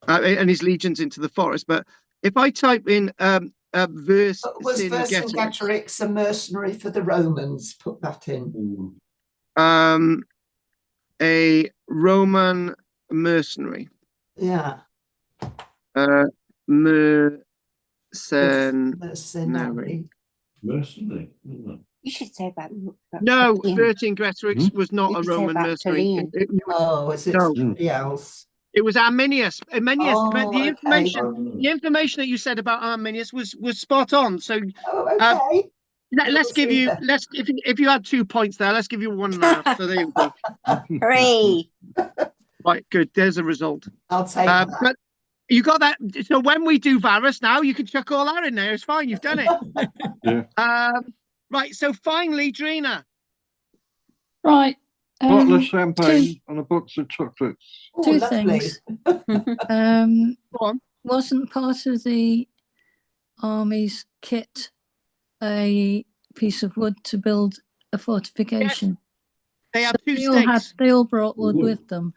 And his legions into the forest. But if I type in was Vercingetorix a mercenary for the Romans? Put that in. A Roman mercenary. Yeah. Mercenary. Mercenary. You should say that. No, Vercingetorix was not a Roman mercenary. Is it somebody else? It was Arminius. The information that you said about Arminius was spot on. So, okay. Let's give you if you had 2 points there, let's give you 1.5. So there you go. Hooray! Right, good. There's a result. I'll take that. But you got that. So when we do Varus now, you can chuck all that in there. It's fine. You've done it. Yeah. Right. So finally, Drina. Right. Bottle of champagne and a box of chocolates. Two things. Go on. Wasn't part of the army's kit a piece of wood to build a fortification? Yes. They have two stakes. They all brought wood with them.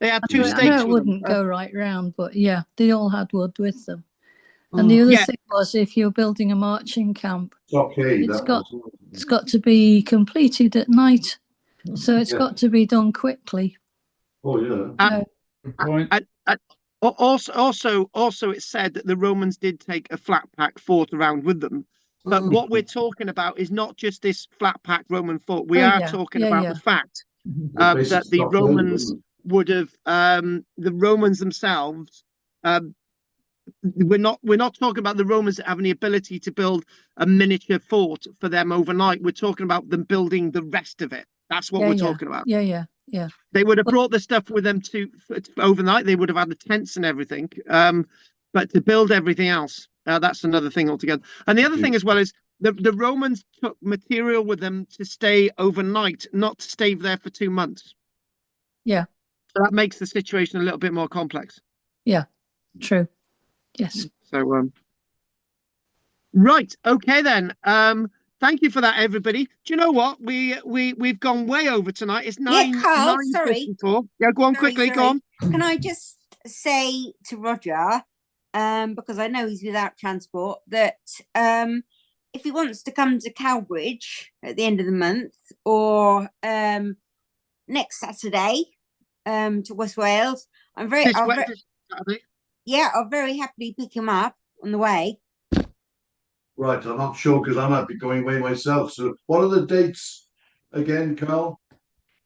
They had 2 stakes. I know it wouldn't go right round, but yeah, they all had wood with them. And the other thing was, if you're building a marching camp, it's got to be completed at night. So it's got to be done quickly. Oh yeah. Good point. Also, it's said that the Romans did take a flat pack fort around with them. But what we're talking about is not just this flat pack Roman fort. We are talking about the fact that the Romans would have, the Romans themselves. We're not talking about the Romans having the ability to build a miniature fort for them overnight. We're talking about them building the rest of it. That's what we're talking about. Yeah. They would have brought the stuff with them to overnight. They would have had the tents and everything. But to build everything else, That's another thing altogether. And the other thing as well is the Romans took material with them to stay overnight, not to stay there for 2 months. Yeah. So that makes the situation a little bit more complex. Yeah, true. Yes. So, right. Okay, then. Thank you for that, everybody. Do you know what? We've gone way over tonight. It's nine. Yeah, Carl, 9:54. sorry. Yeah, go on quickly. Go on. Can I just say to Roger, because I know he's without transport, that if he wants to come to Cowbridge at the end of the month or next Saturday to West Wales, I'll very happily pick him up on the way. Right, I'm not sure because I might be going away myself. So, what are the dates again, Carl?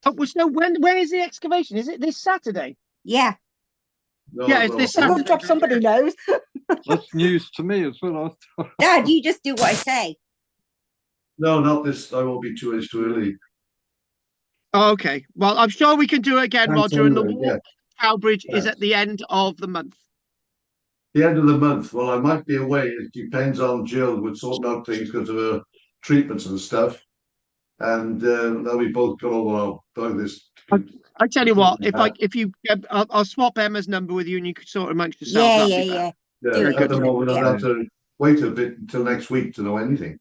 Oh, well, so when is the excavation? Is it this Saturday? Yeah. No, yeah, it's this Saturday. Good job, somebody knows. That's news to me as well. Dad, you just do what I say. No, not this. I won't be 2 days too early. Oh, okay. Well, I'm sure we can do it again, Thanks Roger. And the anyway, walk to Cowbridge is Thanks. at the end of the month. The end of the month. Well, I might be away. It depends on Jill with sorting out things because of her treatments and stuff. And now we both got all this. I tell you what, I'll swap Emma's number with you, and you could sort it amongst yourselves. Yeah. At the moment, I'll have to wait a bit until next week to know anything.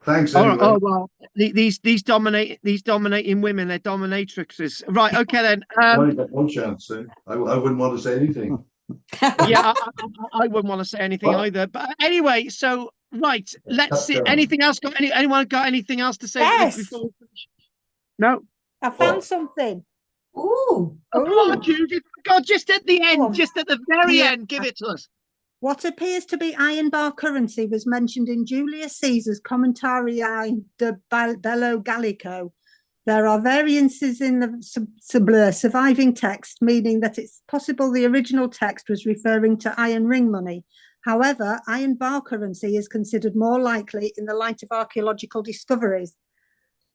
Thanks. Anyway. Oh well, these dominating women, they're dominatrixes. Right. Okay then. I got no chance. I wouldn't want to say anything. Yeah, I wouldn't want to say anything either. But anyway, so right, let's see. Anything else? Anyone got anything else to say? Yes. Before we finish? No. I found something. Ooh. Oh, Judith! God, just at the end, just at the very end, give it to us. What appears to be iron bar currency was mentioned in Julius Caesar's Commentariae de Bello Gallico. There are variances in the surviving text, meaning that it's possible the original text was referring to iron ring money. However, iron bar currency is considered more likely in the light of archaeological discoveries.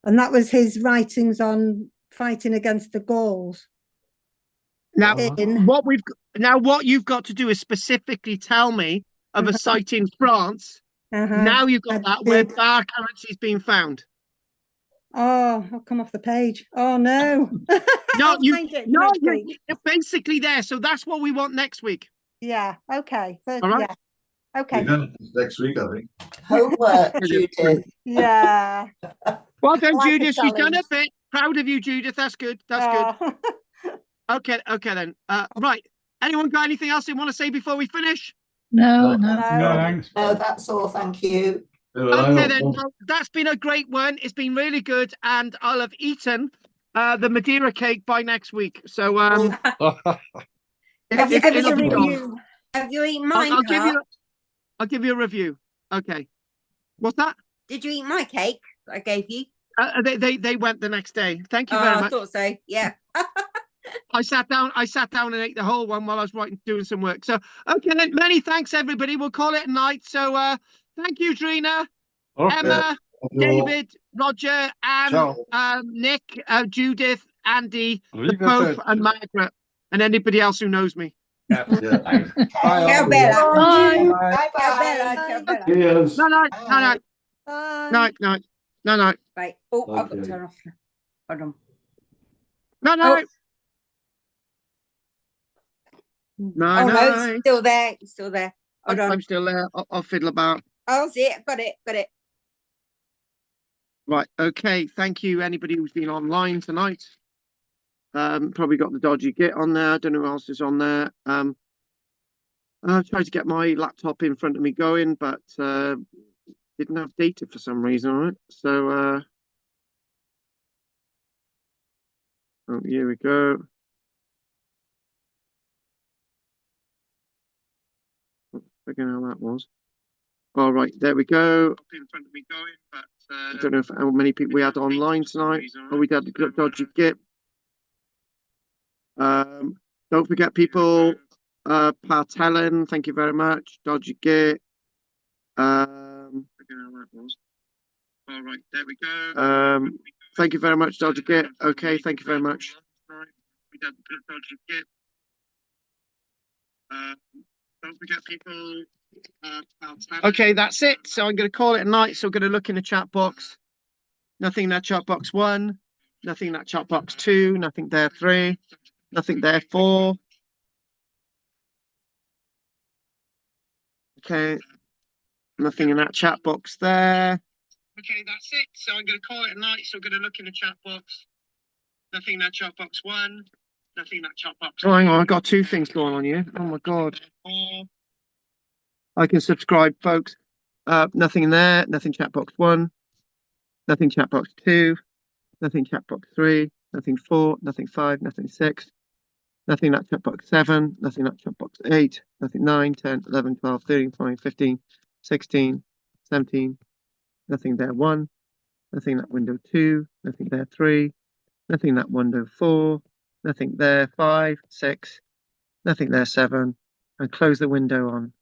And that was his writings on fighting against the Gauls. Now, what you've got to do is specifically tell me of a site in France. Now you've got that where bar currency is being found. Oh, I'll come off the page. Oh no! You're basically there. So that's what we want next week. Yeah. Okay. All right. Yeah. Okay. Next week, I think. Homework, Judith. Yeah. Well done, Judith. She's done a bit. Proud of you, Judith. That's good. That's good. Okay then. Right. Anyone got anything else they want to say before we finish? No, thanks. No, that's all. Thank you. Okay then. Well, that's been a great one. It's been really good, and I'll have eaten the Madeira cake by next week. So Have you given a review? Have you eaten mine? I'll give you a review. Okay. What's that? Did you eat my cake I gave you? They went the next day. Thank you very much. I thought so. Yeah. I sat down and ate the whole one while I was doing some work. So okay then, many thanks everybody. We'll call it a night. So thank you, Drina, Emma, David, Roger, Anne, Nick, Judith, Andy, the Pope, and Margaret, and anybody else who knows me. Bye. Ciao, Bella. Bye. Cheers. Night. Right. Oh, I've got to turn off. Hold on. Night. No, it's still there. It's still there. Hold on. I'm still there. I'll fiddle about. Oh, see it. Got it. Right. Okay. Thank you, anybody who's been online tonight. Probably got the dodgy git on there. I don't know who else is on there. I tried to get my laptop in front of me going, but didn't have data for some reason. All right. So here we go. Figuring how that was. All right, there we go. Up in front of me going, but I don't know how many people we had online tonight. Oh, we had the dodgy git. Don't forget, people. Pat Helen, thank you very much. Dodgy git. Figuring how that was. All right, there we go. Thank you very much, dodgy git. Okay, thank you very much. We had the dodgy git. Don't forget, people. Okay, that's it. So I'm going to call it a night. So I'm going to look in the chat box. Nothing in that chat box 1. Nothing in that chat box 2. Nothing there 3. Nothing there 4. Okay. Nothing in that chat box there. Okay, that's it. So I'm going to call it a night. So I'm going to look in the chat box. Nothing in that chat box 1. Nothing in that chat box. Oh, hang on. I've got 2 things going on here. Oh my God. I can subscribe, folks. Nothing in there. Nothing chat box 1. Nothing chat box 2. Nothing chat box 3. Nothing 4. Nothing 5. Nothing 6. Nothing in that chat box 7. Nothing in that chat box 8. Nothing 9, 10, 11, 12, 13, 14, 15, 16, 17. Nothing there 1. Nothing in that window 2. Nothing there 3. Nothing in that window 4. Nothing there 5, 6. Nothing there 7. And close the window on.